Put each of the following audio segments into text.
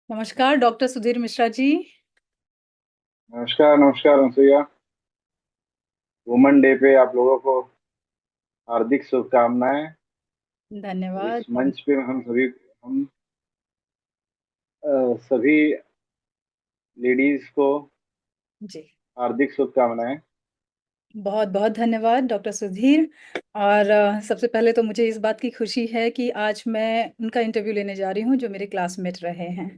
नमस्कार डॉक्टर सुधीर मिश्रा जी। नमस्कार नमस्कार अनुसुईया। वुमेन डे पे आप लोगों को हार्दिक शुभकामनाएं। धन्यवाद। इस मंच पे हम सभी लेडीज को जी, हार्दिक शुभकामनाएं। बहुत बहुत धन्यवाद डॉक्टर सुधीर। और सबसे पहले तो मुझे इस बात की खुशी है कि आज मैं उनका इंटरव्यू लेने जा रही हूँ जो मेरे क्लासमेट रहे हैं।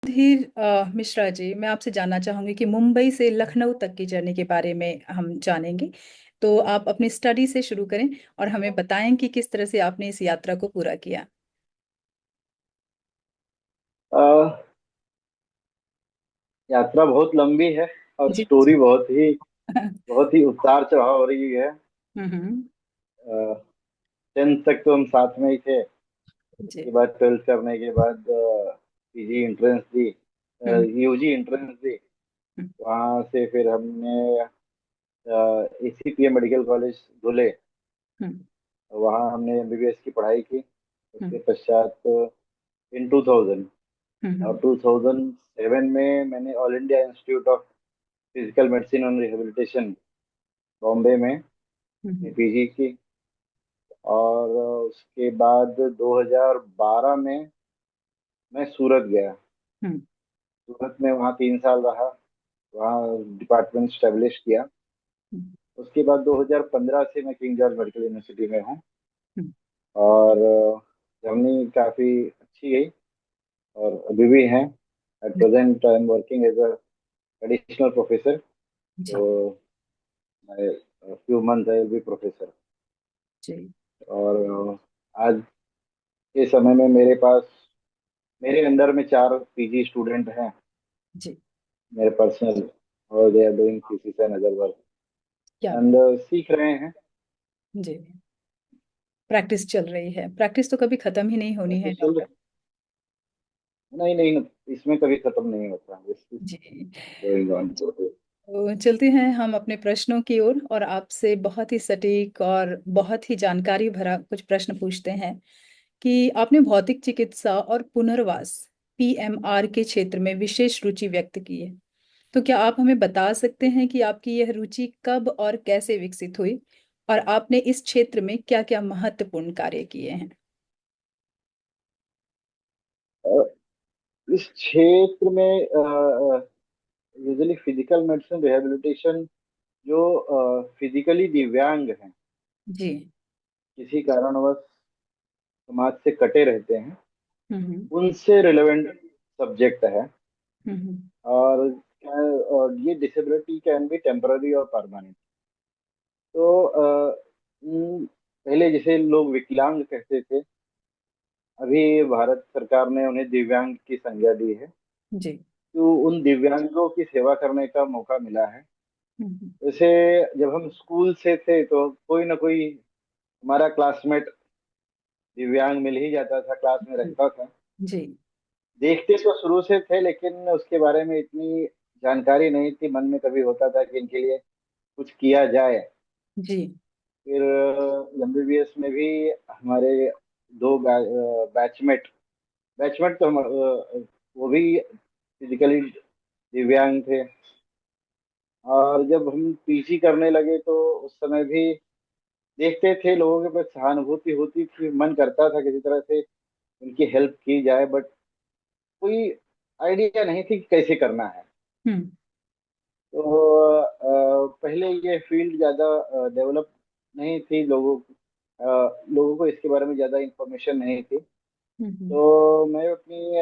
सुधीर मिश्रा जी, मैं आपसे जानना चाहूँगी कि मुंबई से लखनऊ तक की जर्नी के बारे में हम जानेंगे। तो आप अपनी स्टडी से शुरू करें और हमें बताएं कि किस तरह से आपने इस यात्रा को पूरा किया। अ, यात्रा बहुत लंबी है और जी स्टोरी जी। बहुत ही उतार चढ़ाव हो रही है। हम्म। 10th तक तो हम साथ में ही थे। जी। उसके बाद 12th करने के बाद पीजी एंट्रेंस दी, हम्म यूजी एंट्रेंस दी। हम्म वहाँ से फिर हमने एसीपीएम मेडिकल कॉलेज धुले, हम्म वहाँ हमने एमबीबीएस की पढ़ाई की। उसके हम्म पश्चात इन 2000 और हम्म 2007 में मैंने all India institute of physical medicine and rehabilitation Bombay में हम्म पीजी की। और उसके बाद 2012 में मैं सूरत गया। हम्म सूरत में वहाँ 3 साल रहा, वहाँ डिपार्टमेंट स्टेब्लिश किया। हम्म उसके बाद 2015 से मैं किंग जॉर्ज मेडिकल यूनिवर्सिटी में हूँ। हम्म। और जर्नी काफ़ी अच्छी गई और अभी भी हैं। At present I am working as a additional professor. जी तो few month I will be professor. जी और आज के समय में मेरे पास, मेरे अंडर में 4 पीजी स्टूडेंट हैं, जी। मेरे पर्सनल। और they are doing thesis and other work क्या बात। एंड सीख रहे हैं। जी, प्रैक्टिस चल रही है। प्रैक्टिस तो कभी खत्म ही नहीं होनी है प्रैक्टिस चल डॉक्टर। रही, नहीं नहीं, इसमें कभी खत्म नहीं होता। दिस इज जी। Going on. तो चलते हैं हम अपने प्रश्नों की ओर और आपसे बहुत ही सटीक और बहुत ही जानकारी भरा कुछ प्रश्न पूछते हैं कि आपने भौतिक चिकित्सा और पुनर्वास पीएमआर के क्षेत्र में विशेष रुचि व्यक्त की है। तो क्या आप हमें बता सकते हैं कि आपकी यह रुचि कब और कैसे विकसित हुई और आपने इस क्षेत्र में क्या-क्या महत्वपूर्ण कार्य किए हैं। इस क्षेत्र में यूजुअली फिजिकल मेडिसिन रिहेबिलिटेशन, जो फिजिकली दिव्यांग हैं, जी। किसी कारणवश समाज से कटे रहते हैं, हम्म उनसे रिलेवेंट सब्जेक्ट है। हम्म और और ये डिसेबिलिटी कैन बी टेम्पररी और परमानेंट। तो पहले जैसे लोग विकलांग कहते थे, अभी भारत सरकार ने उन्हें दिव्यांग की संज्ञा दी है। जी। तो उन दिव्यांगों की सेवा करने का मौका मिला है। हम्म वैसे जब हम स्कूल से थे तो कोई ना कोई हमारा क्लासमेट दिव्यांग मिल ही जाता था, क्लास में जी रहता था। जी देखते तो शुरू से थे, लेकिन उसके बारे में इतनी जानकारी नहीं थी। मन में कभी होता था कि इनके लिए कुछ किया जाए। जी। फिर एमबीबीएस में भी हमारे दो बैचमेट बैचमेट तो वो भी फिजिकली दिव्यांग थे। और जब हम पीजी करने लगे तो उस समय भी देखते थे, लोगों के पास सहानुभूति होती थी, मन करता था किसी तरह से उनकी हेल्प की जाए, बट कोई आइडिया नहीं थी कि कैसे करना है। हम्म तो पहले ये फील्ड ज़्यादा डेवलप नहीं थी, लोगों को इसके बारे में ज़्यादा इंफॉर्मेशन नहीं थी। हम्म तो मैं अपनी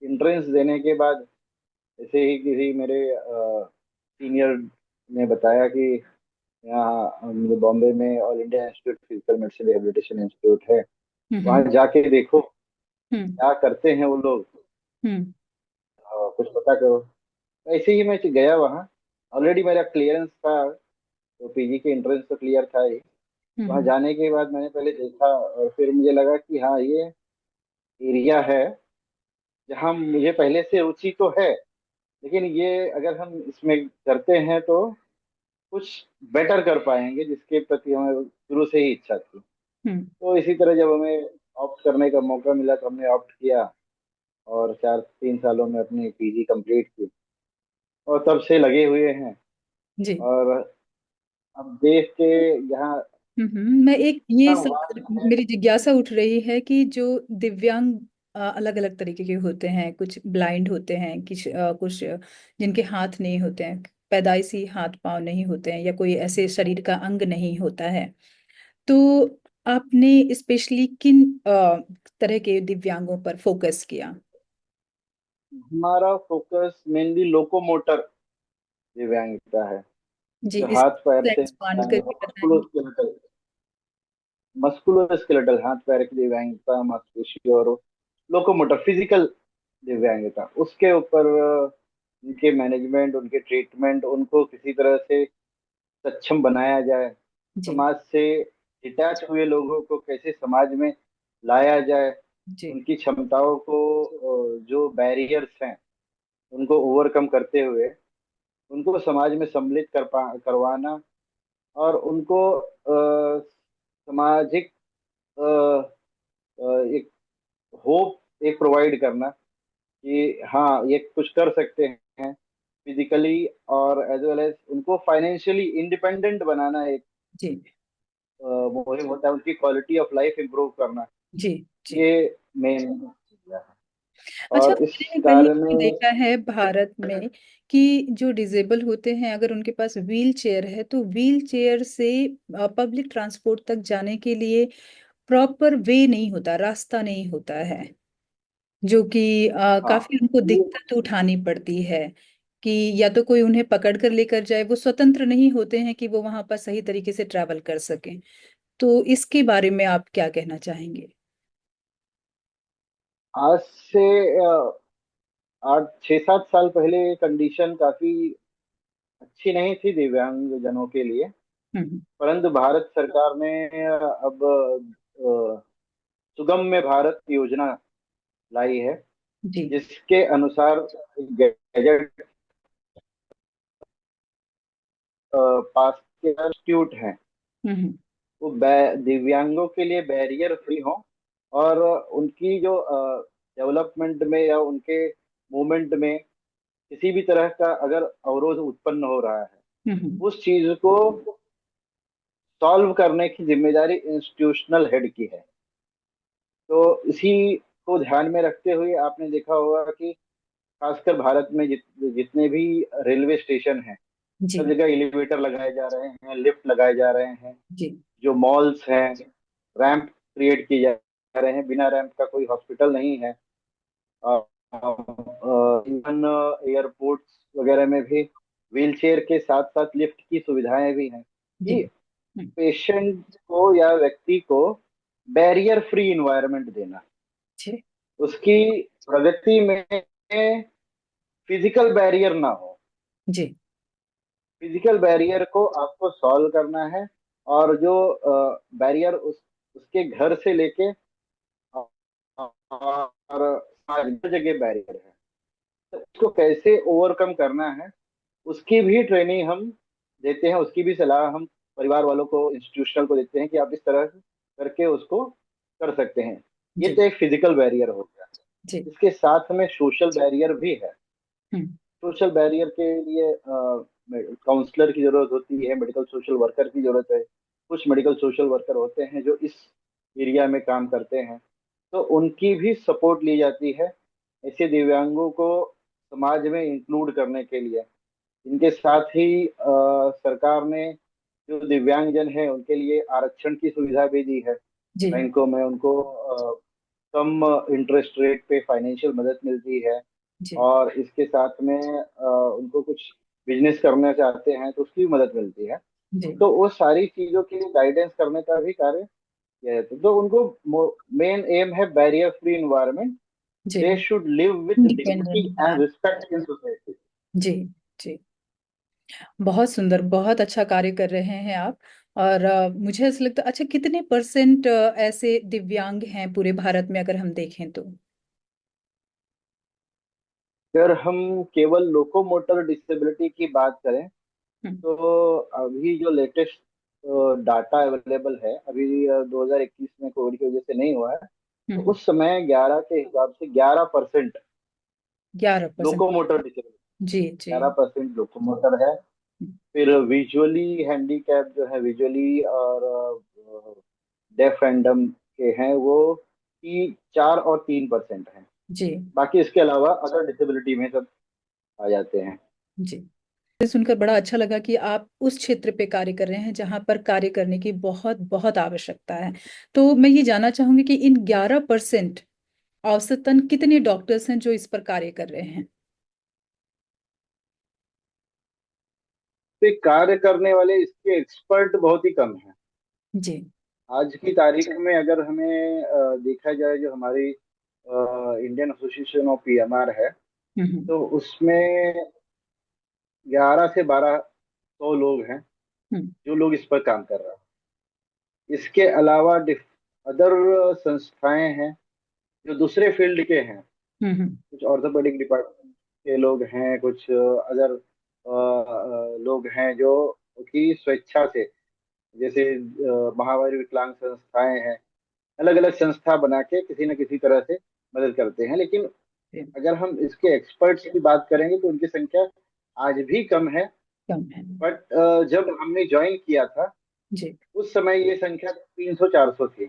एंट्रेंस देने के बाद ऐसे ही किसी मेरे सीनियर ने बताया कि यहाँ मुझे बॉम्बे में all India institute physical medicine rehabilitation institute है, वहाँ हम्म जाके देखो हम्म क्या करते हैं वो लोग, हम्म कुछ पता करो। ऐसे ही मैं गया वहाँ। ऑलरेडी मेरा क्लियरेंस था, तो पीजी के एंट्रेंस तो क्लियर था ही। वहाँ हम्म जाने के बाद मैंने पहले देखा और फिर मुझे लगा कि हाँ, ये एरिया है जहाँ मुझे पहले से रुचि तो है, लेकिन ये अगर हम इसमें करते हैं तो कुछ बेटर कर पाएंगे, जिसके प्रति हमें शुरू से ही इच्छा थी। हम्म तो इसी तरह जब हमें ऑप्ट करने का मौका मिला तो हमने ऑप्ट किया। और 3 सालों में अपनी पीजी कंप्लीट की, और तब से लगे हुए हैं। जी। और अब देश के यहाँ मैं एक ये इतना सब वास्ट है। मेरी जिज्ञासा उठ रही है कि जो दिव्यांग अलग अलग तरीके के होते हैं, कुछ ब्लाइंड होते हैं, कुछ जिनके हाथ नहीं होते हैं, पैदाइशी हाथ पांव नहीं होते हैं, या कोई ऐसे शरीर का अंग नहीं होता है। तो आपने स्पेशली किन तरह के दिव्यांगों पर फोकस किया? हमारा फोकस मेनली लोकोमोटर दिव्यांगता है, जी, जो इस हाथ पैर से एक्सपांड करके बताएंगे। मस्कुलोस्केलेटल मस्कुलोस्केलेटल हाथ पैर की दिव्यांगता, मांसपेशी और लोकोमोटर फिजिकल दिव्यांगता, उसके ऊपर उनके मैनेजमेंट, उनके ट्रीटमेंट, उनको किसी तरह से सक्षम बनाया जाए, जी। समाज से डिटैच हुए लोगों को कैसे समाज में लाया जाए, जी। उनकी क्षमताओं को जो बैरियर्स हैं उनको ओवरकम करते हुए उनको समाज में सम्मिलित करवाना, और उनको सामाजिक अ, एक होप एक प्रोवाइड करना कि हाँ ये कुछ कर सकते हैं फिजिकली, और एज वेल एज उनको फाइनेंशियली इंडिपेंडेंट बनाना एक जी। मुहिम होता है, उनकी क्वालिटी ऑफ लाइफ इंप्रूव करना। जी। जी। ये मेन है। अच्छा, और इस मैंने कहीं कार्य भी में देखा है भारत में कि जो डिजेबल होते हैं, अगर उनके पास व्हील चेयर है तो व्हील चेयर से पब्लिक ट्रांसपोर्ट तक जाने के लिए प्रॉपर वे नहीं होता, रास्ता नहीं होता है, जो कि हाँ काफी उनको ये दिक्कत उठानी पड़ती है कि या तो कोई उन्हें पकड़ कर लेकर जाए, वो स्वतंत्र नहीं होते हैं कि वो वहां पर सही तरीके से ट्रैवल कर सकें। तो इसके बारे में आप क्या कहना चाहेंगे? आज से 8 6 7 साल पहले कंडीशन काफी अच्छी नहीं थी दिव्यांग जनों के लिए। हम्म। परंतु भारत सरकार ने अब सुगम्य भारत योजना लाई है, जी। जिसके अनुसार गैजेट पास के इंस्टीट्यूट हैं, हम्म। वो दिव्यांगों के लिए बैरियर फ्री हो, और उनकी जो डेवलपमेंट में या उनके मूवमेंट में किसी भी तरह का अगर अवरोध उत्पन्न हो रहा है, हम्म। उस चीज को सॉल्व करने की जिम्मेदारी इंस्टीट्यूशनल हेड की है। तो इसी को ध्यान में रखते हुए आपने देखा होगा कि खासकर भारत में जितने भी रेलवे स्टेशन हैं, सब जी। जगह एलिवेटर लगाए जा रहे हैं, लिफ्ट लगाए जा रहे हैं। जी। जो मॉल्स हैं, रैंप क्रिएट किए जा रहे हैं, बिना रैंप का कोई हॉस्पिटल नहीं है। इवन एयरपोर्ट्स वगैरह में भी व्हील चेयर के साथ साथ लिफ्ट की सुविधाएं भी हैं, जी। कि पेशेंट को या व्यक्ति को बैरियर फ्री इन्वायरमेंट देना, जी। उसकी प्रगति में फिजिकल बैरियर ना हो। जी। फिजिकल बैरियर को आपको सॉल्व करना है, और जो बैरियर उसके घर से लेके और हर जगह बैरियर है, तो उसको कैसे ओवरकम करना है, उसकी भी ट्रेनिंग हम देते हैं, उसकी भी सलाह हम परिवार वालों को, इंस्टीट्यूशनल को देते हैं कि आप इस तरह करके उसको कर सकते हैं। ये जी। तो एक फिजिकल बैरियर हो गया। जी। इसके साथ में सोशल बैरियर भी है। हम्म। सोशल बैरियर के लिए काउंसलर की जरूरत होती है, मेडिकल सोशल वर्कर की जरूरत है। कुछ मेडिकल सोशल वर्कर होते हैं जो इस एरिया में काम करते हैं, तो उनकी भी सपोर्ट ली जाती है ऐसे दिव्यांगों को समाज में इंक्लूड करने के लिए। इनके साथ ही सरकार ने जो दिव्यांगजन है उनके लिए आरक्षण की सुविधा भी दी है। जी। बैंकों में उनको कम इंटरेस्ट रेट पे फाइनेंशियल मदद मिलती है। जी। और इसके साथ में उनको कुछ बिजनेस करना चाहते हैं तो उसकी भी मदद मिलती है। जी। तो वो सारी चीजों के लिए गाइडेंस करने का भी कार्य किया जाता है। तो उनको मेन एम है बैरियर फ्री इन्वायरमेंट। जी। They should live with dignity independent and बनाना। Respect in society. जी। जी। बहुत सुंदर, बहुत अच्छा कार्य कर रहे हैं आप। और मुझे ऐसा लगता, अच्छा कितने परसेंट ऐसे दिव्यांग हैं पूरे भारत में, अगर हम देखें तो? अगर हम केवल लोकोमोटर डिसेबिलिटी की बात करें, हम्म। तो अभी जो लेटेस्ट डाटा अवेलेबल है, अभी 2021 में कोविड की वजह से नहीं हुआ है, तो हम्म। उस समय 11 के हिसाब से 11% 11%। लोकोमोटर डिसेबिलिटी, जी जी। 11% लोकोमोटर है। फिर विजुअली हैंडीकैप जो है, विजुअली और डेफ एंड डम के हैं वो कि 4 और 3% हैं। जी बाकी इसके अलावा अदर डिसेबिलिटी में सब आ जाते हैं। जी। ये सुनकर बड़ा अच्छा लगा कि आप उस क्षेत्र पे कार्य कर रहे हैं जहां पर कार्य करने की बहुत बहुत आवश्यकता है। तो मैं ये जानना चाहूंगी कि इन 11% औसतन कितने डॉक्टर्स हैं जो इस पर कार्य कर रहे हैं? तो ये कार्य करने वाले इसके एक्सपर्ट बहुत ही कम हैं। जी। आज की तारीख में अगर हमें देखा जाए, जो हमारी इंडियन एसोसिएशन ऑफ पीएमआर है, हम्म तो उसमें 11 से 12 सौ लोग हैं हम्म जो लोग इस पर काम कर रहे हैं। इसके अलावा अदर संस्थाएं हैं जो दूसरे फील्ड के हैं। हम्म। कुछ ऑर्थोपेडिक डिपार्टमेंट के लोग हैं, कुछ अदर लोग हैं जो कि स्वेच्छा से, जैसे महावीर विकलांग संस्थाएं हैं, अलग अलग संस्था बना के किसी न किसी तरह से मदद करते हैं। लेकिन जी, अगर हम इसके एक्सपर्ट्स की बात करेंगे तो उनकी संख्या आज भी कम है। कम है। बट जब हमने ज्वाइन किया था जी। उस समय ये संख्या 300-400 थी।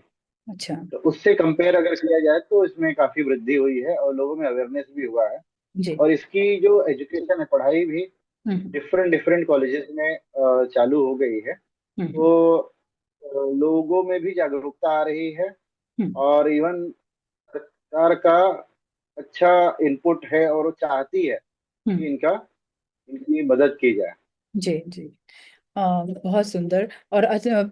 अच्छा। तो उससे कंपेयर अगर किया जाए तो इसमें काफी वृद्धि हुई है और लोगों में अवेयरनेस भी हुआ है। जी। और इसकी जो एजुकेशन है, पढ़ाई भी हम्म डिफरेंट डिफरेंट कॉलेजेस में चालू हो गई है। हम्म तो लोगों में भी जागरूकता आ रही है। हम्म और इवन सरकार का अच्छा इनपुट है और वो चाहती है कि हम्म। इनकी मदद की जाए। जी जी। बहुत सुंदर। और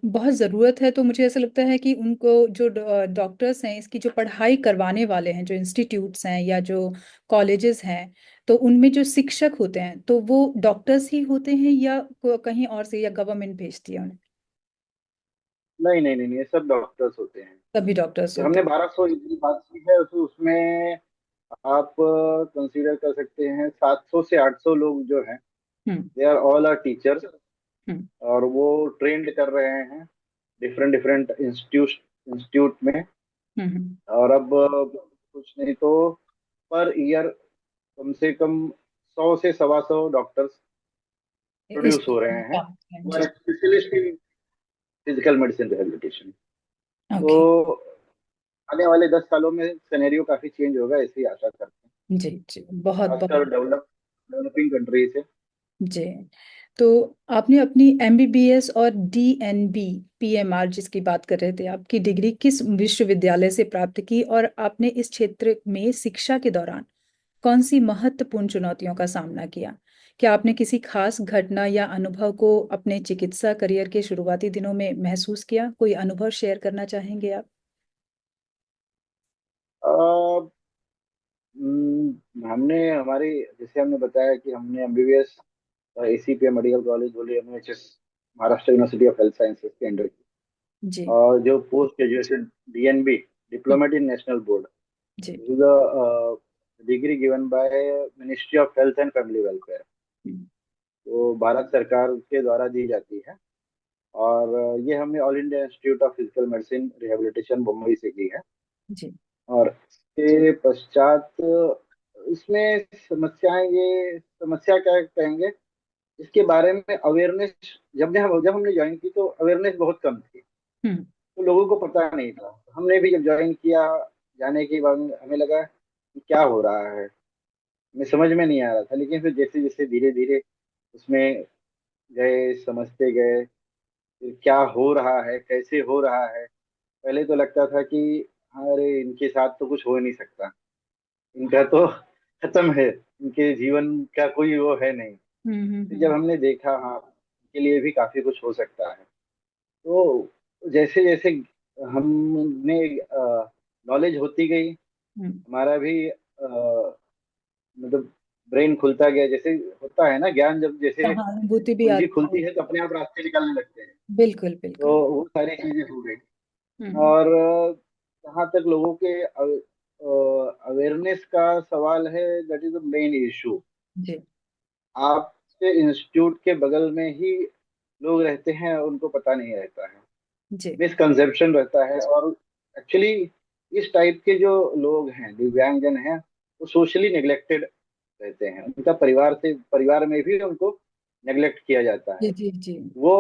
बहुत ज़रूरत है, तो मुझे ऐसा लगता है कि उनको जो डॉक्टर्स हैं, इसकी जो पढ़ाई करवाने वाले हैं, जो इंस्टीट्यूट्स हैं या जो कॉलेजेस हैं, तो उनमें जो शिक्षक होते हैं तो वो डॉक्टर्स ही होते हैं या कहीं और से, या गवर्नमेंट भेजती है उन्हें? नहीं नहीं नहीं नहीं, ये सब डॉक्टर्स होते हैं। सभी डॉक्टर्स जो होते हमने 1200 की बात की है उसमें आप कंसीडर कर सकते हैं 700 से 800 लोग जो हैं, हैं। Hmm they are all are teachers. हम्म और वो ट्रेंड कर रहे हैं डिफरेंट डिफरेंट इंस्टीट्यूट इंस्टीट्यूट में। हम्म। और अब कुछ नहीं तो पर ईयर कम से कम 100 से 125 डॉक्टर्स इस प्रोड्यूस हो रहे हैं। काम है। वो जी। Specialist in physical medicine rehabilitation. तो ओके। आने वाले 10 सालों में सिनेरियो काफी चेंज होगा, ऐसी आशा करते हैं, जी जी। बहुत खासकर बहुत। डेवलपिंग कंट्री से। जी। तो आपने अपनी एमबीबीएस और डीएनबी पीएमआर जिसकी बात कर रहे थे, आपकी डिग्री किस विश्वविद्यालय से प्राप्त की, और आपने इस क्षेत्र में शिक्षा के दौरान कौन सी महत्वपूर्ण चुनौतियों का सामना किया? क्या आपने किसी खास घटना या अनुभव को अपने चिकित्सा करियर के शुरुआती दिनों में महसूस किया? कोई अनुभव शेयर करना चाहेंगे आप? हमने हमारी जैसे हमने बताया कि हमने एमबीबीएस एसीपीएम मेडिकल कॉलेज बोले, MHS, Maharashtra university of health sciences के अंडर की। जी। और जो post graduation DNB, hmm. Diplomate in national board, जी। Is the degree given by ministry of health and family welfare. Hmm. तो भारत सरकार के द्वारा दी जाती है। और ये हमने all India institute of physical medicine rehabilitation Mumbai से की है। जी। और इसके पश्चात इसमें समस्या क्या कहेंगे, इसके बारे में अवेयरनेस, जब हमने ज्वाइन की तो अवेयरनेस बहुत कम थी। हम्म तो लोगों को पता नहीं था। हमने भी जब ज्वाइन किया, जाने के बाद हमें लगा कि क्या हो रहा है, हमें समझ में नहीं आ रहा था। लेकिन फिर जैसे जैसे धीरे धीरे उसमें गए, समझते गए फिर क्या हो रहा है, कैसे हो रहा है। पहले तो लगता था कि अरे इनके साथ तो कुछ हो ही नहीं सकता, इनका तो खत्म है, इनके जीवन का कोई वो है नहीं। फिर जब हम्म। हमने देखा, हाँ इनके लिए भी काफी कुछ हो सकता है। तो जैसे जैसे हमने नॉलेज होती गई, हम्म। हमारा भी मतलब ब्रेन खुलता गया। जैसे होता है ना ज्ञान, जब जैसे सहानुभूति भी कुंजी आती है। खुलती है तो अपने आप रास्ते निकलने लगते हैं। बिल्कुल तो बिल्कुल। वो सारी चीजें हो गई। हम्म। और जहाँ तक लोगों के अवेयरनेस का सवाल है, that is the main issue. जी आपके इंस्टीट्यूट के बगल में ही लोग रहते हैं, उनको पता नहीं रहता है, जी। मिसकंसेप्शन रहता है। और एक्चुअली इस टाइप के जो लोग हैं, दिव्यांगजन हैं, वो सोशली नेग्लेक्टेड रहते हैं, उनका परिवार में भी उनको नेग्लेक्ट किया जाता जी है। जी जी। वो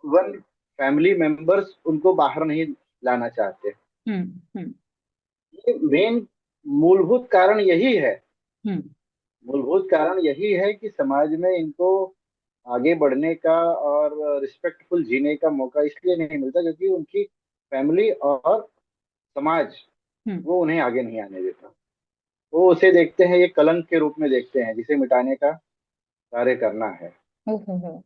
वन फैमिली मेंबर्स उनको बाहर नहीं लाना चाहते। हम्म। ये मेन मूलभूत कारण यही है। हम्म। मूलभूत कारण यही है कि समाज में इनको आगे बढ़ने का और रिस्पेक्टफुल जीने का मौका इसलिए नहीं मिलता क्योंकि उनकी फैमिली और समाज हम्म। वो उन्हें आगे नहीं आने देता। वो उसे देखते हैं, ये कलंक के रूप में देखते हैं जिसे मिटाने का कार्य करना है। ओहो।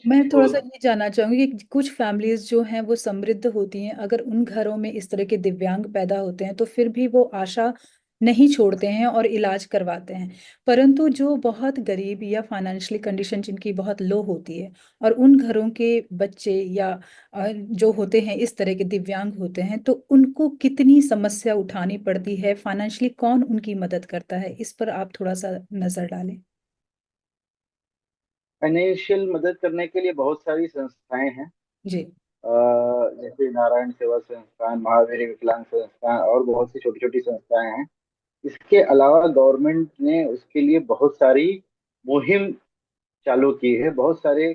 मैं थोड़ा सा तो ये जानना चाहूंगी कि कुछ फैमिलीज जो हैं वो समृद्ध होती हैं, अगर उन घरों में इस तरह के दिव्यांग पैदा होते हैं तो फिर भी वो आशा नहीं छोड़ते हैं और इलाज करवाते हैं। परंतु जो बहुत गरीब या फाइनेंशियली कंडीशन जिनकी बहुत लो होती है, और उन घरों के बच्चे या जो होते हैं इस तरह के दिव्यांग होते हैं, तो उनको कितनी समस्या उठानी पड़ती है, फाइनेंशियली कौन उनकी मदद करता है, इस पर आप थोड़ा सा नजर डालें। फाइनेंशियल मदद करने के लिए बहुत सारी संस्थाएं हैं। जी अ, जैसे नारायण सेवा संस्थान, महावीर विकलांग संस्थान और बहुत सी छोटी छोटी संस्थाएं हैं। इसके अलावा गवर्नमेंट ने उसके लिए बहुत सारी मुहिम चालू की है, बहुत सारे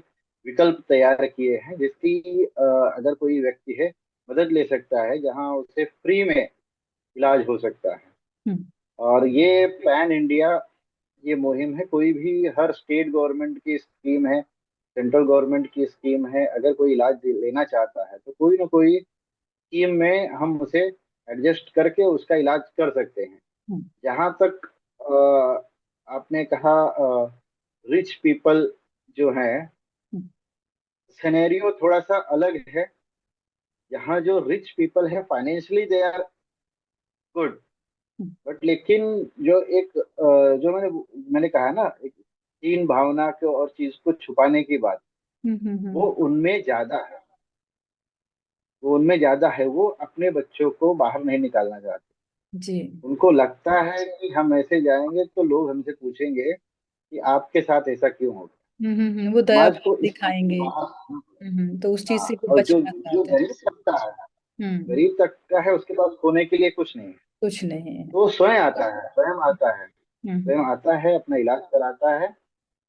विकल्प तैयार किए हैं जिसकी अगर कोई व्यक्ति है मदद ले सकता है, जहां उसे फ्री में इलाज हो सकता है। हम्म और ये पैन इंडिया ये मुहिम है, कोई भी हर स्टेट गवर्नमेंट की स्कीम है, सेंट्रल गवर्नमेंट की स्कीम है। अगर कोई इलाज लेना चाहता है तो कोई ना कोई स्कीम में हम उसे एडजस्ट करके उसका इलाज कर सकते हैं। हम्म जहाँ तक आपने कहा रिच पीपल जो है, हम्म सिनेरियो थोड़ा सा अलग है। यहाँ जो रिच पीपल है financially they are good, hmm but लेकिन जो एक जो मैंने कहा ना, एक हीन भावना को और चीज को छुपाने की बात, वो हम्म। उनमें ज्यादा है। वो उनमें ज्यादा है, वो अपने बच्चों को बाहर नहीं निकालना चाहते। जी। उनको लगता है कि हम ऐसे जाएंगे तो लोग हमसे पूछेंगे कि आपके साथ ऐसा क्यों हो गया। वो दया समाज भाव को इस चीज से दिखाएंगे। बाहर। तो उस चीज हाँ, से वो और जो बचना जो चाहते हैं। गरीब तबका है, हम्म। गरीब तबका है, उसके पास खोने के लिए कुछ नहीं है। कुछ नहीं है। तो वो स्वयं आता है, स्वयं आता है, हम्म। स्वयं आता है, अपना इलाज कराता है।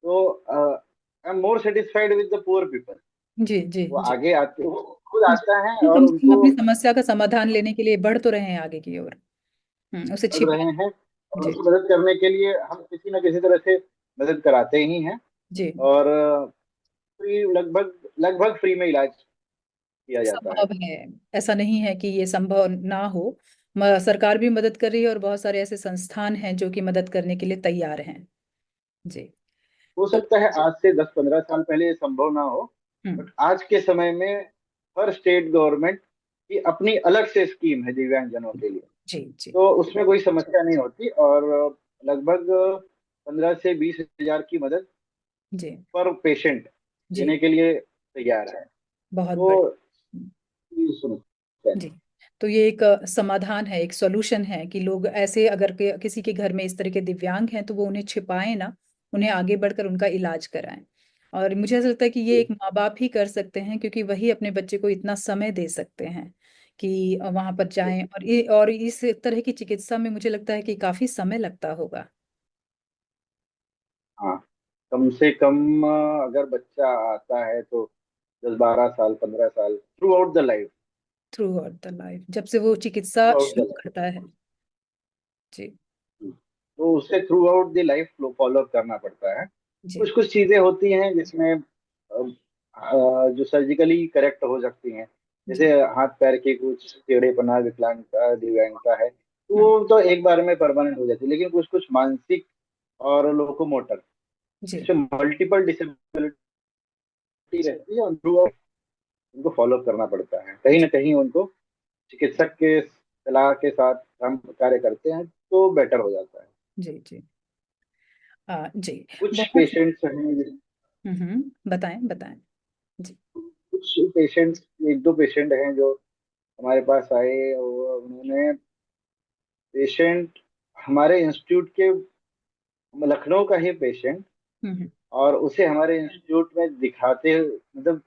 तो I am more satisfied with the poor people. जी जी वो जी आगे आते, वो खुद आता है जी, और कम से कम उनको अपनी समस्या का समाधान लेने के लिए बढ़ तो रहे हैं आगे की ओर। उसे पढ़ रहे छिपा। हैं। और जी उसकी मदद करने के लिए हम किसी न किसी तरह से मदद कराते ही हैं। जी। और फ्री, लगभग लगभग फ्री में इलाज किया जाता है। संभव है। ऐसा नहीं है कि ये संभव ना हो। सरकार भी मदद कर रही है और बहुत सारे ऐसे संस्थान हैं जो कि मदद करने के लिए तैयार हैं। जी। हो तो सकता है आज से 10-15 साल पहले ये संभव ना हो, हम्म। बट आज के समय में हर स्टेट गवर्नमेंट की अपनी अलग से स्कीम है दिव्यांगजनों के लिए। जी जी तो उसमें कोई समस्या नहीं होती। और लगभग 15 से 20 हजार की मदद जी पर पेशेंट जी। देने के लिए तैयार है। बहुत तो बढ़िया। ये सुनते हैं। जी। तो ये एक समाधान है, एक सॉल्यूशन है कि लोग ऐसे अगर किसी के घर में इस तरह के दिव्यांग हैं तो वो उन्हें छिपाएं ना, उन्हें आगे बढ़कर उनका इलाज कराएं। और मुझे ऐसा लगता है कि ये एक माँ बाप ही कर सकते हैं, क्योंकि वही अपने बच्चे को इतना समय दे सकते हैं कि वहां पर जाएं। और इस तरह की चिकित्सा में मुझे लगता है कि काफी समय लगता होगा। हाँ, कम से कम अगर बच्चा आता है तो 10-12 साल, 15 साल, through out the life. Through out the life, जब से वो चिकित्सा थ्रू आउट द शुरू करता है। जी लाइफ, तो उसे through out the life follow up करना पड़ता है। जी कुछ कुछ चीजें होती हैं जिसमें जो सर्जिकली करेक्ट हो सकती हैं। जी। जैसे हाथ पैर के कुछ टेढ़ेपना, विकलांगता, दिव्यांगता है, तो हम्म। वो तो एक बार में परमानेंट हो जाती है। लेकिन कुछ कुछ मानसिक और लोकोमोटर, जी इसमें मल्टीपल डिसेबिलिटी रहती है, और थ्रू आउट उनको फॉलो करना पड़ता है। कहीं ना कहीं उनको चिकित्सक के सलाह के साथ हम कार्य करते हैं तो बेटर हो जाता है। जी जी। जी। कुछ बहुत। पेशेंट्स हैं, बताएं बताएं। जी कुछ पेशेंट्स, एक दो पेशेंट हैं जो हमारे पास आए, और उन्होंने पेशेंट हमारे इंस्टीट्यूट के, लखनऊ का ही पेशेंट, हम्म और उसे हमारे इंस्टीट्यूट में दिखाते, मतलब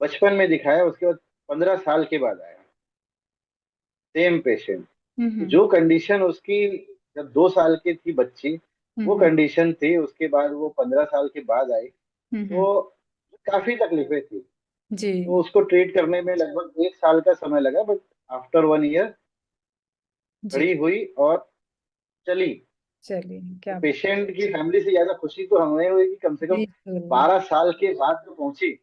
बचपन में दिखाया, उसके बाद 15 साल के बाद आया सेम पेशेंट। हम्म जो कंडीशन उसकी जब 2 साल की थी बच्ची, वो हम्म कंडीशन थी। उसके बाद वो 15 साल के बाद आई, हम्म। तो काफी तकलीफें थी। जी तो उसको ट्रीट करने में लगभग 1 साल का समय लगा, बट आफ्टर 1 ईयर जी। खड़ी हुई और चली। चलिए, तो क्या बात। पेशेंट की फैमिली से ज्यादा खुशी तो हमें हुई कि कम से कम बिल्कुल। 12 साल के बाद तो पहुंची।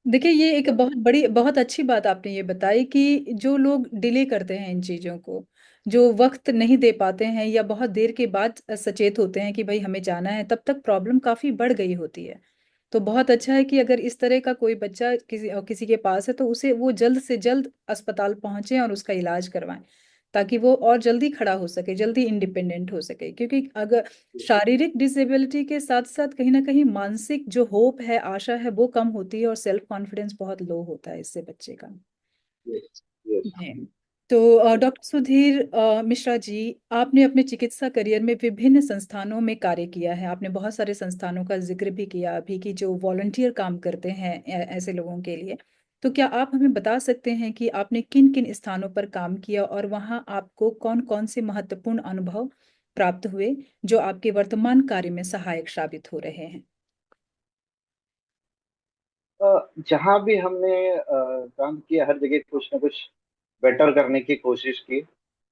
देखिए, ये एक मतलब बहुत बड़ी बहुत अच्छी बात आपने ये बताई कि जो लोग डिले करते हैं इन चीज़ों को, जो वक्त नहीं दे पाते हैं या बहुत देर के बाद सचेत होते हैं कि भाई हमें जाना है, तब तक प्रॉब्लम काफ़ी बढ़ गई होती है। तो बहुत अच्छा है कि अगर इस तरह का कोई बच्चा किसी के पास है तो उसे वो जल्द से जल्द अस्पताल पहुंचे और उसका इलाज करवाएं, ताकि वो और जल्दी खड़ा हो सके, जल्दी इंडिपेंडेंट हो सके। क्योंकि अगर शारीरिक डिसेबिलिटी के साथ साथ कहीं ना कहीं मानसिक जो होप है, आशा है, वो कम होती है और सेल्फ कॉन्फिडेंस बहुत लो होता है इससे बच्चे का। Yes, yes. जी। तो डॉक्टर सुधीर मिश्रा जी, आपने अपने चिकित्सा करियर में विभिन्न संस्थानों में कार्य किया है। आपने बहुत सारे संस्थानों का जिक्र भी किया अभी कि जो वॉलंटियर काम करते हैं ऐसे लोगों के लिए। तो क्या आप हमें बता सकते हैं कि आपने किन किन स्थानों पर काम किया और वहाँ आपको कौन कौन से महत्वपूर्ण अनुभव प्राप्त हुए जो आपके वर्तमान कार्य में सहायक साबित हो रहे हैं? जहाँ भी हमने काम किया, हर जगह कुछ ना कुछ बेटर करने की कोशिश की।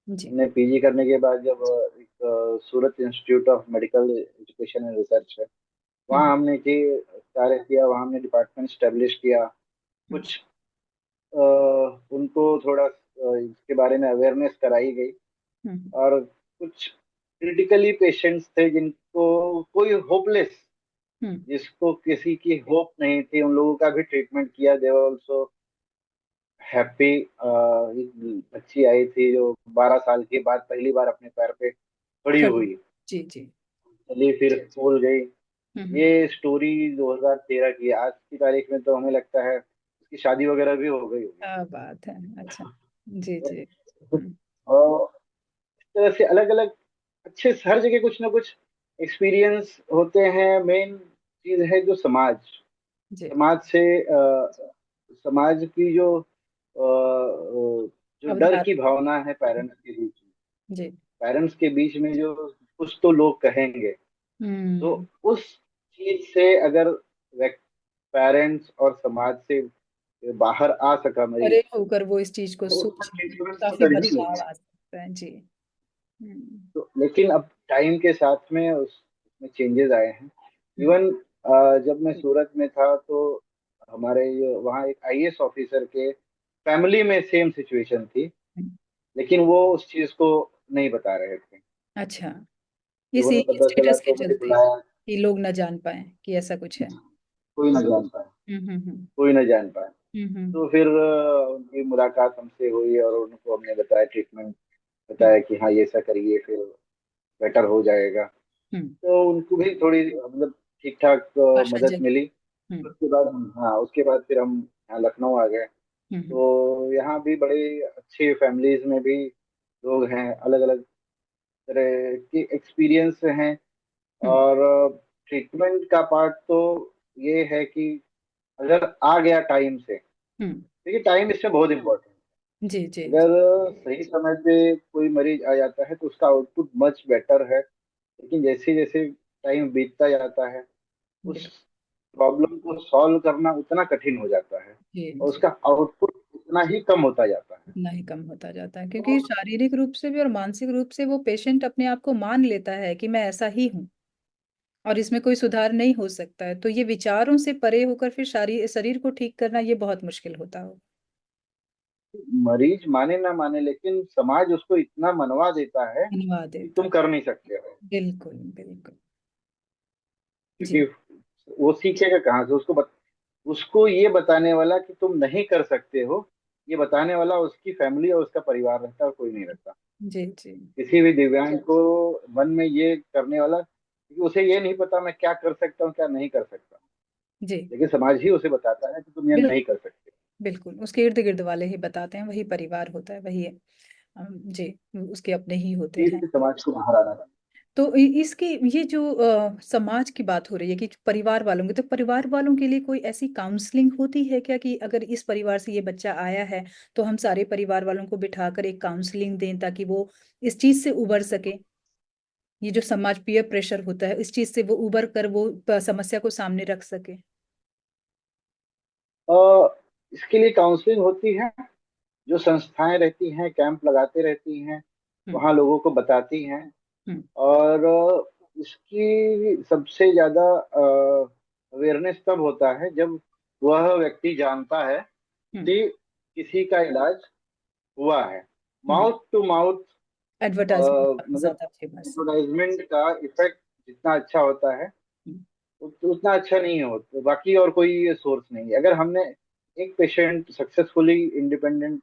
जी। हमने पीजी करने के बाद जब एक Surat institute of medical education and research है, वहाँ हम्म हमने की कार्य किया। वहाँ हमने डिपार्टमेंट स्टेब्लिश किया। हम्म कुछ उनको थोड़ा इसके बारे में अवेयरनेस कराई गई। हम्म और कुछ क्रिटिकली पेशेंट्स थे जिनको कोई होपलेस, हम्म। जिसको किसी की होप नहीं थी, उन लोगों का भी ट्रीटमेंट किया। They also happy. एक बच्ची आई थी जो 12 साल के बाद पहली बार अपने पैर पे खड़ी खड़ी। हुई, जी जी। चली फिर स्कूल गई। हम्म। ये स्टोरी 2013 की है। आज की तारीख में तो हमें लगता है उसकी शादी वगैरह भी हो गई होगी। क्या बात है। अच्छा। जी जी। और इस तरह से अलग अलग अच्छे, हर जगह कुछ ना कुछ एक्सपीरियंस होते हैं। मेन चीज है जो समाज, जी। समाज से समाज की जो डर अवधार। की भावना है पेरेंट्स के बीच में, जी। पेरेंट्स के बीच में जो कुछ तो लोग कहेंगे, तो हम्म। उस चीज से अगर पेरेंट्स और समाज से बाहर आ सका परे मरीज, होकर वो इस चीज को तो उसका सोचे, ट्रीटमेंट तो काफी कर ही बदलाव लेंगे। आ सकता है। जी। हम्म लेकिन अब टाइम के साथ में उसमें चेंजेस आए हैं। हम्म इवन जब मैं सूरत में था, तो हमारे वहाँ एक आईएएस ऑफिसर के फैमिली में सेम सिचुएशन थी, हम्म। लेकिन वो उस चीज को नहीं बता रहे थे। अच्छा। जब इसी उन्हें पता चला स्टेटस के तो मुझे चलते बुलाया। कि लोग न जान पाए कि ऐसा कुछ है। कोई ना जान पाया, हम्म। कोई ना जान पाया। हम्म। तो फिर उनकी मुलाकात हमसे हुई और उनको हमने बताया, ट्रीटमेंट हम्म बताया कि हाँ ये ऐसा करिए, फिर बेटर हो जाएगा। हम्म। तो उनको भी थोड़ी मतलब ठीक ठाक आशा मदद जगी। मिली। हम्म उसके बाद, हाँ, उसके बाद फिर हम यहाँ लखनऊ आ गए। हम्म तो यहाँ भी बड़े अच्छे फैमिलीज में भी लोग हैं, अलग अलग तरह के एक्सपीरियंस हैं। हम्म और ट्रीटमेंट का पार्ट तो ये है कि अगर आ गया टाइम से, हम्म। देखिए टाइम इसमें बहुत इम्पोर्टेंट जी जी है। जी। अगर सही समय पे कोई मरीज आ जाता है तो उसका आउटपुट मच बेटर है। लेकिन जैसे जैसे टाइम बीतता जाता है, उस बिल्कुल। प्रॉब्लम को सॉल्व करना उतना कठिन हो जाता है जी और जी। उसका आउटपुट उतना ही कम होता जाता है। इतना ही कम होता जाता है तो क्योंकि शारीरिक रूप से भी और मानसिक रूप से वो पेशेंट अपने आप को मान लेता है कि मैं ऐसा ही हूँ और इसमें कोई सुधार नहीं हो सकता है। तो ये विचारों से परे होकर फिर शरीर शरीर को ठीक करना ये बहुत मुश्किल होता हो। मरीज माने ना माने, लेकिन समाज उसको इतना मनवा देता है धन्यवाद कि देता तुम है। कर नहीं सकते हो। बिल्कुल बिल्कुल। क्योंकि जी। वो सीखेगा कहाँ से? उसको ये बताने वाला कि तुम नहीं कर सकते हो, ये बताने वाला उसकी फैमिली और उसका परिवार रहता है, और कोई नहीं रहता। जी जी। किसी भी दिव्यांग को मन में ये करने वाला, क्योंकि उसे ये नहीं पता मैं क्या कर सकता हूँ, क्या नहीं कर सकता। जी। लेकिन समाज ही उसे बताता है कि तुम ये बिल्कुल नहीं कर सकते। बिल्कुल। उसके इर्द गिर्द वाले ही बताते हैं, वही परिवार होता है, वही है। जी। उसके अपने ही होते फिर हैं। से समाज को बाहर आना था। तो इसकी ये जो समाज की बात हो रही है कि परिवार वालों की, तो परिवार वालों के लिए कोई ऐसी काउंसलिंग होती है क्या कि अगर इस परिवार से ये बच्चा आया है तो हम सारे परिवार वालों को बिठाकर एक काउंसलिंग दें ताकि वो इस चीज से उबर सके, ये जो समाज पीयर प्रेशर होता है, इस चीज से वो उबर कर वो समस्या को सामने रख सके? इसके लिए काउंसलिंग होती है, जो संस्थाएं रहती हैं कैंप लगाते रहती हैं, हम्म। वहाँ लोगों को बताती हैं। हम्म। और इसकी सबसे ज्यादा अवेयरनेस तब होता है जब वह व्यक्ति जानता है हम्म। कि किसी का इलाज हुआ है। हम्म। माउथ टू माउथ, एडवर्टाइजमेंट काफी मतलब ज्यादा फेमस है। एडवर्टाइजमेंट का इफेक्ट जितना अच्छा होता है हम्म। उतना अच्छा नहीं होता, बाकी और कोई सोर्स नहीं है। अगर हमने एक patient successfully independent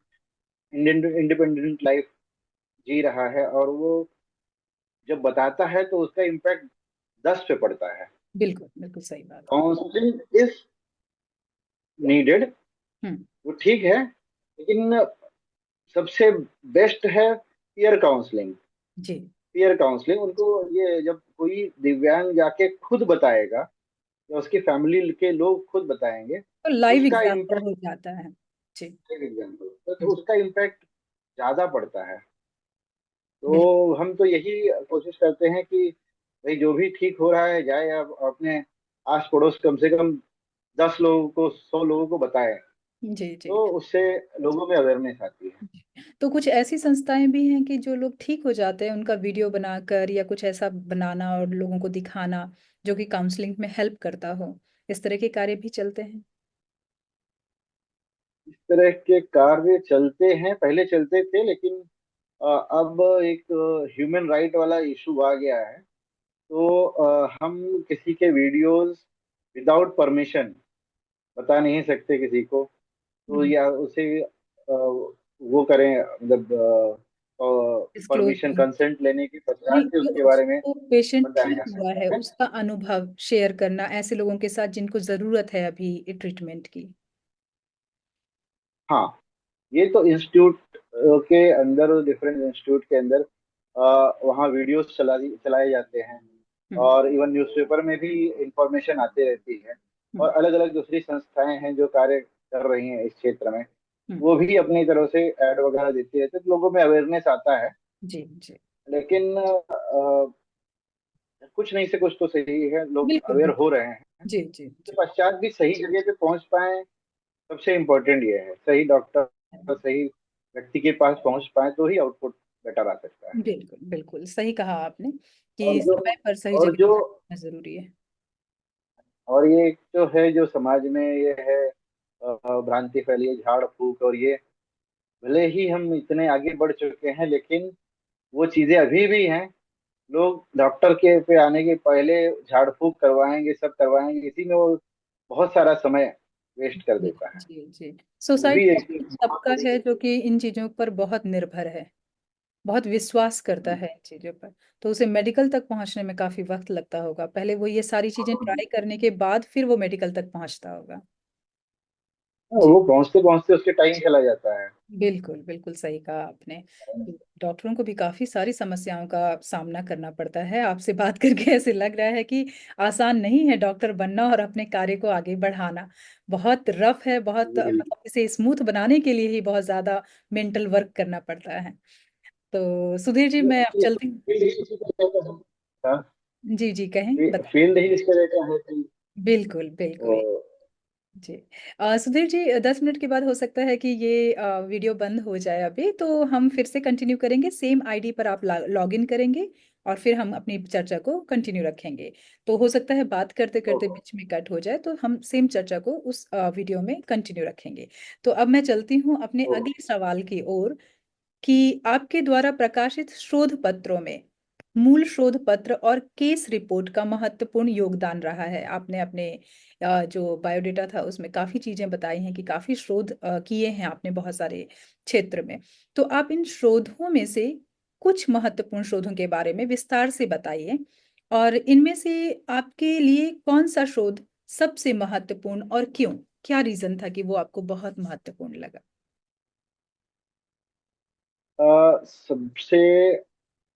independent life जी रहा है और वो जब बताता है तो उसका इम्पैक्ट 10 पे पड़ता है। बिल्कुल बिल्कुल सही बात। काउंसलिंग इज नीडेड, हम्म। वो ठीक है, लेकिन सबसे बेस्ट है पीयर काउंसलिंग। जी। पीयर काउंसलिंग उनको, ये जब कोई दिव्यांग जाके खुद बताएगा या उसकी फैमिली के लोग खुद बताएंगे तो तो लाइव उसका एग्जाम्पल इम्पैक्ट, हो जाता है। जी। एग्जाम्पल तो हम्म। उसका इम्पैक्ट ज्यादा पड़ता है। बिल्कुल। तो हम तो यही कोशिश करते हैं कि भाई जो भी ठीक हो रहा है जाए, अब अपने आस पड़ोस कम से कम 10 लोगों को 100 लोगों को बताएं, जी जी। तो उससे लोगों में अवेयरनेस आती है। तो कुछ ऐसी संस्थाएं भी हैं कि जो लोग ठीक हो जाते हैं उनका वीडियो बनाकर या कुछ ऐसा बनाना और लोगों को दिखाना जो कि काउंसलिंग में हेल्प करता हो, इस तरह के कार्य भी चलते हैं? इस तरह के कार्य चलते हैं, पहले चलते थे, लेकिन अब एक ह्यूमन राइट वाला इशू आ गया है। तो हम किसी के वीडियोस विदाउट परमिशन बता नहीं सकते किसी को। तो हम्म। या उसे वो करें, मतलब डिस्क्लोज परमिशन नहीं। कंसेंट लेने के नहीं, पश्चात ही उसके बारे में जो पेशेंट बताया ठीक जा हुआ सकता है है। उसका अनुभव शेयर करना ऐसे लोगों के साथ जिनको जरूरत है अभी ट्रीटमेंट की। हाँ, ये तो इंस्टीट्यूट के अंदर, डिफरेंट इंस्टीट्यूट के अंदर वहाँ वीडियोस चलाए जाते हैं। हम्म। और इवन न्यूज़पेपर में भी इंफॉर्मेशन आती रहती है। और हम्म। अलग अलग दूसरी संस्थाएं हैं जो कार्य कर रही हैं इस क्षेत्र में, हम्म। वो भी अपनी तरफ से ऐड वगैरह देती रहती है, तो लोगों में अवेयरनेस आता है। जी जी। लेकिन कुछ नहीं से कुछ तो सही है, लोग बिल्कुल अवेयर हो बिल्कुल। रहे हैं। जी जी उसके जी। पश्चात भी सही जगह पे पहुंच पाए, सबसे इम्पोर्टेंट ये है, सही डॉक्टर सही व्यक्ति के पास पहुंच पाए तो ही आउटपुट बेटर आ सकता है। बिल्कुल बिल्कुल सही कहा आपने और कि जो समय पर सही और जगह जो पहुंचना जरूरी है। और ये जो है, जो समाज में ये है, भ्रांति फैली है, झाड़ फूक और ये, भले ही हम इतने आगे बढ़ चुके हैं लेकिन वो चीजें अभी भी हैं। लोग डॉक्टर के पे आने के पहले झाड़ फूक करवाएंगे, सब करवाएंगे, इसी में वो बहुत सारा समय वेस्ट कर जी देता है। जी जी। वो भी सोसाइटी का एक कुछ बहुत तबका है बड़ी। जो कि इन चीजों पर बहुत निर्भर है, बहुत विश्वास करता है इन चीजों पर। तो उसे मेडिकल तक पहुंचने में काफी वक्त लगता होगा, पहले वो ये सारी चीजें ट्राई करने के बाद फिर वो मेडिकल तक पहुंचता होगा। जी। वो पहुंचते पहुंचते उसके टाइम चला जाता है। बिल्कुल बिल्कुल सही कहा आपने। डॉक्टरों को भी काफी सारी समस्याओं का सामना करना पड़ता है। आपसे बात करके ऐसे लग रहा है कि आसान नहीं है डॉक्टर बनना और अपने कार्य को आगे बढ़ाना। बहुत रफ है, बहुत बिल्कुल। मतलब इसे स्मूथ बनाने के लिए ही बहुत ज्यादा मेंटल वर्क करना पड़ता है। तो सुधीर जी मैं अब चलती हूँ। फील्ड ही इसी तरह का है। हाँ, जी जी कहें बताएं। फील्ड ही इस तरह का है कि बिल्कुल बिल्कुल। वो, जी। सुधीर जी 10 मिनट के बाद हो सकता है कि ये वीडियो बंद हो जाए अभी, तो हम फिर से कंटिन्यू करेंगे। सेम आईडी पर आप लॉग इन करेंगे और फिर हम अपनी चर्चा को कंटिन्यू रखेंगे। तो हो सकता है बात करते करते ओके। बीच में कट हो जाए, तो हम सेम चर्चा को उस वीडियो में कंटिन्यू रखेंगे। तो अब मैं चलती हूँ अपने अगले सवाल की ओर कि आपके द्वारा प्रकाशित शोध पत्रों में मूल शोध पत्र और केस रिपोर्ट का महत्वपूर्ण योगदान रहा है। आपने अपने जो बायोडेटा था उसमें काफी चीजें बताई हैं कि काफी शोध किए हैं आपने बहुत सारे क्षेत्र में। तो आप इन शोधों में से कुछ महत्वपूर्ण शोधों के बारे में विस्तार से बताइए, और इनमें से आपके लिए कौन सा शोध सबसे महत्वपूर्ण और क्यों? क्या रीजन था कि वो आपको बहुत महत्वपूर्ण लगा? सबसे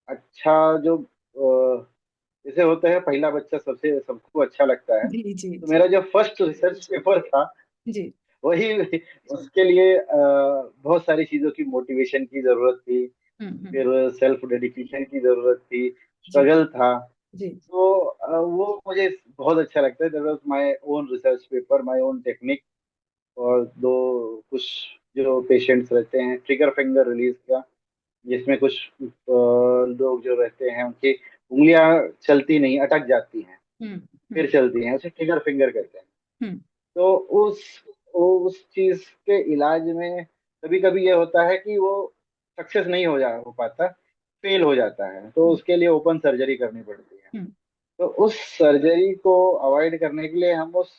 अच्छा जो जैसे होता है, पहला बच्चा सबसे सबको अच्छा लगता है। जी जी तो जी। मेरा जो फर्स्ट रिसर्च पेपर था जी। वही, उसके लिए बहुत सारी चीजों की मोटिवेशन की जरूरत थी। हम्म। फिर सेल्फ डेडिकेशन की जरूरत थी, जी स्ट्रगल था। जी। तो वो मुझे बहुत अच्छा लगता है। That was my own research paper, my own technique. और दो कुछ जो पेशेंट्स रहते हैं, ट्रिगर फिंगर रिलीज का, जिसमें कुछ लोग जो रहते हैं उनकी उंगलियां चलती नहीं, अटक जाती हैं, हम्म हम्म फिर चलती हैं, उसे ट्रिगर फिंगर कहते हैं। हम्म तो उस उस चीज के इलाज में कभी कभी ये होता है कि वो सक्सेस नहीं हो पाता, फेल हो जाता है, तो हम्म उसके लिए ओपन सर्जरी करनी पड़ती है। हम्म। तो उस सर्जरी को अवॉइड करने के लिए हम उस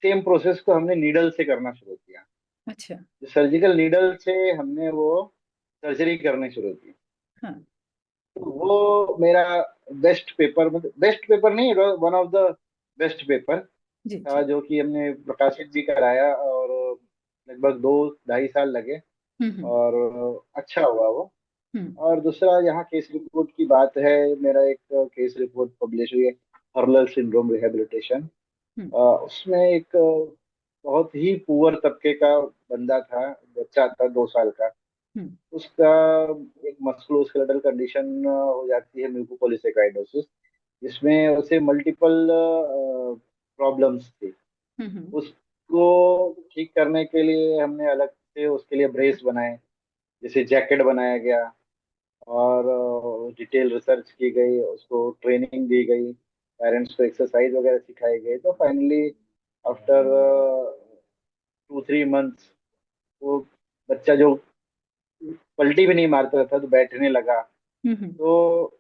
सेम प्रोसेस को हमने नीडल से करना शुरू किया। अच्छा। सर्जिकल नीडल से हमने वो सर्जरी करनी शुरू की। हाँ। तो वो मेरा बेस्ट पेपर, मतलब बेस्ट पेपर नहीं, one of the best paper जी था, जी। जो कि हमने प्रकाशित भी कराया, और लगभग 2-2.5 साल लगे, हम्म। और अच्छा हुआ वो। हम्म और दूसरा, यहाँ केस रिपोर्ट की बात है, मेरा एक केस रिपोर्ट पब्लिश हुई है, हर्लर सिंड्रोम रिहेबिलिटेशन। हम्म उसमें एक बहुत ही पुअर तबके का बंदा था, बच्चा था 2 साल का। हम्म उसका एक मस्कुलोस्केलेटल कंडीशन हो जाती है, म्यूकोपॉलीसेकाइडोसिस, जिसमें उसे मल्टीपल प्रॉब्लम्स थी। हम्म उसको ठीक करने के लिए हमने अलग से उसके लिए ब्रेस बनाए, जैसे जैकेट बनाया गया, और डिटेल रिसर्च की गई, उसको ट्रेनिंग दी गई, पेरेंट्स को एक्सरसाइज वगैरह सिखाई गई। तो फाइनली आफ्टर 2-3 मंथ्स, वो बच्चा जो पलटी भी नहीं मारता था, तो बैठने लगा। हम्म। तो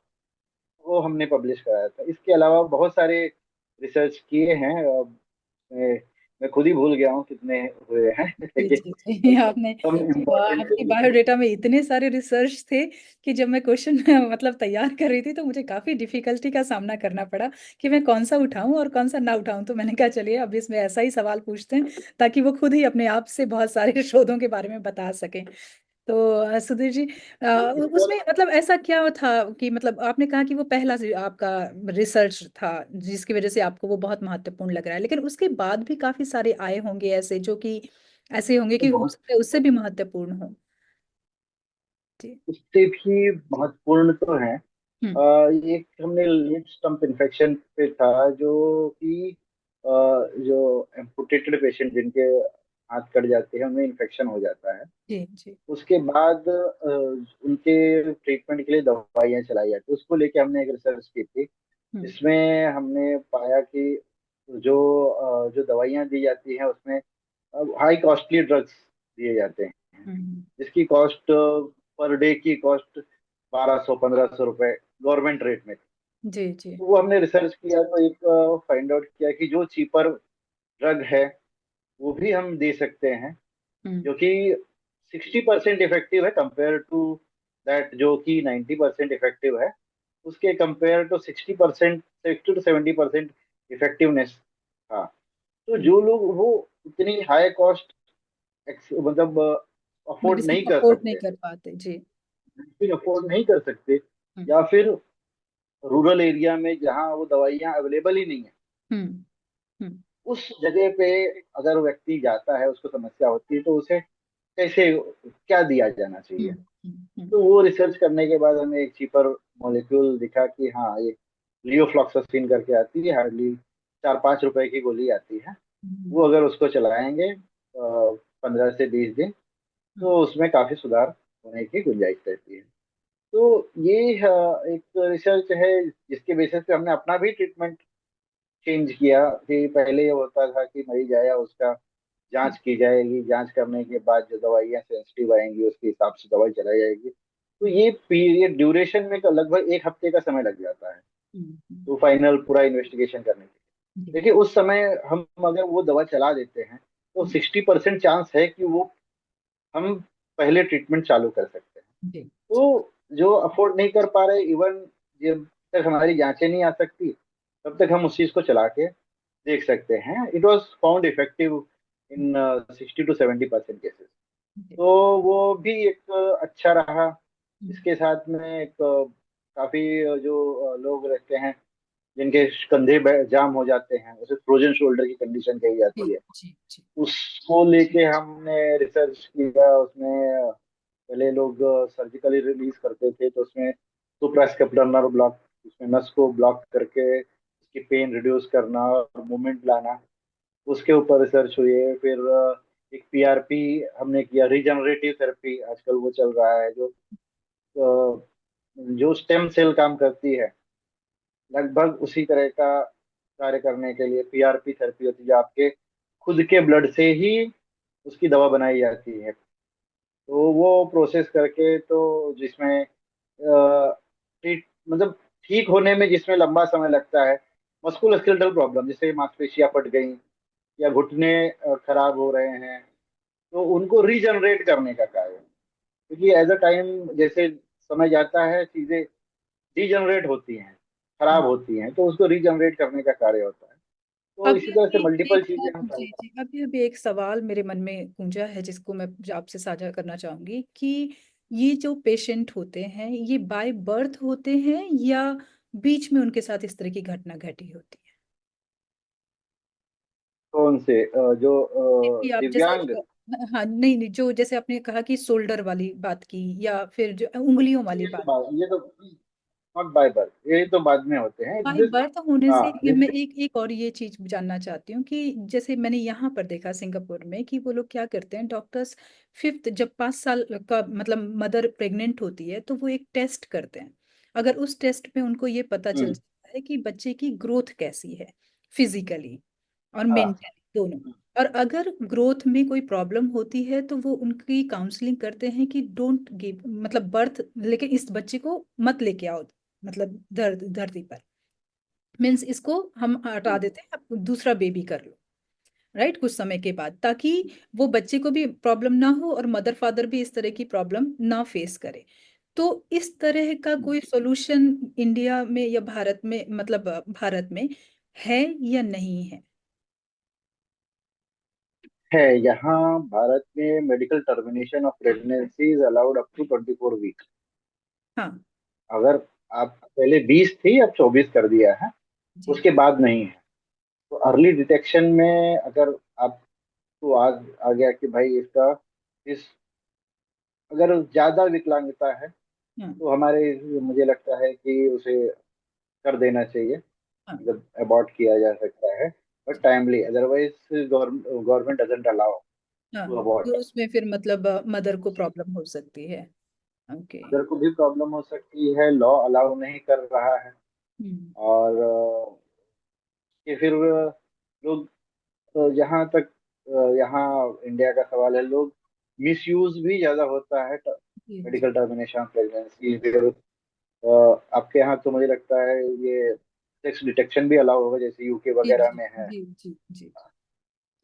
वो हमने पब्लिश कराया था। इसके अलावा बहुत सारे रिसर्च किए हैं। मैं मैं खुद ही भूल गया हूँ कितने हुए हैं जी लेकिन जी जी। आपने हम इम्पोर्टेंट। आपकी बायोडेटा में इतने सारे रिसर्च थे कि जब मैं क्वेश्चन मतलब तैयार कर रही थी तो मुझे काफी डिफिकल्टी का सामना करना पड़ा कि मैं कौन सा उठाऊं और कौन सा ना उठाऊं। तो मैंने कहा चलिए अब इसमें ऐसा ही सवाल पूछते हैं ताकि वो खुद ही अपने आप से बहुत सारे शोधों के बारे में बता सकें। तो सुधीर जी, उसमें मतलब ऐसा क्या था कि मतलब आपने कहा कि वो पहला आपका रिसर्च था जिसकी वजह से आपको वो बहुत महत्वपूर्ण लग रहा है, लेकिन उसके बाद भी काफी सारे आए होंगे ऐसे जो कि ऐसे होंगे कि हो बहुत सकता है उससे भी महत्वपूर्ण हो। जी। उससे भी महत्वपूर्ण तो है। हम्म एक हमने लीड स्टम्प इन्फेक्शन पे था, जो कि जो एम्पुटेटेड पेशेंट जिनके हाथ कट जाते हैं, उनमें इन्फेक्शन हो जाता है। जी जी। उसके बाद उनके ट्रीटमेंट के लिए दवाइयाँ चलाई जाती है, उसको लेके हमने एक रिसर्च की थी, हम्म जिसमें हमने पाया कि जो दवाइयाँ दी जाती हैं उसमें हाई कॉस्टली ड्रग्स दिए जाते हैं, हम्म। जिसकी कॉस्ट पर डे की कॉस्ट 1200-1500 रुपए गवर्नमेंट रेट में थी। जी जी। तो वो हमने रिसर्च किया, तो एक फाइंड आउट किया कि जो चीपर ड्रग है वो भी हम दे सकते हैं, हम्म जो कि 60% इफेक्टिव है कंपेयर टू दैट, जो कि 90% इफेक्टिव है। उसके कंपेयर टू 60%, 60 to 70% इफेक्टिवनेस था। तो हम्म। जो लोग वो इतनी हाई कॉस्ट मतलब अफोर्ड मेडिसिन नहीं कर अफोर्ड नहीं सकते, कर पाते। जी। फिर अफोर्ड नहीं कर सकते, हम्म या फिर रूरल एरिया में जहाँ वो दवाइयाँ अवेलेबल ही नहीं है, हम्म हम्म उस जगह पे अगर व्यक्ति जाता है, उसको समस्या होती है, तो उसे कैसे, क्या दिया जाना चाहिए। हम्म। तो वो रिसर्च करने के बाद हमें एक चीपर मॉलिक्यूल दिखा कि हाँ, ये लियोफ्लॉक्सासिन करके आती है, हार्डली 4-5 रुपए की गोली आती है। हम्म वो अगर उसको चलाएंगे 15 से 20 दिन, हम्म तो उसमें काफी सुधार होने की गुंजाइश रहती है। तो ये एक रिसर्च है, जिसके बेसिस पे हमने अपना भी ट्रीटमेंट चेंज किया। कि पहले ये होता था कि मरीज आया, उसका जांच की जाएगी, जांच करने के बाद जो दवाइयाँ सेंसिटिव आएंगी उसके हिसाब से दवाई चलाई जाएगी। तो ये पीरियड ड्यूरेशन में का लगभग 1 हफ्ते का समय लग जाता है, हम्म। तो फाइनल पूरा इन्वेस्टिगेशन करने के लिए। जी। देखिए, उस समय हम अगर वो दवा चला देते हैं, तो हम्म। 60% चांस है कि वो हम पहले ट्रीटमेंट चालू कर सकते हैं। जी जी। तो जो अफोर्ड नहीं कर पा रहे, इवन जब तक हमारी जांचें नहीं आ सकती, तब तक हम उस चीज को चला के देख सकते हैं। It was found effective in 60 to 70% cases. जी। तो वो भी एक अच्छा रहा। हम्म। इसके साथ में एक काफी जो लोग रहते हैं, जिनके कंधे जाम हो जाते हैं, उसे फ्रोजन शोल्डर की कंडीशन कही जी जाती है, जी जी। उसको लेके हमने रिसर्च किया। उसमें पहले लोग सर्जिकली रिलीज करते थे, तो उसमें सुप्रास्कैपुलर ब्लॉक, उसमें नस को ब्लॉक करके उसकी पेन रिड्यूस करना और मूवमेंट लाना, उसके ऊपर रिसर्च हुई है। फिर एक पीआरपी हमने किया, रीजनरेटिव थेरेपी आजकल वो चल रहा है, जो स्टेम सेल काम करती है, लगभग उसी तरह का कार्य करने के लिए पीआरपी थेरेपी होती है, जो आपके खुद के ब्लड से ही उसकी दवा बनाई जाती है। तो वो प्रोसेस करके, तो जिसमें ट्रीट मतलब ठीक होने में जिसमें लंबा समय लगता है, मस्कुलोस्केलेटल प्रॉब्लम जैसे मांसपेशियां फट गई या घुटने खराब हो रहे हैं, तो उनको रीजनरेट करने का कार्य, क्योंकि एज अ टाइम जैसे समय जाता है, चीजें डीजनरेट होती हैं, खराब हम्म। होती हैं, तो उसको रीजनरेट करने का कार्य होता है। तो अभी इसी तरह से अभी मल्टीपल एक चीजें हम ट्राई जी करते जी, अभी अभी एक सवाल मेरे मन में गूंजा है जिसको मैं आपसे साझा करना चाहूंगी कि ये जो पेशेंट होते हैं ये बाय बर्थ होते हैं या बीच में उनके साथ इस तरह की घटना घटी होती है? हैं। कौन से जो कि आप जैसे दिव्यांग, हाँ नहीं नहीं, जो जैसे आपने कहा कि शोल्डर वाली बात की या फिर जो उंगलियों वाली बात। ये तो नॉट बाय बर्थ, ये तो बाद में होते हैं बाय दिस। बर्थ होने हाँ से ये मैं जैसे। एक और ये चीज जानना चाहती हूँ कि जैसे मैंने यहाँ पर देखा सिंगापुर में कि वो लोग क्या करते हैं, डॉक्टर्स फिफ्थ जब 5 साल का मतलब मदर प्रेग्नेंट होती है तो वो एक टेस्ट करते हैं। अगर उस टेस्ट में उनको ये पता चल हम्म। जाता है कि बच्चे की ग्रोथ कैसी है, फिजिकली और हाँ। मेंटली दोनों, और अगर ग्रोथ में कोई प्रॉब्लम होती है तो वो उनकी काउंसलिंग करते हैं कि डोंट गिव मतलब बर्थ, लेकिन इस बच्चे को मत लेके आओ मतलब धरती पर, मीन्स इसको हम हटा हम्म। देते हैं, आप दूसरा बेबी कर लो, राइट, कुछ समय के बाद, ताकि वो बच्चे को भी प्रॉब्लम ना हो और मदर फादर भी इस तरह की प्रॉब्लम ना फेस करे। तो इस तरह का कोई सॉल्यूशन इंडिया में या भारत में मतलब भारत में है या नहीं है? है, यहाँ भारत में medical termination of pregnancy is allowed up to 24 week. हाँ अगर आप पहले 20 थी, अब 24 कर दिया है, जी उसके बाद नहीं है। तो अर्ली डिटेक्शन में अगर आपको आ गया कि भाई इसका इस अगर ज्यादा विकलांगता है, हाँ तो हमारे मुझे लगता है कि उसे कर देना चाहिए, हाँ मतलब अबॉर्ट किया जा सकता है, but timely, otherwise government doesn't allow हाँ, टू अबॉर्ट। तो उसमें फिर मतलब मदर को प्रॉब्लम हो सकती है। ओके। मदर को भी प्रॉब्लम हो सकती है, लॉ अलाउ नहीं कर रहा है। हम्म। और कि फिर लोग, जहाँ तक यहाँ इंडिया का सवाल है, लोग मिसयूज भी ज्यादा होता है जी जी मेडिकल टर्मिनेशन प्रेगनेंसी। फिर आपके यहाँ तो मुझे लगता है ये सेक्स डिटेक्शन भी अलाउ होगा, जैसे यूके जी वगैरह जी में है, जी जी जी।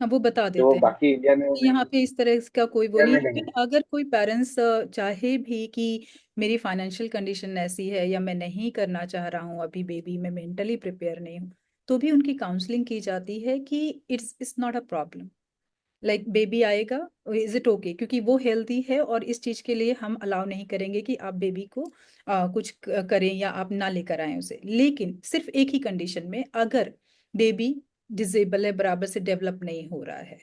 हाँ वो बता जो देते हैं बाकी इंडिया में कि यहाँ पे इस तरह का कोई वो नहीं है, नहीं लेकिन अगर कोई पेरेंट्स चाहे भी कि मेरी फाइनेंशियल कंडीशन ऐसी है या मैं नहीं करना चाह रहा हूँ अभी बेबी, मैं मेंटली प्रिपेयर नहीं हूँ, तो भी उनकी काउंसलिंग की जाती है कि it's not a problem, like baby आएगा, इज इट ओके, क्योंकि वो हेल्दी है और इस चीज के लिए हम अलाउ नहीं करेंगे कि आप बेबी को कुछ करें या आप ना लेकर आए उसे, लेकिन सिर्फ एक ही कंडीशन में, अगर बेबी डिजेबल है, बराबर से डेवलप नहीं हो रहा है,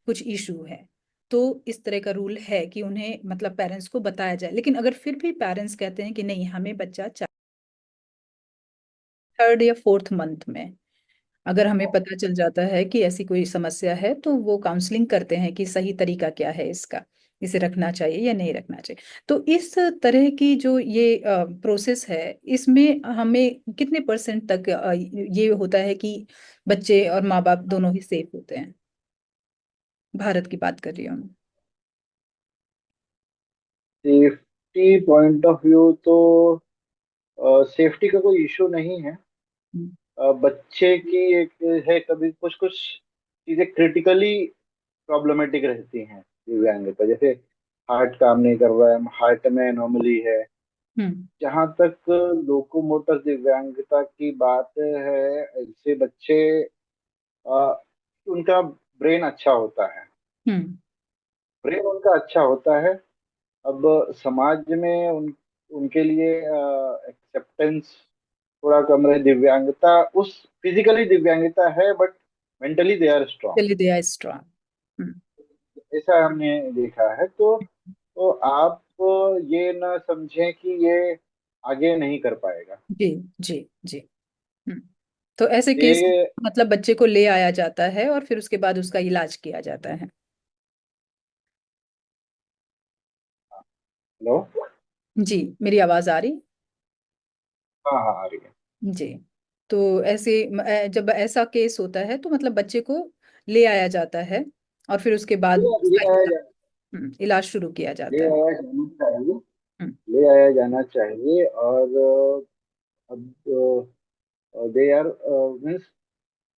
कुछ इशू है, तो इस तरह का रूल है कि उन्हें मतलब पेरेंट्स को बताया जाए। लेकिन अगर फिर भी पेरेंट्स कहते हैं कि नहीं हमें बच्चा चाहिए थर्ड या फोर्थ मंथ में, अगर हमें पता चल जाता है कि ऐसी कोई समस्या है तो वो काउंसलिंग करते हैं कि सही तरीका क्या है इसका, इसे रखना चाहिए या नहीं रखना चाहिए। तो इस तरह की जो ये प्रोसेस है, इसमें हमें कितने परसेंट तक ये होता है कि बच्चे और माँ बाप दोनों ही सेफ होते हैं? भारत की बात कर रही हूँ मैं। सेफ्टी पॉइंट ऑफ व्यू तो सेफ्टी का कोई इशू नहीं है। हम्म। बच्चे की एक है, कभी कुछ कुछ चीजें क्रिटिकली प्रॉब्लमेटिक रहती हैं दिव्यांग का, जैसे हार्ट काम नहीं कर रहा है, हार्ट में एनोमली है। हम्म। जहाँ तक लोकोमोटर दिव्यांगता की बात है, ऐसे बच्चे अ, उनका ब्रेन अच्छा होता है, हम्म। ब्रेन उनका अच्छा होता है। अब समाज में उनके लिए एक्सेप्टेंस थोड़ा कम रहे, दिव्यांगता उस फिजिकली दिव्यांगता है, but mentally they are strong, चलिए दे आर स्ट्रॉन्ग। हम्म। ऐसा हमने देखा है। तो आप को ये ना समझें कि ये आगे नहीं कर पाएगा। जी जी जी। हम्म। तो ऐसे केस ये मतलब बच्चे को ले आया जाता है और फिर उसके बाद उसका इलाज किया जाता है। हेलो। जी, मेरी आवाज आ रही? हाँ हाँ, आ रही है। जी। तो ऐसे जब ऐसा केस होता है तो मतलब बच्चे को ले आया जाता है और फिर उसके बाद ले उसका आया इलाज, जा इलाज शुरू किया ले जाता है। आया जाना चाहिए। हम्म। ले आया जाना चाहिए। और अब दे आर मीन्स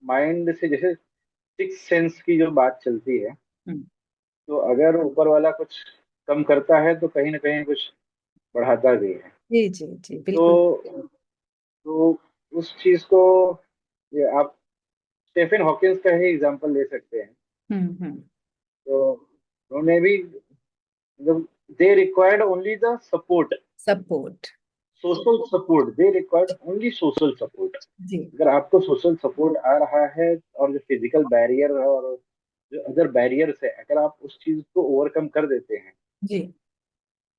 माइंड से, जैसे सिक्स सेंस की जो बात चलती है, हम्म। तो अगर ऊपर वाला कुछ कम करता है तो कहीं ना कहीं कुछ बढ़ाता भी है। जी जी जी, बिल्कुल। तो तो उस चीज को, ये आप स्टेफन हॉकिंस का ही एग्जांपल ले सकते हैं। हम्म। तो उन्होंने भी, मतलब, they required only the support, support. Social support, they required only social support. जी अगर आपको सोशल सपोर्ट आ रहा है, और जो फिजिकल बैरियर है और जो अदर बैरियर्स है, अगर आप उस चीज को ओवरकम कर देते हैं, जी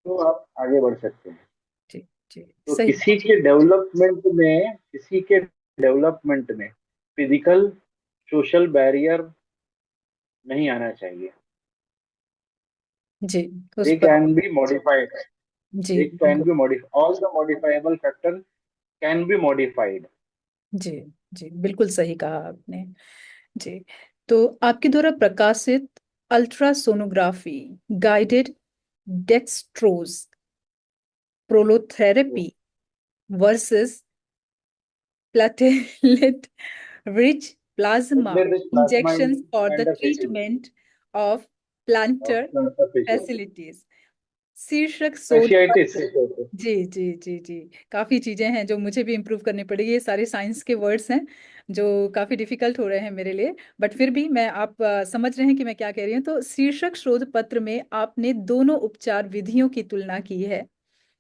तो आप आगे बढ़ सकते हैं। जी जी, तो सही। किसी के डेवलपमेंट में फिजिकल सोशल बैरियर नहीं आना चाहिए। जी, उस दे पर। Can be modified. जी दे कैन बिल्कुल। Be modified, all the modifiable factor can be modified. जी जी, बिल्कुल सही कहा आपने। जी। तो आपके द्वारा प्रकाशित ultrasonography guided dextrose prolotherapy versus platelet rich plasma plasma injections for the plantar fascial treatment of plantar plantar fascial facilities। शीर्षक शोध फेशियाइटिस। पत्र। जी जी जी जी। काफी चीजें हैं जो मुझे भी इम्प्रूव करनी पड़ेगी, ये सारे साइंस के वर्ड्स हैं जो काफी डिफिकल्ट हो रहे हैं मेरे लिए। बट फिर भी मैं आप समझ रहे हैं कि मैं क्या कह रही हूँ। तो शीर्षक शोध पत्र में आपने दोनों उपचार विधियों की तुलना की है।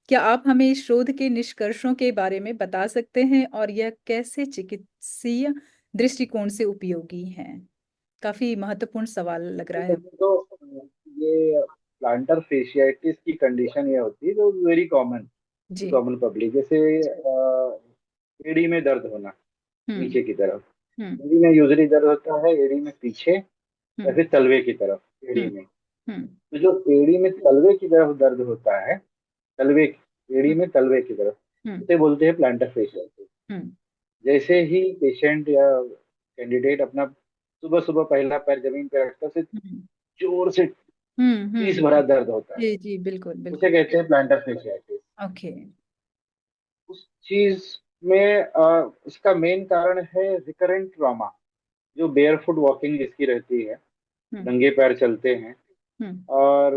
क्या आप हमें इस शोध के निष्कर्षों के बारे में बता सकते हैं और यह कैसे चिकित्सीय दृष्टिकोण से उपयोगी है? काफी महत्वपूर्ण सवाल लग रहा है। तो ये प्लांटर फेशियाइटिस की कंडीशन ये होती है जो वेरी कॉमन, जी। कॉमन पब्लिक, जैसे एड़ी में दर्द होना हम्म। नीचे की तरफ। हम्म। एड़ी में यूजली दर्द होता है, एड़ी में पीछे या हम्म। फिर तलवे की तरफ एड़ी हम्म। में। हम्म। तो जो एड़ी में तलवे की तरफ दर्द होता है, तलवे एड़ी में तलवे की तरफ, हम्म। उसे बोलते हैं प्लांटर फेशियाइटिस। हम्म। जैसे ही पेशेंट या कैंडिडेट अपना सुबह सुबह पहला पैर जमीन पे रखता है, उसे हम्म। जोर से टीस हम्म। भरा दर्द होता है, जी जी, बिल्कुल उसे बिल्कुल। कहते हैं प्लांटर फेशियाइटिस। ओके। उस चीज में उसका मेन कारण है रिकरेंट ट्रॉमा। जो बेयरफुट वॉकिंग जिसकी रहती है, हम्म। नंगे पैर चलते हैं, हम्म। और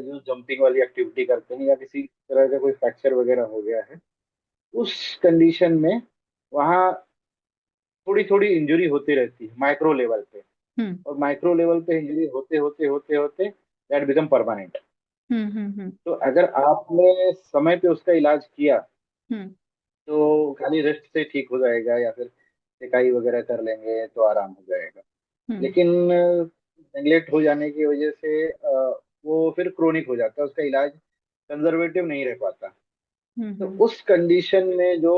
जो जंपिंग वाली एक्टिविटी करते हैं, या किसी तरह का कोई फ्रैक्चर वगैरह हो गया है, उस कंडीशन में वहाँ थोड़ी थोड़ी इंजरी होती रहती है माइक्रो लेवल पे। हम्म। और माइक्रो लेवल पे इंजरी होते होते होते होते दैट बिकम परमानेंट। हम्म। तो अगर आपने समय पे उसका इलाज किया, हम्म। तो खाली रेस्ट से ठीक हो जाएगा, या फिर सिकाई वगैरह कर लेंगे तो आराम हो जाएगा। हम्म। लेकिन नेग्लेक्ट हो जाने की वजह से वो फिर क्रोनिक हो जाता है, उसका इलाज कंजर्वेटिव नहीं रह पाता। तो हम्म। उस कंडीशन में जो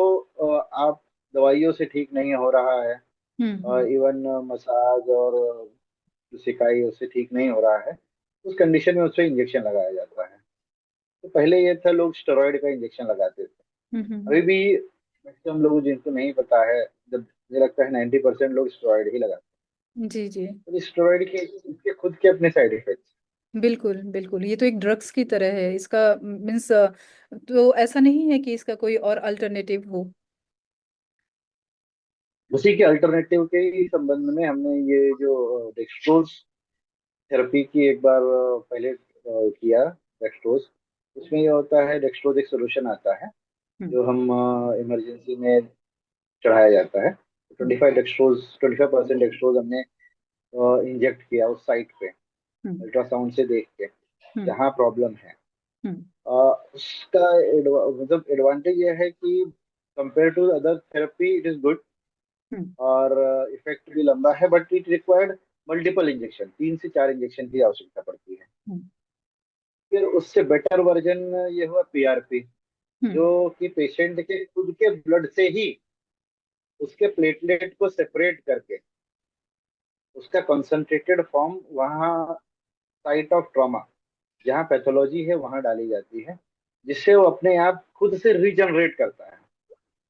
आप दवाइयों से ठीक नहीं हो रहा है, हम्म। इवन मसाज और जो सिकाई उससे ठीक नहीं हो रहा है, उस कंडीशन में उससे इंजेक्शन लगाया जाता है। तो पहले ये था, लोग स्टेरॉइड का इंजेक्शन लगाते थे। हम्म। अभी भी मैक्सिमम लोग जिनको नहीं पता है, जब मुझे लगता है 90% लोग स्टेरॉइड ही लगाते जी जी, हैं। तो स्टेरॉइड के इसके खुद के अपने साइड इफेक्ट्स। बिल्कुल बिल्कुल। ये तो एक ड्रग्स की तरह है इसका मीन्स। तो ऐसा नहीं है कि इसका कोई और अल्टरनेटिव हो? उसी के अल्टरनेटिव के ही संबंध में हमने ये जो डेक्सट्रोज थेरेपी की एक बार पहले किया। डेक्सट्रोज, उसमें ये होता है, डेक्सट्रोज एक सोल्यूशन आता है हम्म। जो हम इमरजेंसी में चढ़ाया जाता है। हम्म। 25% डेक्सट्रोज हमने इंजेक्ट किया उस साइट पे, हम्म। अल्ट्रासाउंड से देख के हम्म। जहाँ प्रॉब्लम है। हम्म। उसका मतलब एडवांटेज ये है कि compare to other therapy it is good, hmm. और इफेक्ट भी लंबा है, but it required multiple injection, 3 से 4 इंजेक्शन की आवश्यकता पड़ती है। हम्म। फिर उससे बेटर वर्जन ये हुआ पीआरपी, हम्म। जो कि पेशेंट के खुद के ब्लड से ही उसके प्लेटलेट को सेपरेट करके उसका कंसंट्रेटेड फॉर्म वहाँ साइट ऑफ ट्रॉमा, जहाँ पैथोलॉजी है वहां डाली जाती है, जिससे वो अपने आप खुद से रीजनरेट करता है,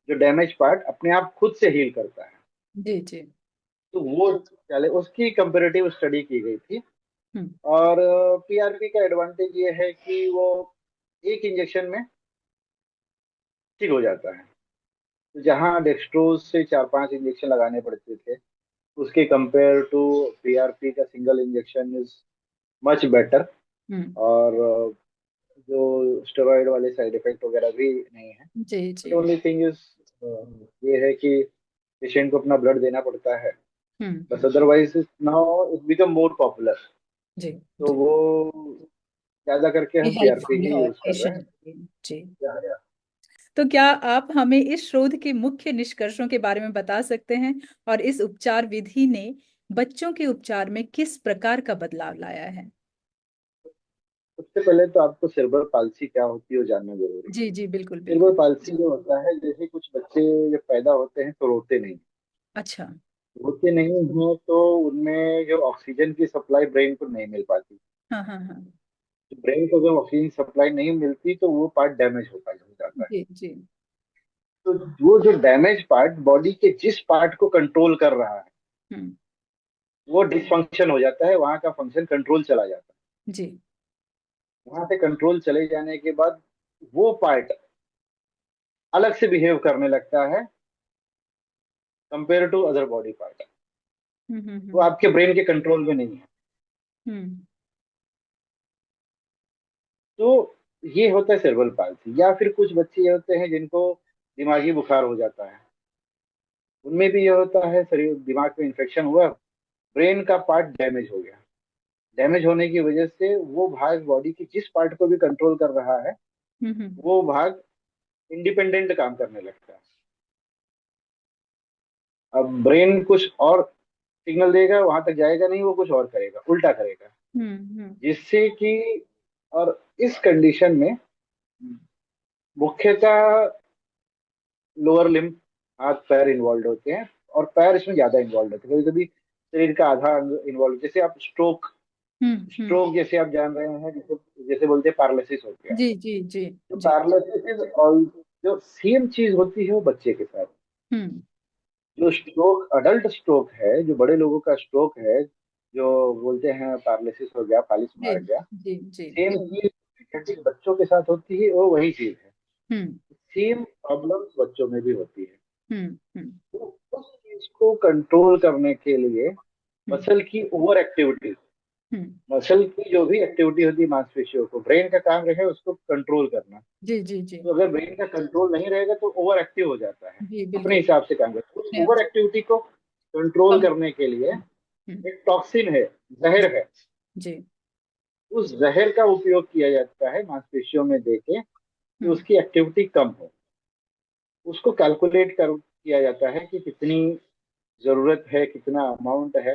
जो डैमेज पार्ट अपने आप खुद से हील करता है। जी जी। तो वो चले उसकी कंपेरेटिव स्टडी की गई थी। हम्म और पीआरपी का एडवांटेज ये है कि वो एक इंजेक्शन में ठीक हो जाता है। तो जहाँ डेक्सट्रोज से 4-5 इंजेक्शन लगाने पड़ते थे, उसके कंपेयर टू पीआरपी का single injection is much better. Hmm. और जो स्टेरॉइड वाले साइड इफेक्ट वगैरह भी नहीं है। जी बट जी। ओनली थिंग इज ये है कि पेशेंट को अपना ब्लड देना पड़ता है, बस। Hmm. Otherwise now it become more popular, जी तो जी। वो ज्यादा करके ये हम पीआरपी हेल्पफुल ही है यूज कर रहे पेशेंट हैं। के। जी। या तो क्या आप हमें इस शोध के मुख्य निष्कर्षों के बारे में बता सकते हैं, और इस उपचार विधि ने बच्चों के उपचार में किस प्रकार का बदलाव लाया है? सबसे पहले तो आपको सेरेब्रल पाल्सी क्या होती है वो जानना जरूरी है। जी जी, बिल्कुल सेरेब्रल बिल्कुल। पाल्सी जो होता है, जैसे कुछ बच्चे जब पैदा होते हैं तो रोते नहीं। अच्छा। रोते नहीं हैं तो उनमें जो ऑक्सीजन की सप्लाई ब्रेन को नहीं मिल पाती। हाँ हाँ हाँ। तो ब्रेन को जब ऑक्सीजन सप्लाई नहीं मिलती तो वो पार्ट डैमेज हो जाता है। जी जी। तो वो जो डैमेज पार्ट बॉडी के जिस पार्ट को कंट्रोल कर रहा है, हम्म। वो डिसफंक्शन हो जाता है, वहां का फंक्शन कंट्रोल चला जाता है। जी। वहां से कंट्रोल चले जाने के बाद वो पार्ट अलग से बिहेव करने लगता है compare to other body part. वो हम्म। आपके ब्रेन के कंट्रोल में नहीं है। हम्म। तो ये होता है सेरेब्रल पाल्सी। या फिर कुछ बच्चे ये होते हैं जिनको दिमागी बुखार हो जाता है, उनमें भी ये होता है, शरीर दिमाग में इंफेक्शन हुआ, ब्रेन का पार्ट डैमेज हो गया। डैमेज होने की वजह से वो भाग बॉडी की जिस पार्ट को भी कंट्रोल कर रहा है, हम्म। वो भाग इंडिपेंडेंट काम करने लगता है। अब ब्रेन कुछ और सिग्नल देगा, वहां तक जाएगा नहीं, वो कुछ और करेगा, उल्टा करेगा। हम्म। जिससे कि, और इस कंडीशन में मुख्यतः लोअर लिम्ब, हाथ पैर इन्वॉल्व होते हैं, और पैर इसमें ज्यादा इन्वॉल्व होते हैं। कभी कभी शरीर का आधा अंग इन्वॉल्व, जैसे आप स्ट्रोक, हम्म। स्ट्रोक जैसे आप जान रहे हैं, जैसे जैसे बोलते हैं पैरालिसिस हो गया। जी जी जी। तो जी। पैरालिसिस और जो सेम चीज होती है वो बच्चे के साथ। हम्म। जो स्ट्रोक अडल्ट स्ट्रोक है, जो बड़े लोगों का स्ट्रोक है, जो बोलते हैं पैरालिसिस हो गया, फालिस जी मार गया, जी जी। सेम चीज पीडियाट्रिक बच्चों के साथ होती है, वो वही चीज है। हम्म सेम प्रॉब्लम्स बच्चों में भी होती है। हम्म। तो उस चीज को कंट्रोल करने के लिए हम्म मसल की ओवर एक्टिविटी, हम्म। मसल की जो भी एक्टिविटी होती है मांसपेशियों को, ब्रेन का काम रहे उसको कंट्रोल करना। जी जी जी। तो अगर ब्रेन का कंट्रोल नहीं रहेगा तो ओवर एक्टिव हो जाता है, जी अपने बिल्कुल। हिसाब से काम करता है। उस अपने आप ओवर से। एक्टिविटी को कंट्रोल कम। करने के लिए हम्म। एक टॉक्सिन है, जहर है, जी। उस जहर का उपयोग किया जाता है मांसपेशियों में देके कि हम्म उसकी एक्टिविटी कम हो। उसको कैलकुलेट कर किया जाता है कि कितनी जरूरत है, कितना अमाउंट है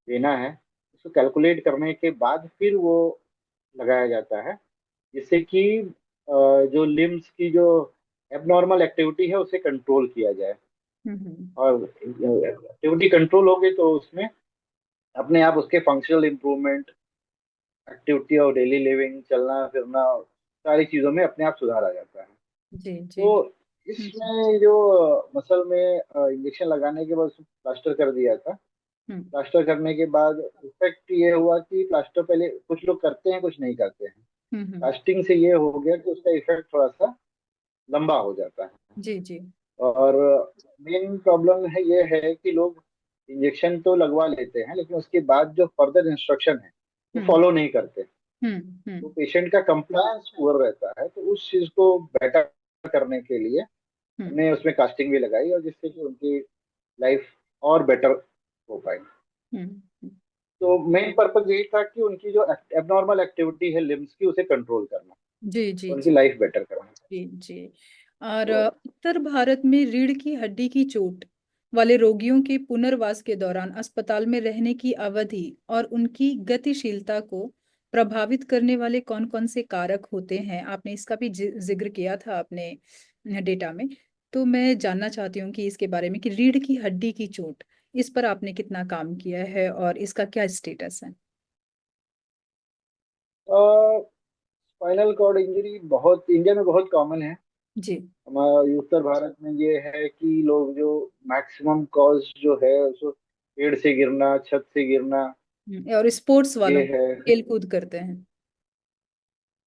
देना है। उसको कैलकुलेट करने के बाद फिर वो लगाया जाता है, जिससे कि जो लिम्स की जो एबनॉर्मल एक्टिविटी है उसे कंट्रोल किया जाए। हम्म। और एक्टिविटी कंट्रोल हो गई तो उसमें अपने आप उसके फंक्शनल इंप्रूवमेंट, एक्टिविटी और डेली लिविंग, चलना फिरना, सारी चीजों में अपने आप सुधार आ जाता है। जी जी। तो हम्म इसमें जो मसल में इंजेक्शन लगाने के बाद उसको प्लास्टर कर दिया था। हम्म प्लास्टर करने के बाद इफेक्ट ये हुआ कि प्लास्टर पहले कुछ लोग करते हैं, कुछ नहीं करते हैं। हम्म। प्लास्टिंग से ये हो गया कि उसका इफेक्ट थोड़ा सा लंबा हो जाता है। जी जी। और मेन प्रॉब्लम है ये है कि लोग इंजेक्शन तो लगवा लेते हैं, लेकिन उसके बाद जो फर्दर इंस्ट्रक्शन है वो हम्म फॉलो नहीं करते। तो हम्म। पेशेंट का कंप्लायंस पुअर रहता है। तो उस चीज को बेटर करने के लिए हम्म हमने उसमें कास्टिंग भी लगाई, और जिससे कि उनकी लाइफ और बेटर हो पाई। हम्म। तो मेन पर्पज यही था कि उनकी जो एबनॉर्मल एक्टिविटी है लिम्स की, उसे कंट्रोल करना, जी जी उनकी जी लाइफ बेटर करना। जी जी। और तो उत्तर भारत में रीढ़ की हड्डी की चोट वाले रोगियों के पुनर्वास के दौरान अस्पताल में रहने की अवधि और उनकी गतिशीलता को प्रभावित करने वाले कौन कौन से कारक होते हैं, आपने इसका भी जिक्र किया था अपने डेटा में। तो मैं जानना चाहती हूँ कि इसके बारे में कि रीढ़ की हड्डी की चोट, इस पर आपने कितना काम किया है और इसका क्या स्टेटस है। स्पाइनल कॉर्ड इंजरी बहुत इंडिया में बहुत कॉमन है। जी। हमारे उत्तर भारत में ये है कि लोग जो मैक्सिमम कॉज जो है उसको पेड़ से गिरना, छत से गिरना, और स्पोर्ट्स ये वालों, है। खेल कूद करते हैं।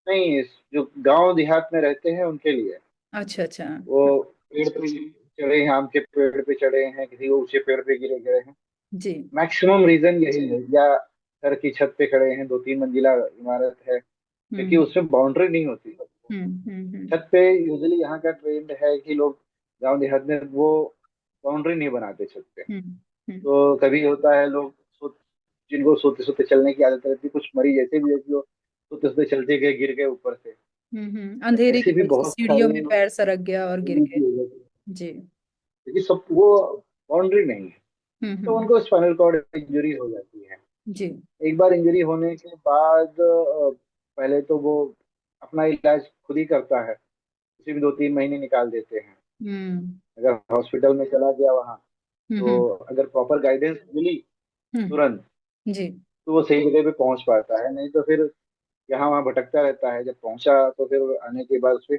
नहीं, जो गांव देहात में रहते हैं उनके लिए अच्छा अच्छा। वो पेड़ पे चढ़े हैं, आम के पेड़ पे चढ़े हैं, किसी ऊंचे पेड़ पे गिरे गए हैं। जी। मैक्सिमम रीजन यही है। या घर की छत पे खड़े हैं, 2-3 मंजिला इमारत है, क्योंकि हम्म उसमें बाउंड्री नहीं होती। हम्म। छत पे यूजली यहाँ का ट्रेंड है कि लोग गांव देहात में वो बाउंड्री नहीं बनाते छत पे। हम्म हम्म तो कभी होता है लोग जिनको सोते सोते चलने की आदत रहती है, कुछ मरीज ऐसे भी है जो सोते सोते चलते गए, गिर गए ऊपर से। तो अंधेरे ऐसे की भी वजह से बहुत सीढ़ियों सारे में पैर सरक गया और गिर लोगों गए। की हो जाती है, जी। क्योंकि सब वो बाउंड्री नहीं है। तो हम्म। उनको स्पाइनल कॉर्ड इंजरी हो जाती है। जी। एक बार इंजरी होने के बाद पहले तो वो अपना इलाज खुद ही करता है, उसी में 2-3 महीने निकाल देते हैं। हम्म अगर हॉस्पिटल में चला गया वहाँ, हम्म तो अगर प्रॉपर गाइडेंस मिली तुरंत, जी। तो वो सही जगह पे पहुंच पाता है। नहीं तो फिर यहाँ वहाँ भटकता रहता है। जब पहुंचा तो फिर आने के बाद उसमें,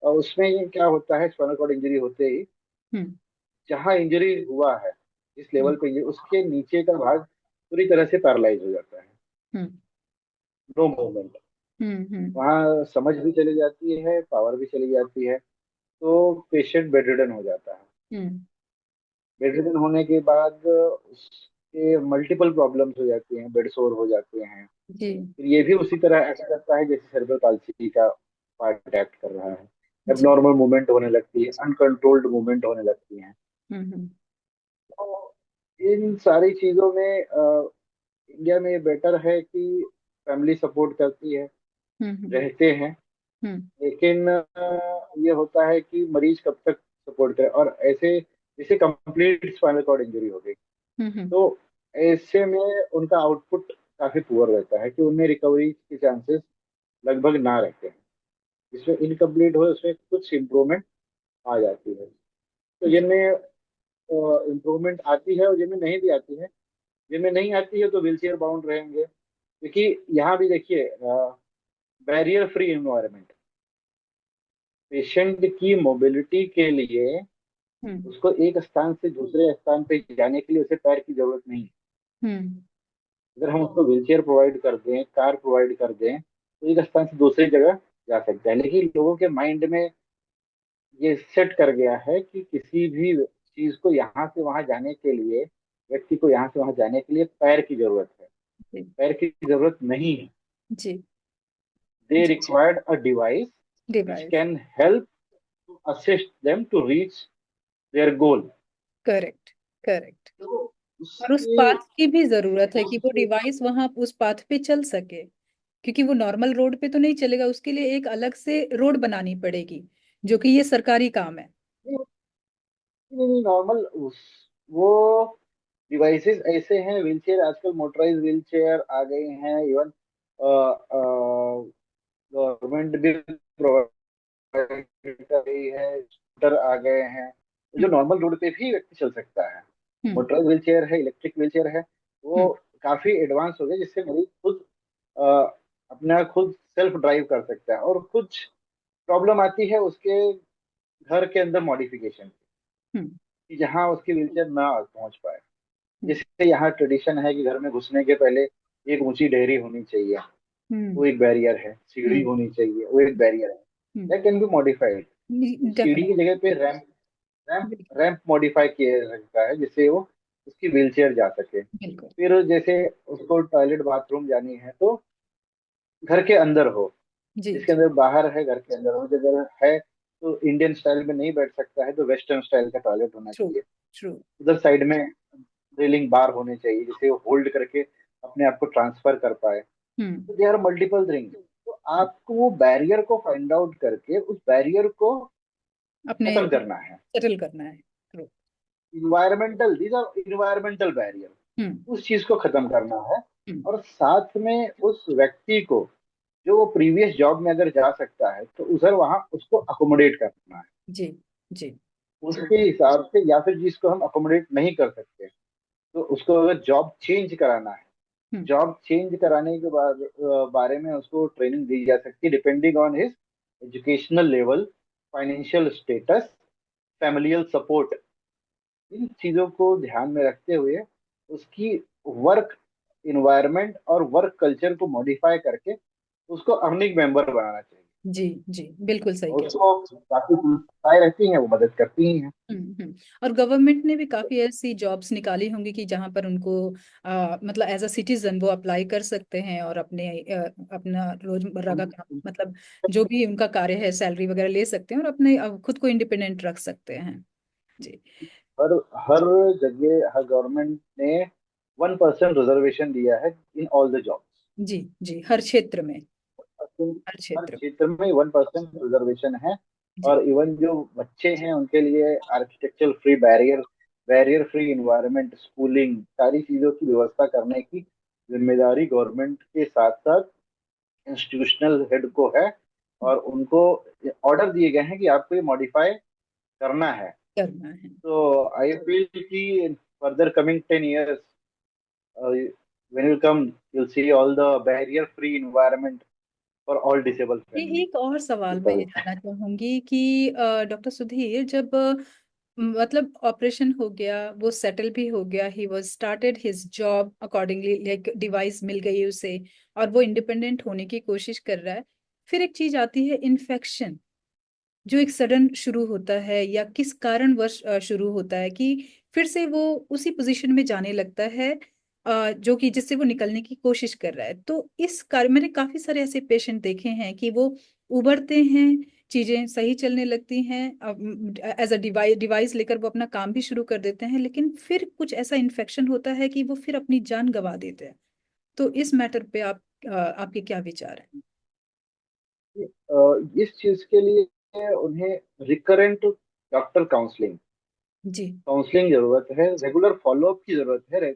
और उसमें ये क्या होता है, स्पाइनल कॉर्ड इंजरी होते ही हम्म जहाँ इंजरी हुआ है, जिस लेवल हम्म पे इंजरी, उसके नीचे का भाग पूरी तरह से पैरालाइज हो जाता है। हम्म नो मूवमेंट। हम्म। वहाँ समझ भी चली जाती है, पावर भी चली जाती है। तो पेशेंट बेड रिडन हो जाता है। हम्म। बेड रिडन होने के बाद उसके मल्टीपल प्रॉब्लम्स हो जाती हैं, बेड सोर हो जाते हैं। जी फिर ये भी उसी तरह एक्ट करता है जैसे सेरेब्रल पाल्सी का पार्ट एक्ट कर रहा है। जी। एबनॉर्मल मूवमेंट होने लगती है, अनकंट्रोल्ड मूवमेंट होने लगती है। हम्म। तो इन सारी चीजों में इंडिया में ये बेटर है कि फैमिली सपोर्ट करती है, हम्म रहते हैं। हम्म लेकिन ये होता है कि मरीज कब तक सपोर्ट करे। और ऐसे जैसे कंप्लीट स्पाइनल कॉर्ड इंजरी हो गई, हम्म। तो ऐसे में उनका आउटपुट काफी पुअर रहता है कि उनमें रिकवरी के चांसेस लगभग ना रहते हैं। जिसमें इनकम्प्लीट हो उसमें कुछ इम्प्रूवमेंट आ जाती है। तो जी। जिनमें इम्प्रूवमेंट आती है और जिनमें नहीं भी आती है, जिनमें नहीं आती है तो व्हील चेयर बाउंड रहेंगे। क्योंकि यहाँ भी देखिए, बैरियर फ्री इन्वायरमेंट, पेशेंट की मोबिलिटी के लिए हम्म उसको एक स्थान से दूसरे स्थान पे जाने के लिए उसे पैर की जरूरत नहीं है। हम्म अगर हम उसको व्हील चेयर प्रोवाइड कर दें, कार प्रोवाइड कर दें, तो एक स्थान से दूसरी जगह जा सकते हैं। लेकिन लोगों के माइंड में ये सेट कर गया है कि किसी भी चीज को यहाँ से वहां जाने के लिए, व्यक्ति को यहाँ से वहां जाने के लिए पैर की जरूरत है। जी। पैर की जरूरत नहीं है। जी। दे जी। Required a device which device. can help to assist them to reach their goal। Correct correct. तो और उस उसके पाथ की भी जरूरत है कि वो उसके डिवाइस वहां उस पाथ पे चल सके, क्योंकि वो नॉर्मल रोड पे तो नहीं चलेगा, उसके लिए एक अलग से रोड बनानी पड़ेगी, जो कि ये सरकारी काम है। नॉर्मल उस वो डिवाइसेस ऐसे हैं। व्हीलचेयर आजकल मोटराइज व्हीलचेयर आ गए हैं। इवन गवर्नमेंट भी प्रोवाइड कर रही है, स्कूटर आ गए हैं जो हम्म नॉर्मल रोड पे भी व्यक्ति चल सकता है। हम्म मोटराइज व्हीलचेयर है, इलेक्ट्रिक व्हीलचेयर है। वो हम्म काफी एडवांस हो गए, जिससे मरीज खुद अ, अपना खुद सेल्फ ड्राइव कर सकता है। और कुछ प्रॉब्लम आती है उसके घर के अंदर मॉडिफिकेशन, हम्म कि जहाँ उसकी व्हीलचेयर ना पहुंच पाए। हम्म जैसे यहाँ ट्रेडिशन है कि घर में घुसने के पहले एक ऊंची डेहरी होनी चाहिए, वो एक बैरियर है। सीढ़ी हम्म होनी चाहिए, वो एक बैरियर है। That can be modified. सीढ़ी की डेफिनेट। जगह पे रैंप रैंप रैंप मॉडिफाई किया सकता है, जिससे वो उसकी व्हीलचेयर जा सके। बिल्कुल। फिर जैसे उसको टॉयलेट बाथरूम जानी है तो घर के अंदर हो, जी जिसके जी। अंदर बाहर है घर के अंदर हो। अगर है तो इंडियन स्टाइल में नहीं बैठ सकता है तो वेस्टर्न स्टाइल का टॉयलेट होना ट्रू चाहिए। ट्रू। उधर साइड में रेलिंग बार होने चाहिए, जिसे वो होल्ड करके अपने आप को ट्रांसफर कर पाए। हम्म। तो दे आर मल्टीपल थिंग। तो आपको वो बैरियर को फाइंड आउट करके उस बैरियर को अपने खत्म करना है। सेटल करना है। True. Environmental, these are environmental barrier. Hmm उस चीज को खत्म करना है। हम्म, और साथ में उस व्यक्ति को, जो वो प्रीवियस जॉब में अगर जा सकता है, तो उधर वहां उसको अकोमोडेट करना है जी जी। उसके हिसाब से, या फिर जिसको हम अकोमोडेट नहीं कर सकते तो उसको अगर जॉब चेंज कराना है, हम्म, जॉब चेंज कराने के बाद बारे में उसको ट्रेनिंग दी जा सकती है, depending on his educational level, financial status, familial support. इन चीजों को ध्यान में रखते हुए उसकी वर्क इन्वायरमेंट और वर्क कल्चर को मॉडिफाई करके उसको अर्निंग मेंबर बनाना चाहिए। जी जी, बिल्कुल सही और कह। उसको काफी संस्थाएं रहती हैं, वो मदद करती ही हैं। और गवर्नमेंट ने भी काफी ऐसी जॉब्स निकाली होंगी कि जहां पर उनको मतलब एज अ सिटीजन वो अप्लाई कर सकते हैं और अपने अपना रोजमर्रा का काम, मतलब जो भी उनका कार्य है, सैलरी वगैरह ले सकते हैं और अपने खुद को इंडिपेंडेंट रख सकते हैं। जी हर हर जगह हर गवर्नमेंट ने 1% रिजर्वेशन दिया है इन ऑल द जॉब्स। जी जी, हर क्षेत्र में, हर हर क्षेत्र क्षेत्र में 1% रिजर्वेशन है। में। जी और इवन जो बच्चे हैं उनके लिए architectural free barrier, barrier free environment, schooling, सारी चीजों की व्यवस्था करने की जिम्मेदारी गवर्नमेंट के साथ साथ इंस्टीट्यूशनल हेड को है। और उनको ऑर्डर दिए गए हैं कि आपको ये मॉडिफाई करना है। करना है। तो आई फील कि further coming 10 years, when you come, you'll see all the barrier free environment for all disabled ये family एक और सवाल मैं ये people. जानना चाहूंगी कि डॉक्टर सुधीर, जब मतलब ऑपरेशन हो गया, वो सेटल भी हो गया, he was started his job accordingly, like device मिल गई उसे और वो इंडिपेंडेंट होने की कोशिश कर रहा है, फिर एक चीज आती है इन्फेक्शन, जो एक सडन शुरू होता है या किस कारणवश शुरू होता है कि फिर से वो उसी पोजीशन में जाने लगता है, जो कि जिससे वो निकलने की कोशिश कर रहा है। तो इस कार्य मैंने काफी सारे ऐसे पेशेंट देखे हैं कि वो उबरते हैं, चीजें सही चलने लगती हैं, एज अ डिवाइस लेकर वो अपना काम भी शुरू कर देते हैं, लेकिन फिर कुछ ऐसा इन्फेक्शन होता है कि वो फिर अपनी जान गंवा देते हैं। तो इस मैटर पे आपके क्या विचार हैं? इस चीज के लिए उन्हें रिकरेंट डॉक्टर काउंसलिंग जी। काउंसलिंग जरूरत है, रेगुलर फॉलोअप की जरूरत है।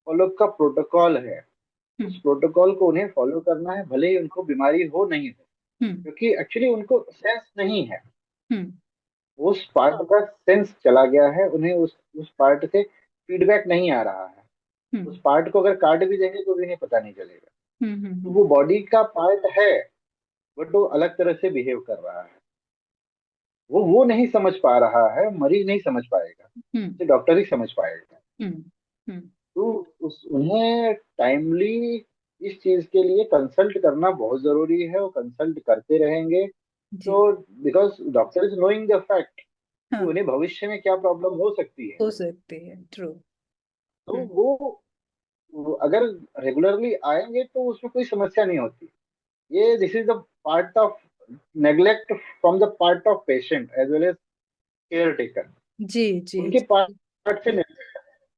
फॉलोअप का प्रोटोकॉल है, उस हम्म प्रोटोकॉल को उन्हें फॉलो करना है, भले ही उनको बीमारी हो नहीं हो, हम्म क्योंकि एक्चुअली उनको सेंस नहीं है। हम्म उस पार्ट का सेंस चला गया है, उन्हें उस पार्ट से फीडबैक नहीं आ रहा है। हम्म उस पार्ट को अगर काट भी देंगे तो भी इन्हें पता नहीं चलेगा। तो हम्म। वो बॉडी का पार्ट है, बट वो अलग तरह से बिहेव कर रहा है। वो नहीं समझ पा रहा है, मरीज नहीं समझ पाएगा, हम्म तो डॉक्टर ही समझ पाएगा। हम्म हम्म। तो उन्हें टाइमली इस चीज के लिए कंसल्ट करना बहुत जरूरी है, वो कंसल्ट करते रहेंगे। जी। तो because doctor is knowing the fact कि हाँ, उन्हें भविष्य में क्या प्रॉब्लम हो सकती है। हो सकते हैं, ट्रू। तो हम्म। वो अगर रेगुलरली आएंगे तो उसमें कोई समस्या नहीं होती। ये this is the part of neglect from the part of patient as well as care taker. जी जी उनके जी। पार्ट से मतलब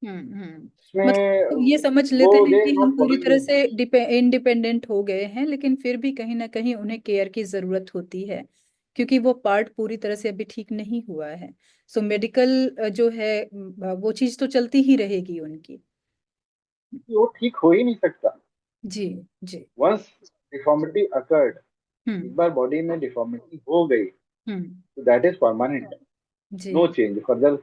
इसमें ये समझ वो लेते हैं दे कि हम नॉट पूरी तरह फॉलोइंग। से इंडिपेंडेंट हो गए हैं, लेकिन फिर भी कहीं ना कहीं उन्हें केयर की जरूरत होती है, क्योंकि वो पार्ट पूरी तरह से अभी ठीक नहीं हुआ है। सो मेडिकल जो है, वो चीज तो चलती ही रहेगी उनकी। वो ठीक हो ही नहीं सकता। जी जी। वंस डिफॉर्मिटी अकर्ड, एक हम्म बार बॉडी में डिफॉर्मिटी हो गई, हम्म। तो दैट इज परमानेंट। नो जी। चेंज, फर्दर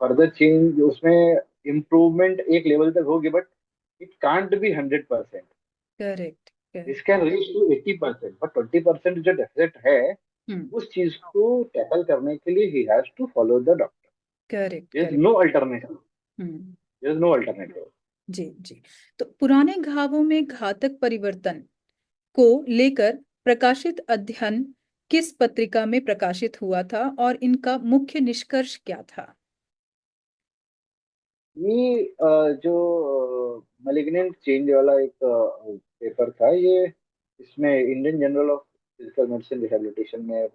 फर्दर चेंज उसमें इम्प्रूवमेंट एक लेवल तक होगी, but it can't be 100%। Correct this correct. Can reach to 80%, but 20% जो डेफिसिट है, हम्म। उस चीज को टैकल करने के लिए he has to follow the doctor. Correct there is correct. No alternative. Hmm. There is no alternative. जी जी। तो पुराने घावों में घातक परिवर्तन को लेकर प्रकाशित अध्ययन किस पत्रिका में प्रकाशित हुआ था और इनका मुख्य निष्कर्ष क्या था? ये जो मलिग्नेंट चेंज वाला एक पेपर था, ये इसमें Indian journal of physical medicine rehabilitation में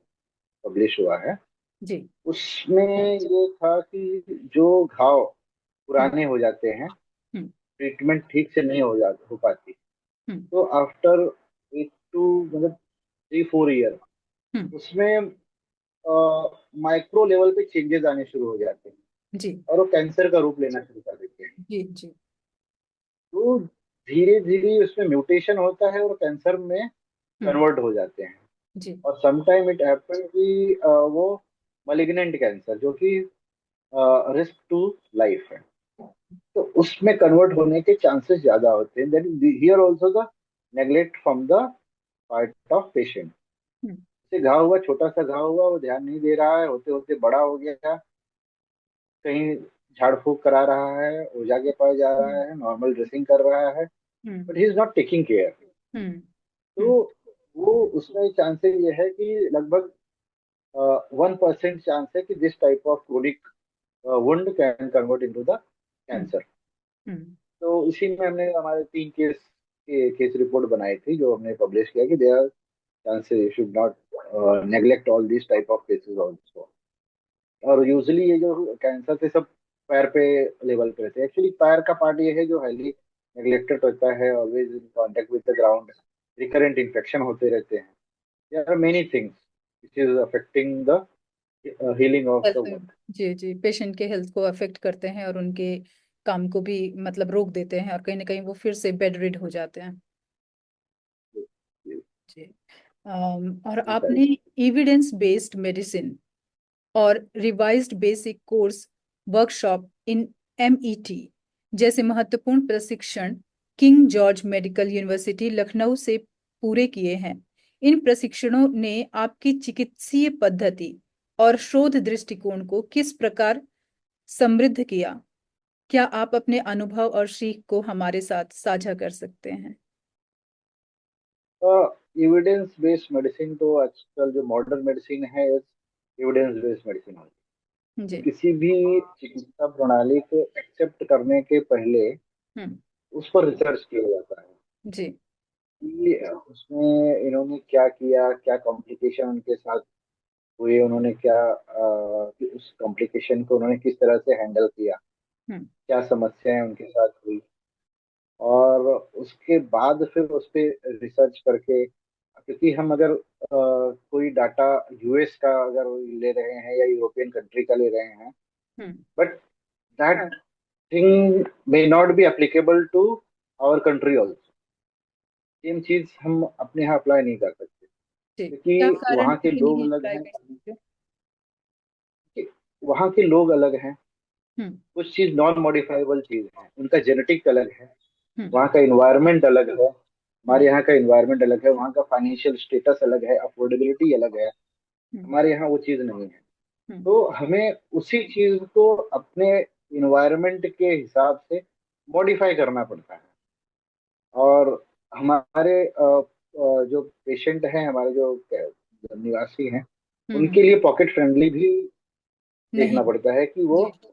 पब्लिश हुआ है। जी। उसमें ये था कि जो घाव हम्म पुराने हो जाते हैं, हम्म ट्रीटमेंट ठीक से नहीं हो पाती, हम्म तो आफ्टर 8 to मतलब 3-4 ईयर हम्म। उसमें माइक्रो लेवल पे चेंजेस आने शुरू हो जाते हैं जी और वो कैंसर का रूप लेना शुरू कर देते हैं। जी जी। तो धीरे धीरे उसमें म्यूटेशन होता है और कैंसर में हम्म। कन्वर्ट हो जाते हैं। जी। और समटाइम इट हैपन कि वो मलिग्नेंट कैंसर, जो कि रिस्क टू लाइफ है, तो उसमें कन्वर्ट होने के चांसेस ज्यादा होते हैं। That here also the neglect from the part of patient. Hmm. से घाव हुआ, छोटा सा घाव हुआ, वो ध्यान नहीं दे रहा है, होते होते बड़ा हो गया, कहीं झाड़ फूक करा रहा है, ओझा के पास जा रहा हम्म। है, नॉर्मल ड्रेसिंग कर रहा है, hmm. But he is not taking care. Hmm. तो वो उसमें चांसेस ये है कि लगभग 1% चांस है कि this type of chronic wound can convert into the hmm. Cancer. Hmm. तो इसी में हमने हमारे 3 केस के केस रिपोर्ट बनाई थी, जो हमने पब्लिश किया कि there are chances, you should not neglect all this type of cases also. और यूजली ये जो कैंसर थे सब पैर पे लेवल पे रहते हैं। एक्चुअली पैर का पार्ट ये है जो हाईली नेग्लेक्टेड होता है, always in contact with the ground, recurrent infection होते रहते हैं। There are many things which is affecting the healing of the health. Wound. जी जी, पेशेंट के हेल्थ को अफेक्ट करते हैं और उनके काम को भी मतलब रोक देते हैं, और कहीं ना कहीं वो फिर से बेड रिड हो जाते हैं। जी। और आपने एविडेंस बेस्ड मेडिसिन और revised basic course workshop in MET जैसे महत्वपूर्ण प्रशिक्षण king George medical university Lucknow से पूरे किए हैं। इन प्रशिक्षणों ने आपकी चिकित्सीय पद्धति और शोध दृष्टिकोण को किस प्रकार समृद्ध किया? क्या आप अपने अनुभव और सीख को हमारे साथ साझा कर सकते हैं? एविडेंस बेस्ड मेडिसिन तो आजकल जो मॉडर्न मेडिसिन है, एविडेंस बेस्ड मेडिसिन है। तो जी। किसी भी चिकित्सा प्रणाली को एक्सेप्ट करने के पहले हम्म। उस पर रिसर्च किया जाता है जी। कि उसमें इन्होंने क्या किया, क्या कॉम्प्लिकेशन उनके साथ हुए, उन्होंने क्या कि उस कॉम्प्लिकेशन को उन्होंने किस तरह से हैंडल किया, हम्म। क्या समस्याएं उनके साथ हुई। और उसके बाद फिर उस पे रिसर्च करके, क्योंकि हम अगर कोई डाटा यूएस का अगर ले रहे हैं या यूरोपियन कंट्री का ले रहे हैं, hmm. But that thing may not be applicable to our country also. Same चीज हम अपने यहाँ अप्लाई नहीं कर सकते, जी, क्या क्योंकि कारण वहाँ है के कि लोग नहीं अलग अप्लाई हैं। कर सकते? वहाँ के लोग अलग हैं, हम्म। कुछ चीज नॉन मॉडिफाइबल चीज है, उनका जेनेटिक अलग है, हम्म। वहाँ का इन्वायरमेंट अलग है, हमारे हम्म। यहाँ का इन्वायरमेंट अलग है, वहाँ का फाइनेंशियल स्टेटस अलग है, अफोर्डेबिलिटी अलग है, हम्म। हमारे यहाँ वो चीज नहीं है। हम्म। तो हमें उसी चीज को अपने इन्वायरमेंट के हिसाब से मॉडिफाई करना पड़ता है। और हमारे जो पेशेंट हैं, हमारे जो निवासी हैं, हम्म। उनके लिए पॉकेट फ्रेंडली भी नहीं। देखना पड़ता है कि वो जी।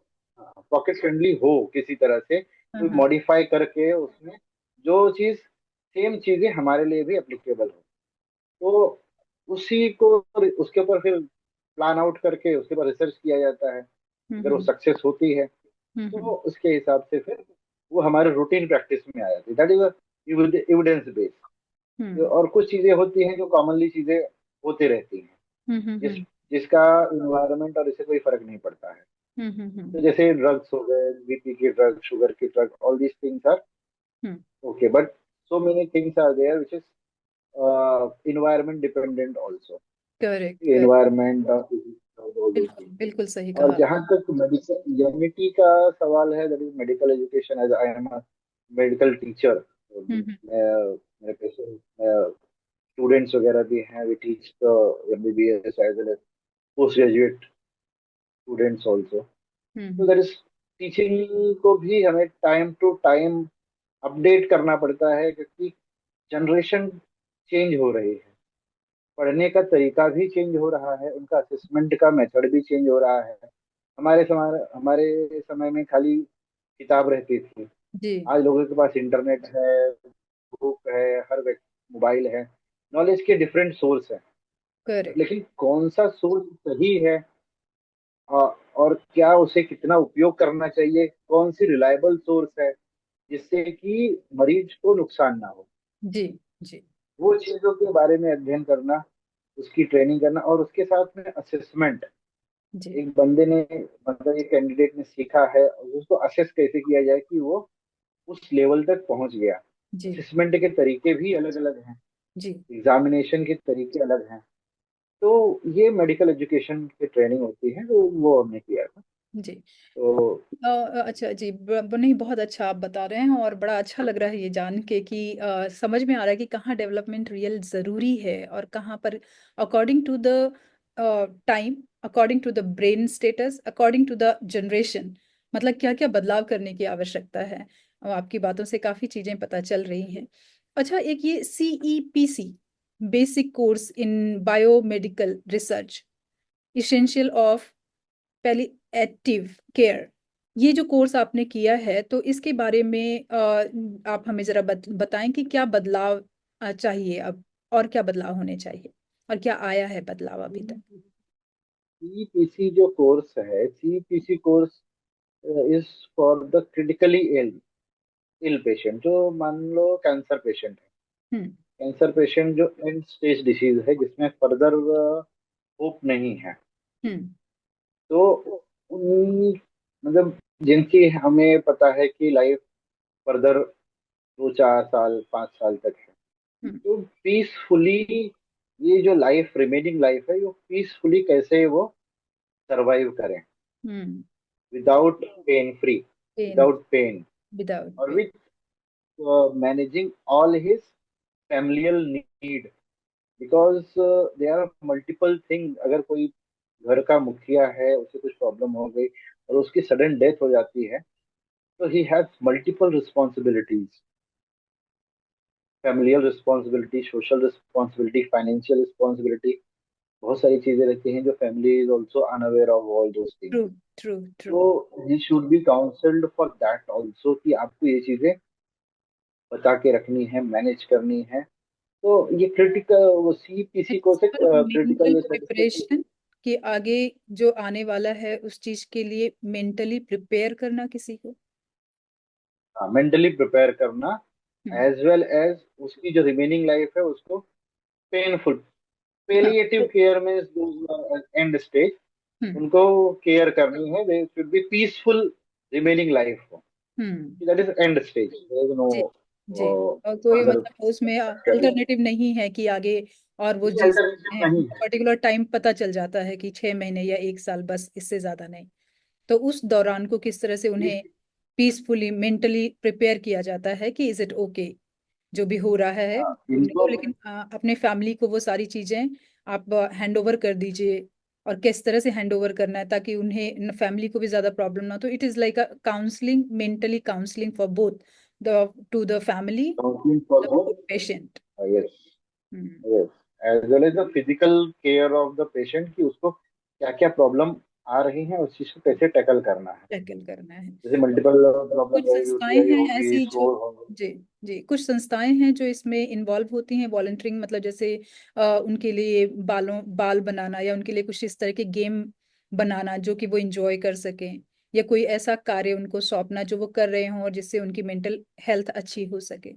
पॉकेट फ्रेंडली हो किसी तरह से, हाँ कोई हाँ। मॉडिफाई करके उसमें जो चीज सेम चीजें हमारे लिए भी एप्लीकेबल हो। तो उसी को, उसके ऊपर फिर प्लान आउट करके उसके ऊपर रिसर्च किया जाता है। अगर वो हम्म। सक्सेस होती है तो हम्म। उसके हिसाब से फिर वो हमारे रूटीन प्रैक्टिस में आ जाती है। That is evidence based. Hmm. और कुछ चीजें होती हैं जो कॉमनली चीजें होती रहती हैं, हम्म। जिस हम्म। जिसका इन्वायरमेंट और इससे कोई फर्क नहीं पड़ता है। तो हम्म। जैसे ड्रग्स हो गए, बीपी की ड्रग, शुगर की drug, all these things are hmm. okay, but so many things are there which is environment dependent also. Correct correct. environment और physics all those बिल्कुल things. बिल्कुल सही और कहा। जहाँ तक मेडिकल एमिटी का सवाल है, that is medical education, as I am medical teacher, hmm. मेरे पेशेंट स्टूडेंट्स वगैरह भी हैं, we teach MBBS as well as post graduate students also. तो हम्म। दैट इज, टीचिंग को भी हमें टाइम टू टाइम अपडेट करना पड़ता है, क्योंकि जनरेशन चेंज हो रही है, पढ़ने का तरीका भी चेंज हो रहा है, उनका असेसमेंट का मेथड भी चेंज हो रहा है। हमारे समय में खाली किताब रहती थी, जी। आज लोगों के पास इंटरनेट है, बुक है, हर व्यक्ति मोबाइल है, नॉलेज के डिफरेंट सोर्स है। करेक्ट। लेकिन कौन सा सोर्स सही है, और क्या उसे कितना उपयोग करना चाहिए, कौन सी रिलायबल सोर्स है जिससे कि मरीज को नुकसान ना हो, जी। जी। वो चीजों के बारे में अध्ययन करना, उसकी ट्रेनिंग करना, और उसके साथ में असेसमेंट। जी। एक बंदे ने, मतलब एक कैंडिडेट ने सीखा है, उसको असेस कैसे किया जाए कि वो उस लेवल तक पहुंच गया। जी। असेसमेंट के तरीके भी अलग अलग हैं, जी। एग्जामिनेशन के तरीके अलग हैं। तो ये मेडिकल एजुकेशन की ट्रेनिंग होती है, तो वो हमने किया था। जी। तो अच्छा जी, नहीं, बहुत अच्छा आप बता रहे हैं और बड़ा अच्छा लग रहा है ये जान के कि समझ में आ रहा है कि कहाँ डेवलपमेंट रियल ज़रूरी है और कहाँ पर according to the time, according to the brain status, according to the generation, मतलब क्या क्या बदलाव करने की आवश्यकता है। आपकी बातों से काफ़ी चीज़ें पता चल रही हैं। अच्छा, एक ये CEPC, basic course in biomedical research, essential of palliative care, ये जो कोर्स आपने किया है तो इसके बारे में आप हमें जरा बताएं कि क्या बदलाव चाहिए अब, और क्या बदलाव होने चाहिए, और क्या आया है बदलाव अभी तक। सीपीसी जो कोर्स है, CPC course is for the critically ill ill patient, जो मान लो कैंसर पेशेंट है। हम्म। कैंसर पेशेंट जो एंड स्टेज डिसीज है, जिसमें फर्दर होप नहीं है। हम्म। तो उन मतलब जिनकी हमें पता है कि लाइफ फर्दर 2 4 साल 5 साल तक है, हम्म। तो पीसफुली ये जो लाइफ रिमेनिंग लाइफ है, वो पीसफुली कैसे वो सरवाइव करें, hmm. Without pain free, pain, without pain, without और pain. With managing all his familial need. Because there are multiple thing. अगर कोई घर का मुखिया है, उसे कुछ प्रॉब्लम हो गई और उसकी सडन डेथ हो जाती है, तो he has multiple responsibilities, familial responsibility, social responsibility, financial responsibility. बहुत सारी चीजें रहती हैं जो family is also unaware of all those things. True, true, true. तो he should be counselled for that also, कि आपको ये चीजें बता के रखनी है, मैनेज करनी है। तो ये क्रिटिकल, वो सीपीसी को से मेंटल क्रिटिकल सर्टिफिकेट। प्रिपरेशन, कि आगे जो आने वाला है उस चीज के लिए मेंटली प्रिपेयर करना किसी को। मेंटली प्रिपेयर करना, हम्म। एज वेल एज उसकी जो रिमेनिंग लाइफ है उसको पेनफुल, हाँ। पेलिएटिव तो, केयर में एंड स्टेज हम्म। उनको केयर करनी है। They should be peaceful remaining life, hmm. That is end stage, there is no जी। जी। और कोई फर्दर मतलब उसमें करना। अल्टरनेटिव नहीं है कि आगे, और वो ये जी सकते अल्टरनेटिव हैं, नहीं उनको है। पर्टिकुलर टाइम पता चल जाता है कि 6 महीने या 1 साल, बस इससे ज्यादा नहीं। तो उस दौरान को किस तरह से उन्हें पीसफुली मेंटली प्रिपेयर किया जाता है कि इज इट ओके, जो भी हो रहा है होने इनको दो, लेकिन अपने फैमिली को वो सारी चीजें आप हैंड ओवर कर दीजिए। और किस तरह से हैंड ओवर करना है ताकि उन्हें फैमिली को भी ज्यादा प्रॉब्लम ना हो। तो it is like a counselling, mentally counselling for both the two the family, counselling for the patient. Yes, hmm. Yes, as well as the physical care of the patient, कि उसको क्या क्या प्रॉब्लम आ रही है, उस चीज को कैसे टैकल करना है। टैकल करना है। जैसे मल्टीपल कुछ प्रॉब्लम रहेगी, संस्थाएं यूटीआई हैं होगी, ऐसी जो, शोर होंगे। जी, जी, कुछ संस्थाएं हैं जो इसमें इन्वॉल्व होती हैं वॉलंटियरिंग, मतलब जैसे उनके लिए बाल बनाना, या उनके लिए कुछ इस तरह के गेम बनाना जो कि वो इंजॉय कर सकें, या कोई ऐसा कार्य उनको सौंपना जो वो कर रहे हों और जिससे उनकी मेंटल हेल्थ अच्छी हो सके।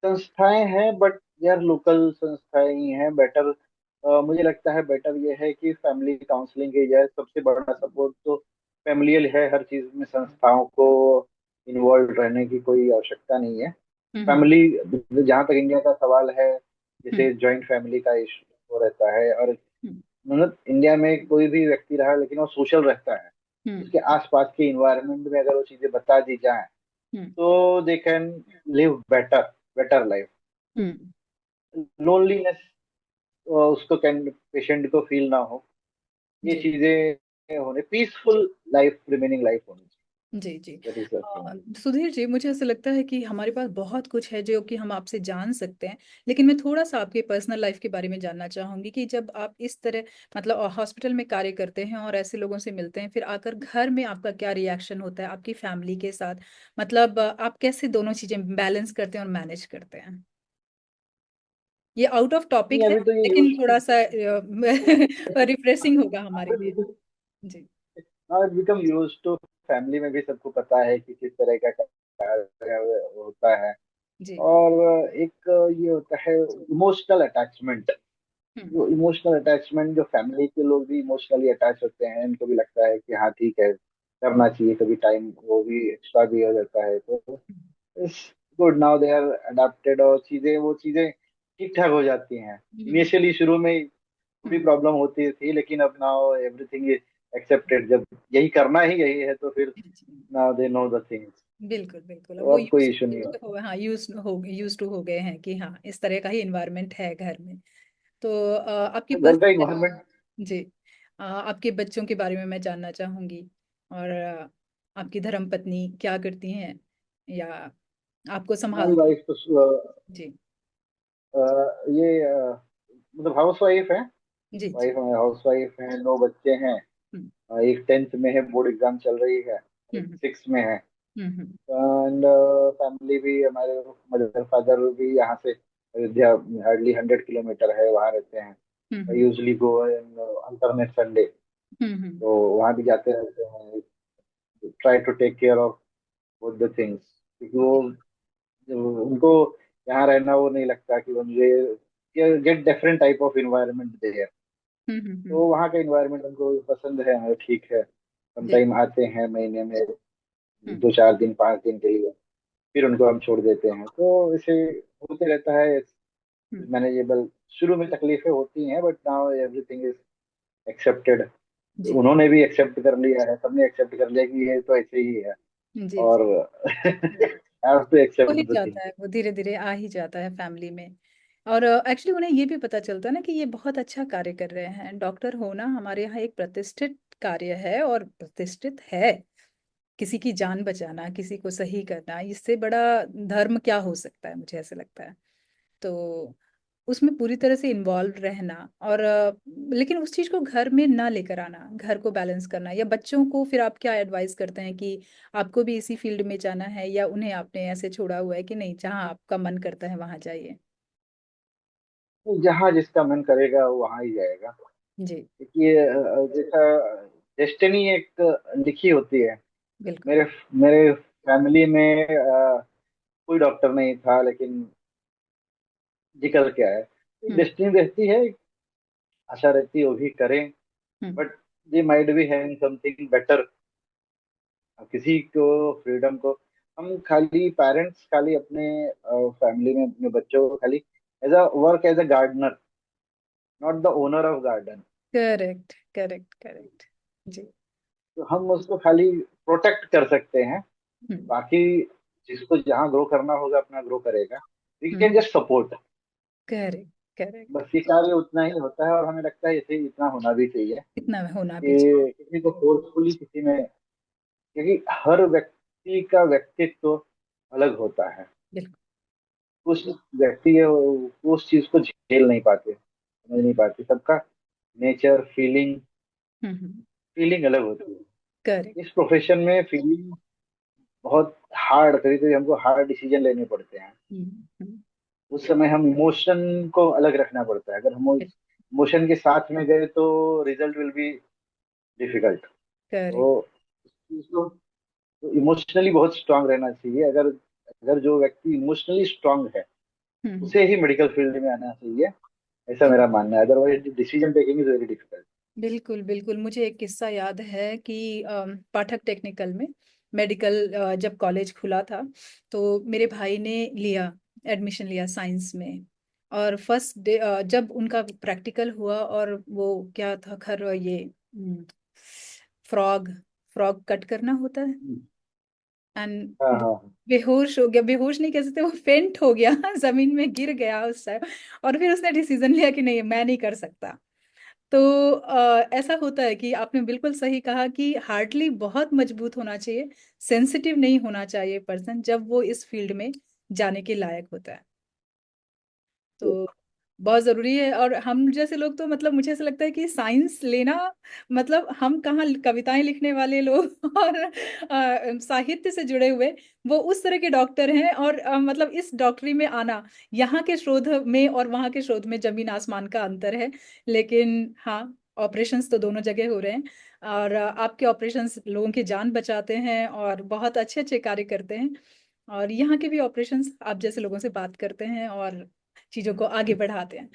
संस्थाएं हैं, बट यार लोकल संस्थाएं ही हैं बेटर। मुझे लगता है बेटर ये है कि फैमिली काउंसलिंग की जाए। सबसे बड़ा सपोर्ट तो फैमिलियल है हर चीज में, संस्थाओं को इन्वॉल्व रहने की कोई आवश्यकता नहीं है। हम्म। फैमिली, जहाँ तक इंडिया का सवाल है, हम्म। जैसे जॉइंट फैमिली का इशू रहता है, और हम्म। मतलब इंडिया में कोई भी व्यक्ति रहा लेकिन वो सोशल रहता है, हम्म। उसके आसपास के इन्वायरमेंट में अगर वो चीजें बता दी जाए, हम्म। तो they can live better, better life. Hmm. Loneliness उसको कैन पेशेंट को फील ना हो, ये जी। चीजें होने, पीसफुल लाइफ, रिमेनिंग लाइफ होनी चाहिए। जी। जी। That is the thing. Sudhir ji, मुझे ऐसा लगता है कि हमारे पास बहुत कुछ है जो कि हम आपसे जान सकते हैं, लेकिन मैं थोड़ा सा आपके पर्सनल लाइफ के बारे में जानना चाहूंगी कि जब आप इस तरह, मतलब हॉस्पिटल में कार्य करते हैं और ऐसे लोगों से मिलते हैं, फिर आकर घर में आपका क्या रिएक्शन होता है आपकी फैमिली के साथ, मतलब आप कैसे दोनों चीजें बैलेंस करते हैं और मैनेज करते हैं। ये आउट ऑफ नहीं, टॉपिक है, अभी तो ये लेकिन यूज थोड़ा सा रिफ्रेशिंग होगा हमारे लिए। जी। Become use to. फैमिली में भी सबको पता है कि किस तरह का कार्य होता है। जी। और एक ये होता है इमोशनल अटैचमेंट। हम्म। जो इमोशनल अटैचमेंट, जो फैमिली के लोग भी इमोशनली अटैच होते हैं, इनको भी लगता है कि हाँ ठीक है, करना चाहिए, कभी टाइम वो भी एक्स्ट्रा भी हो जाता है। तो इस good, now they are adapted, और चीजें वो चीजें ठीक ठाक हो जाती हैं। हम्म इनिशियली शुरू में थोड़ी हम्म प्रॉब्लम होती थी, लेकिन अब नाउ एवरीथिंग इज एक्सेप्टेड। जब यही करना ही यही है तो फिर now they know the things. बिल्कुल बिल्कुल, अब तो वो अब कोई इशू नहीं है। हाँ यूज टू हो गए हैं कि हाँ इस तरह का ही इन्वायरमेंट है घर में। तो आपकी घर का इन्वायरमेंट। जी, आपके बच्चों के बारे में मैं जानना चाहूंगी। और आपकी धर्मपत्नी क्या करती हैं या आपको हमारी संभालती वाइफ तो जी ये मतलब हाउस वाइफ है। जी जी। वाइफ हाउस वाइफ है, 9 बच्चे हैं। हम्म एक 10th में है, बोर्ड एग्जाम चल रही है। एक हम्म 6 में है। हम्म एंड फैमिली भी, हमारे मदर फादर भी यहाँ से अयोध्या हार्डली 100 किलोमीटर है, वहाँ रहते हैं। Hmm usually go in alternate Sunday, hmm. तो वहाँ भी जाते रहते हैं। Try to take care of both the things, क्योंकि वो उनको यहाँ रहना वो नहीं लगता कि वो मुझे get different type of environment there. तो हम्म। वहाँ का इन्वायरमेंट उनको पसंद है, हाँ, ठीक है। जी। समटाइम आते हैं महीने में हम्म 2 4 दिन 5 दिन के लिए, फिर उनको हम छोड़ देते हैं। तो इसे होते रहता है, हम्म। मैनेजेबल। शुरू में तकलीफें होती हैं, but now everything is accepted. जी उन्होंने भी एक्सेप्ट कर लिया है, सबने एक्सेप्ट कर लिया कि ये तो ऐसे ही है। जी जी। और हैव टू हो एक्सेप्ट ही द थिंग। जाता है, वो धीरे धीरे आ ही जाता है फैमिली में। और एक्चुअली उन्हें ये भी पता चलता है ना कि ये बहुत अच्छा कार्य कर रहे हैं। डॉक्टर होना हमारे यहाँ एक प्रतिष्ठित कार्य है और प्रतिष्ठित है। किसी की जान बचाना, किसी को सही करना, इससे बड़ा धर्म क्या हो सकता है, मुझे ऐसे लगता है। तो उसमें पूरी तरह से इन्वॉल्व रहना और लेकिन उस चीज को घर में ना लेकर आना, घर को बैलेंस करना। या बच्चों को फिर आप क्या एडवाइस करते हैं कि आपको भी इसी फील्ड में जाना है, या उन्हें आपने ऐसे छोड़ा हुआ है कि नहीं, जहाँ आपका मन करता है वहां जाइए? जहाँ जिसका मन करेगा वो वहाँ ही जाएगा। जी क्योंकि जैसा डेस्टिनी एक लिखी होती है। बिल्कुल। मेरे मेरे फैमिली में कोई डॉक्टर नहीं था, लेकिन निकल के आया। हम्म डेस्टिनी रहती है, आशा रहती है वो भी करें। Hmm. But they might be having something better. किसी को फ्रीडम को, हम खाली पेरेंट्स खाली अपने फैमिली में अपने बच्चों को खाली as a work as a gardener, not the owner of garden. Correct correct correct. जी। तो हम उसको खाली प्रोटेक्ट कर सकते हैं। हम्म बाकी जिसको जहाँ ग्रो करना होगा अपना ग्रो करेगा। We can hmm. Just support. Correct correct. बस ये कार्य उतना ही होता है, और हमें लगता है इसे इतना होना भी चाहिए इतना होना भी चाहिए। कि किसी को फोर्सफुली किसी में, क्योंकि हर व्यक्ति का व्यक्तित्व अलग होता है। बिल्कुल। कुछ व्यक्ति है वो उस चीज को झेल नहीं पाते, समझ नहीं पाते। सबका नेचर, फीलिंग हम्म। फीलिंग अलग होती है। करेक्ट। इस प्रोफेशन में फीलिंग बहुत हार्ड, कभी कभी हमको हार्ड डिसीजन लेने पड़ते हैं। हम्म। उस समय हम इमोशन को अलग रखना पड़ता है। अगर हम इमोशन के साथ में गए तो result will be difficult. Correct. तो इसको तो इमोशनली बहुत स्ट्रांग रहना चाहिए। अगर अगर जो व्यक्ति इमोशनली स्ट्रांग है हम्म। उसे ही मेडिकल फील्ड में आना चाहिए, ऐसा मेरा मानना है। Otherwise decision taking is very difficult. बिल्कुल बिल्कुल, मुझे एक किस्सा याद है कि पाठक टेक्निकल में मेडिकल जब कॉलेज खुला था, तो मेरे भाई ने लिया एडमिशन लिया साइंस में। और फर्स्ट डे जब उनका प्रैक्टिकल हुआ, और वो क्या था, खर ये फ्रॉग फ्रॉग कट करना होता है। एंड हाँ हाँ। बेहोश हो गया, बेहोश नहीं कह सकते, वो फेंट हो गया जमीन में गिर गया उस टाइम। और फिर उसने डिसीजन लिया कि नहीं, मैं नहीं कर सकता। तो ऐसा होता है कि आपने बिल्कुल सही कहा कि हार्टली बहुत मजबूत होना चाहिए, सेंसिटिव नहीं होना चाहिए पर्सन, जब वो इस फील्ड में जाने के लायक होता है। तो बहुत जरूरी है। और हम जैसे लोग तो मतलब मुझे ऐसा लगता है कि साइंस लेना मतलब हम कहाँ कविताएं लिखने वाले लोग और साहित्य से जुड़े हुए, वो उस तरह के डॉक्टर हैं। और मतलब इस डॉक्टरी में आना, यहाँ के शोध में और वहाँ के शोध में जमीन आसमान का अंतर है। लेकिन हाँ, ऑपरेशंस तो दोनों जगह हो रहे हैं। और आपके ऑपरेशंस लोगों की जान बचाते हैं और बहुत अच्छे अच्छे कार्य करते हैं। और यहाँ के भी ऑपरेशंस आप जैसे लोगों से बात करते हैं और चीजों को आगे बढ़ाते हैं।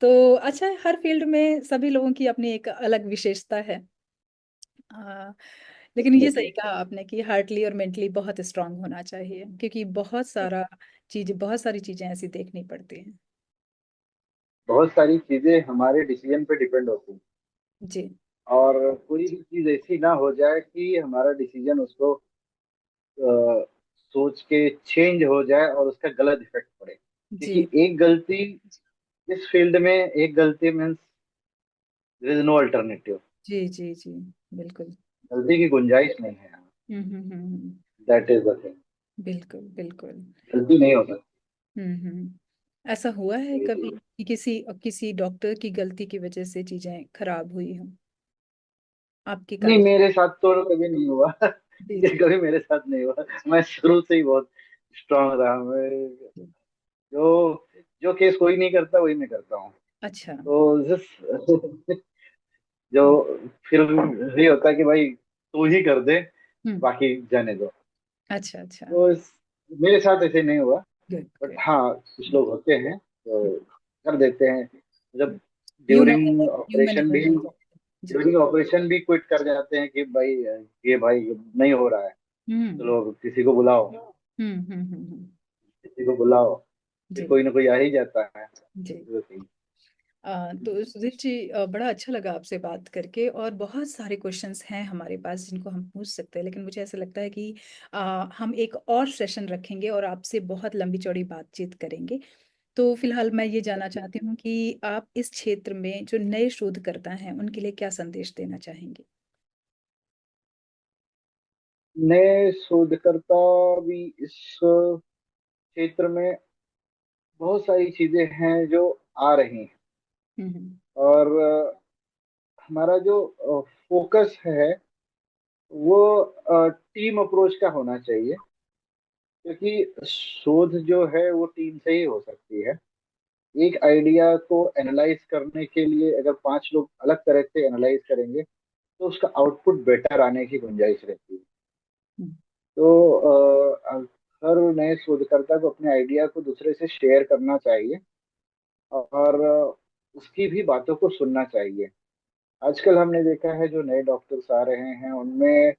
तो अच्छा है, हर फील्ड में सभी लोगों की अपनी एक अलग विशेषता है। लेकिन ये सही डेफिनेटली। कहा आपने कि हार्टली और मेंटली बहुत स्ट्रांग होना चाहिए, क्योंकि बहुत सारी चीजें ऐसी देखनी पड़ती हैं। बहुत सारी चीजें हमारे डिसीजन पे डिपेंड होती हैं, जी और कोई भी चीज ऐसी ना हो जाए कि हमारा डिसीजन उसको अ, सोच के चेंज हो जाए और उसका गलत इफेक्ट पड़े, जी क्योंकि एक गलती इस फील्ड में, एक गलती means there is no alternative. जी जी जी बिल्कुल। गलती की गुंजाइश नहीं है, hmm. That is the thing. बिल्कुल बिल्कुल। गलती नहीं हो सकती। ऐसा हुआ है वही कभी चीज। कि किसी किसी डॉक्टर की गलती की वजह से चीजें खराब हुई हों आपके नहीं, कार्य? मेरे साथ तो कभी नहीं हुआ। जी ये जी कभी मेरे साथ नहीं हुआ। मैं शुरू से ही बहुत स्ट्रांग रहा। मैं जी। जो जो केस कोई नहीं करता वही मैं करता हूँ। अच्छा। तो जिस जो फिर ये होता है कि भाई तू ही कर दे, हम्म। बाकी जाने दो। अच्छा अच्छा। तो मेरे साथ ऐसे नहीं हुआ। Good but good. हाँ, कुछ लोग होते हैं तो कर देते हैं। जब human during error, human operation error भी हो जाता है जी। ड्यूरिंग ऑपरेशन भी क्विट कर जाते हैं कि भाई ये भाई नहीं हो रहा है, हम्म चलो किसी को बुलाओ, किसी को बुलाओ। फिर जी कोई ना कोई आ ही जाता है। जी। तो सही। तो सुधीर जी, बड़ा अच्छा लगा आपसे बात करके, और बहुत सारे क्वेश्चंस हैं हमारे पास जिनको हम पूछ सकते हैं, लेकिन मुझे ऐसा लगता है कि हम एक और सेशन रखेंगे और आपसे बहुत लंबी चौड़ी बातचीत करेंगे। तो फिलहाल मैं ये जानना चाहती हूँ कि आप इस क्षेत्र में जो नए शोधकर्ता हैं उनके लिए क्या संदेश देना चाहेंगे? नए शोधकर्ता भी इस क्षेत्र में बहुत सारी चीजें हैं जो आ रही हैं। हम्म। और हमारा जो फोकस है वो टीम अप्रोच का होना चाहिए, क्योंकि शोध जो है वो टीम से ही हो सकती है। एक आइडिया को एनालाइज करने के लिए अगर पांच लोग अलग तरह से एनालाइज करेंगे तो उसका आउटपुट बेटर आने की गुंजाइश रहती है। हम्म। तो हर नए शोधकर्ता को अपने आइडिया को दूसरे से शेयर करना चाहिए, और उसकी भी बातों को सुनना चाहिए। आजकल हमने देखा है जो नए डॉक्टर्स आ रहे हैं उनमें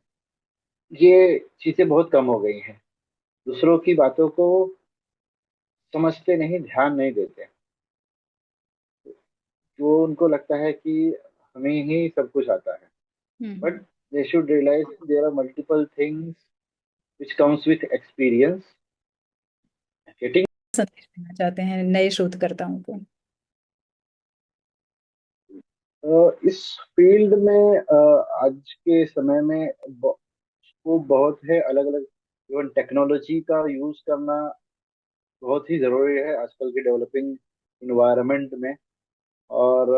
ये चीजें बहुत कम हो गई हैं। दूसरों की बातों को समझते नहीं, ध्यान नहीं देते। वो उनको लगता है कि हमें ही सब कुछ आता है। But hmm. They should realise there are multiple things which comes with experience getting। संदेश देना चाहते हैं नए शोधकर्ताओं को? इस फील्ड में आज के समय में स्कोप बहुत है। अलग अलग इवन टेक्नोलॉजी का यूज करना बहुत ही जरूरी है आजकल के डेवलपिंग इन्वायरमेंट में। और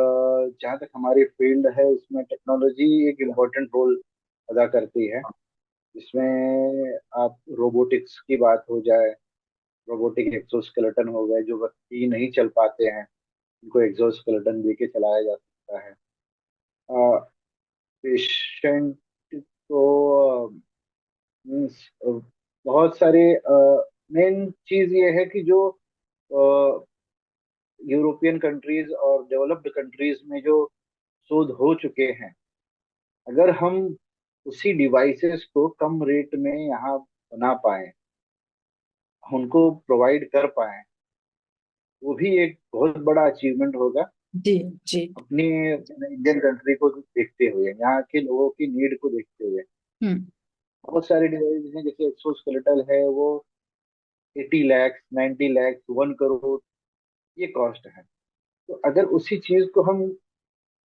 जहाँ तक हमारी फील्ड है उसमें टेक्नोलॉजी एक इम्पोर्टेंट रोल अदा करती है। इसमें आप रोबोटिक्स की बात हो जाए, रोबोटिक एक्सोस्केलेटन हो गए, जो व्यक्ति नहीं चल पाते हैं उनको एक्सोस्केलेटन दे के चलाया जा सकता है। पेशेंट को मीन्स बहुत सारे मेन चीज ये है कि जो यूरोपियन कंट्रीज और डेवलप्ड कंट्रीज में जो शोध हो चुके हैं, अगर हम उसी डिवाइसेस को कम रेट में यहाँ बना पाए, उनको प्रोवाइड कर पाए, वो भी एक बहुत बड़ा अचीवमेंट होगा। जी जी। अपनी इंडियन कंट्री को देखते हुए, यहाँ के लोगों की नीड को देखते हुए। हम्म। बहुत सारे डिवाइस हैं, जैसे एक्सोस्केलेटल है, वो 80 लाख, 90 लाख, 1 करोड़ ये कॉस्ट है। तो अगर उसी चीज को हम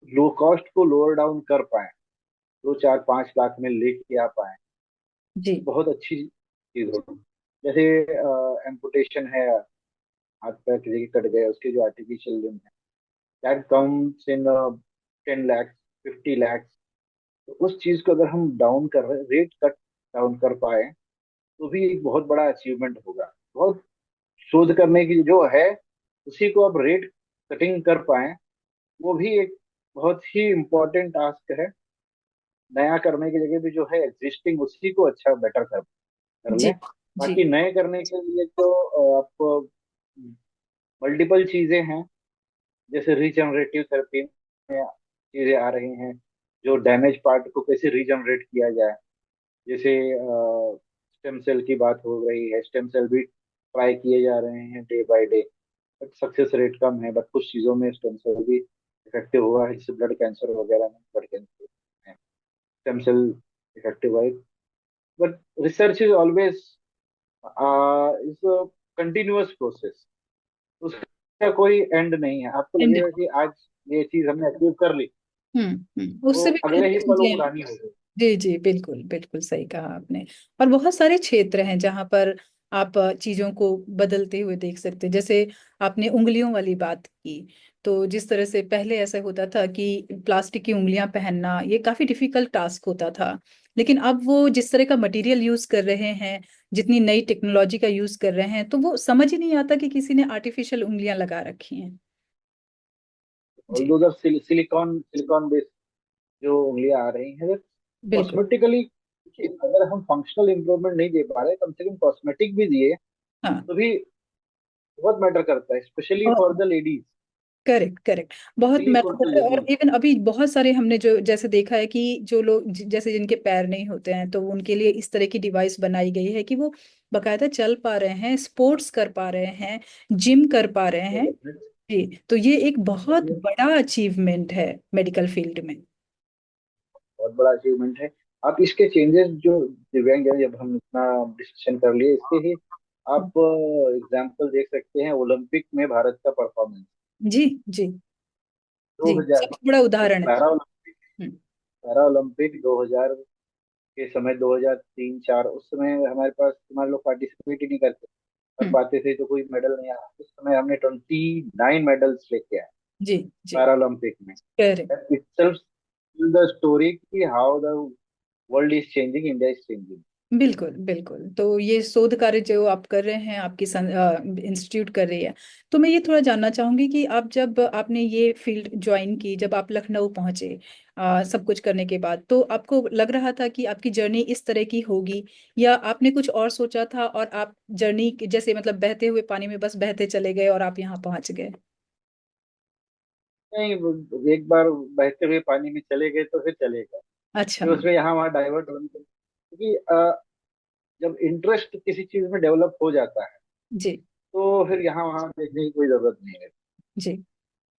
लो कॉस्ट को लोअर डाउन कर पाए, 2 4 5 लाख में लेके आ पाए, जी तो बहुत अच्छी चीज होगी। जैसे एम्पुटेशन है, हाथ पैर किसी के कट गए, उसके जो आर्टिफिशियल लिम्ब है, that comes in 10 lakh, 50 lakh. तो उस चीज को अगर हम डाउन कर रहे, रेट कट डाउन कर पाए, तो भी एक बहुत बड़ा अचीवमेंट होगा। बहुत शोध करने की जो है उसी को अब रेट कटिंग कर पाए, वो भी एक बहुत ही इम्पोर्टेंट टास्क है। नया करने की जगह भी जो है एग्जिस्टिंग उसी को अच्छा बेटर कर जी लें। जी। बाकी नए करने के लिए तो आपको मल्टीपल चीजें हैं। जैसे रीजनरेटिव थेरेपी में चीजें आ रही हैं, जो डैमेज पार्ट को कैसे रीजनरेट किया जाए। जैसे स्टेम सेल की बात हो रही है, स्टेम सेल भी ट्राई किए जा रहे हैं day by day, but success rate कम है। बट कुछ चीजों में स्टेम सेल भी इफेक्टिव हुआ है, जैसे ब्लड कैंसर वगैरह में ब्लड कैंसर में स्टेम सेल इफेक्टिव है। But research is always is continuous process, उसका कोई एंड नहीं है। आपको एंड। लगेगा कि आज ये चीज हमने अचीव कर ली, वो उससे भी अगले ही बेहतर पल वो चीजें। पुरानी हो गई। जी जी, बिल्कुल बिल्कुल सही कहा आपने। और बहुत सारे क्षेत्र हैं जहां पर आप चीजों को बदलते हुए देख सकते हैं। जैसे आपने उंगलियों वाली बात की, तो जिस तरह से पहले ऐसा होता था कि प्लास्टिक की उंगलियां पहनना ये काफी डिफिकल्ट टास्क होता था, लेकिन अब वो जिस तरह का मटेरियल यूज कर रहे हैं, जितनी नई टेक्नोलॉजी का यूज कर रहे हैं, तो वो समझ ही नहीं आता कि किसी ने आर्टिफिशियल उंगलियां लगा रखी हैं। जी। Although the silicon silicon based जो उंगलियां आ रही हैं, बिल्कुल। कॉस्मेटिकली, अगर हम फंक्शनल इंप्रूवमेंट नहीं दे पा रहे, कम से कम कॉस्मेटिक भी दिए हाँ। तो भी बहुत मैटर करता है, specially for the ladies. Correct correct. बहुत स्पेशली फॉर मैटर द करता है। और लेडीज। इवन अभी बहुत सारे हमने जो जैसे देखा है कि जो लोग जैसे जिनके पैर नहीं होते हैं, तो उनके लिए इस तरह की डिवाइस बनाई गई है कि वो बकायदा चल पा रहे हैं, स्पोर्ट्स कर पा रहे हैं, जिम कर पा रहे हैं। जी, तो ये एक बहुत बड़ा अचीवमेंट है मेडिकल फील्ड में। बहुत बड़ा अचीवमेंट है। आप इसके चेंजेस जो दिव्यांग हैं, जब हम इतना डिस्कशन कर लिए इसके ही, आप एग्जाम्पल देख सकते हैं ओलंपिक में भारत का परफॉर्मेंस। जी जी जी, 2000 सबसे बड़ा उदाहरण है। पैरा ओलंपिक, हम्म। पैरा ओलंपिक 2000 के समय, 2003-4, उस समय हमारे पास, हमारे लोग पार्टिसिपेट ही नहीं करते कर हम्म। पाते थे, तो कोई मेडल नहीं आया। उस समय हमने 29 मेडल्स लेके आए जी जी। पैरा ओलंपिक में। Correct. That itself the story कि how the world is changing, India is changing। बिल्कुल बिल्कुल। तो ये शोध कार्य जो आप कर रहे हैं, आपकी इंस्टीट्यूट कर रही है, तो मैं ये थोड़ा जानना चाहूंगी कि आप जब आपने ये फील्ड ज्वाइन की, जब आप लखनऊ पहुंचे सब कुछ करने के बाद, तो आपको लग रहा था कि आपकी जर्नी इस तरह की होगी, या आपने कुछ और सोचा था और आप जर्नी जैसे मतलब बहते हुए पानी में बस बहते चले गए और आप यहाँ पहुंच गए? नहीं, एक बार बहते हुए पानी में चले गए तो फिर चले गए, अच्छा। फिर उसमें यहाँ वहाँ डाइवर्ट होने के, क्योंकि जब इंटरेस्ट किसी चीज में डेवलप हो जाता है जी तो फिर यहाँ वहाँ देखने की कोई जरूरत नहीं है। जी।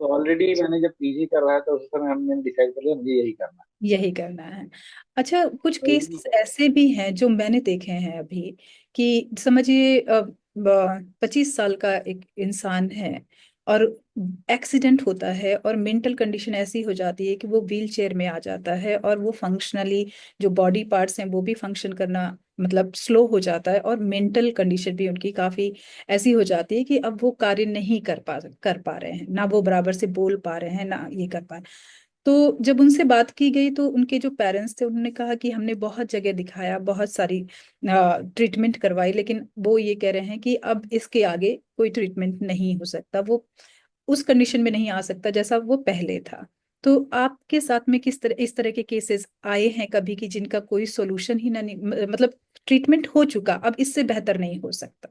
तो ऑलरेडी मैंने जब पीजी कर रहा था उस समय हमने डिसाइड कर लिया मुझे यही करना यही करना है। अच्छा, कुछ है। केसेस ऐसे भी हैं जो मैंने देखे हैं अभी, कि समझिए 25 साल का एक इंसान है और एक्सीडेंट होता है और मेंटल कंडीशन ऐसी हो जाती है कि वो व्हील चेयर में आ जाता है, और वो फंक्शनली जो बॉडी पार्ट्स हैं वो भी फंक्शन करना मतलब स्लो हो जाता है, और मेंटल कंडीशन भी उनकी काफी ऐसी हो जाती है कि अब वो कार्य नहीं कर पा रहे हैं, ना वो बराबर से बोल पा रहे हैं, ना ये कर पा रहे हैं। तो जब उनसे बात की गई तो उनके जो पेरेंट्स थे उन्होंने कहा कि हमने बहुत जगह दिखाया, बहुत सारी ट्रीटमेंट करवाई, लेकिन वो ये कह रहे हैं कि अब इसके आगे कोई ट्रीटमेंट नहीं हो सकता, वो उस कंडीशन में नहीं आ सकता जैसा वो पहले था। तो आपके साथ में किस तरह इस तरह के केसेस आए हैं कभी, कि जिनका कोई सोल्यूशन ही ना मतलब ट्रीटमेंट हो चुका, अब इससे बेहतर नहीं हो सकता?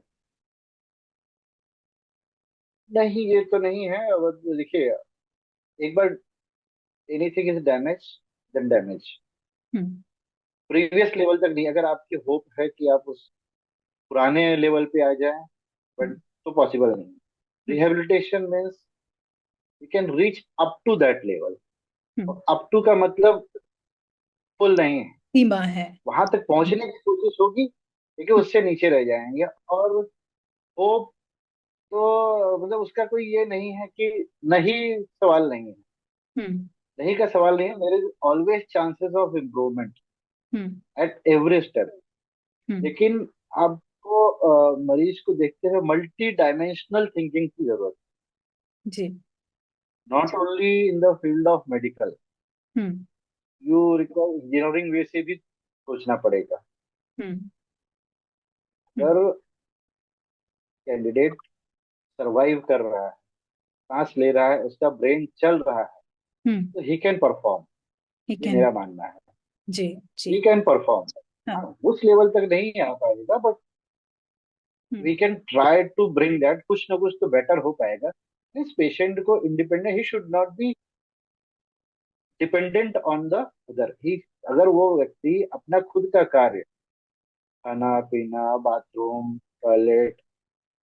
नहीं, ये तो नहीं है। अब देखिए, एक बार anything is damage then damage, hmm. Previous level तक नहीं। अगर आपकी होप है कि आप उस पुराने लेवल पे आ जाएं, बट हम्म। तो पॉसिबल नहीं। Hmm. Rehabilitation means you can reach up to that level. Hmm. Up to का मतलब फुल नहीं है, सीमा है। वहां तक पहुंचने की कोशिश होगी, लेकिन हम्म। उससे नीचे रह जाएंगे। और होप तो मतलब उसका कोई ये नहीं है कि नहीं, सवाल नहीं है, हम्म। नहीं का सवाल नहीं है। There is always chances of improvement hmm. At every step. Hmm. लेकिन आपको मरीज को देखते हुए मल्टी डायमेंशनल थिंकिंग की जरूरत जी। है, not only in the field of medical. Hmm. You require engineering way से भी सोचना पड़ेगा। हम्म। हम्म। अगर कैंडिडेट सरवाइव कर रहा है, सांस ले रहा है, उसका ब्रेन चल रहा है, हम्म। तो ही कैन परफॉर्म। ही ये कैन। मेरा मानना है, जी जी। He can perform. हाँ। उस लेवल तक नहीं आ पाएगा, but hmm. We can try to bring that, कुछ ना कुछ तो बेटर हो पाएगा। इस पेशेंट को independent, he should not be dependent on the other ही। अगर वो व्यक्ति अपना खुद का कार्य, खाना पीना, बाथरूम, टॉयलेट,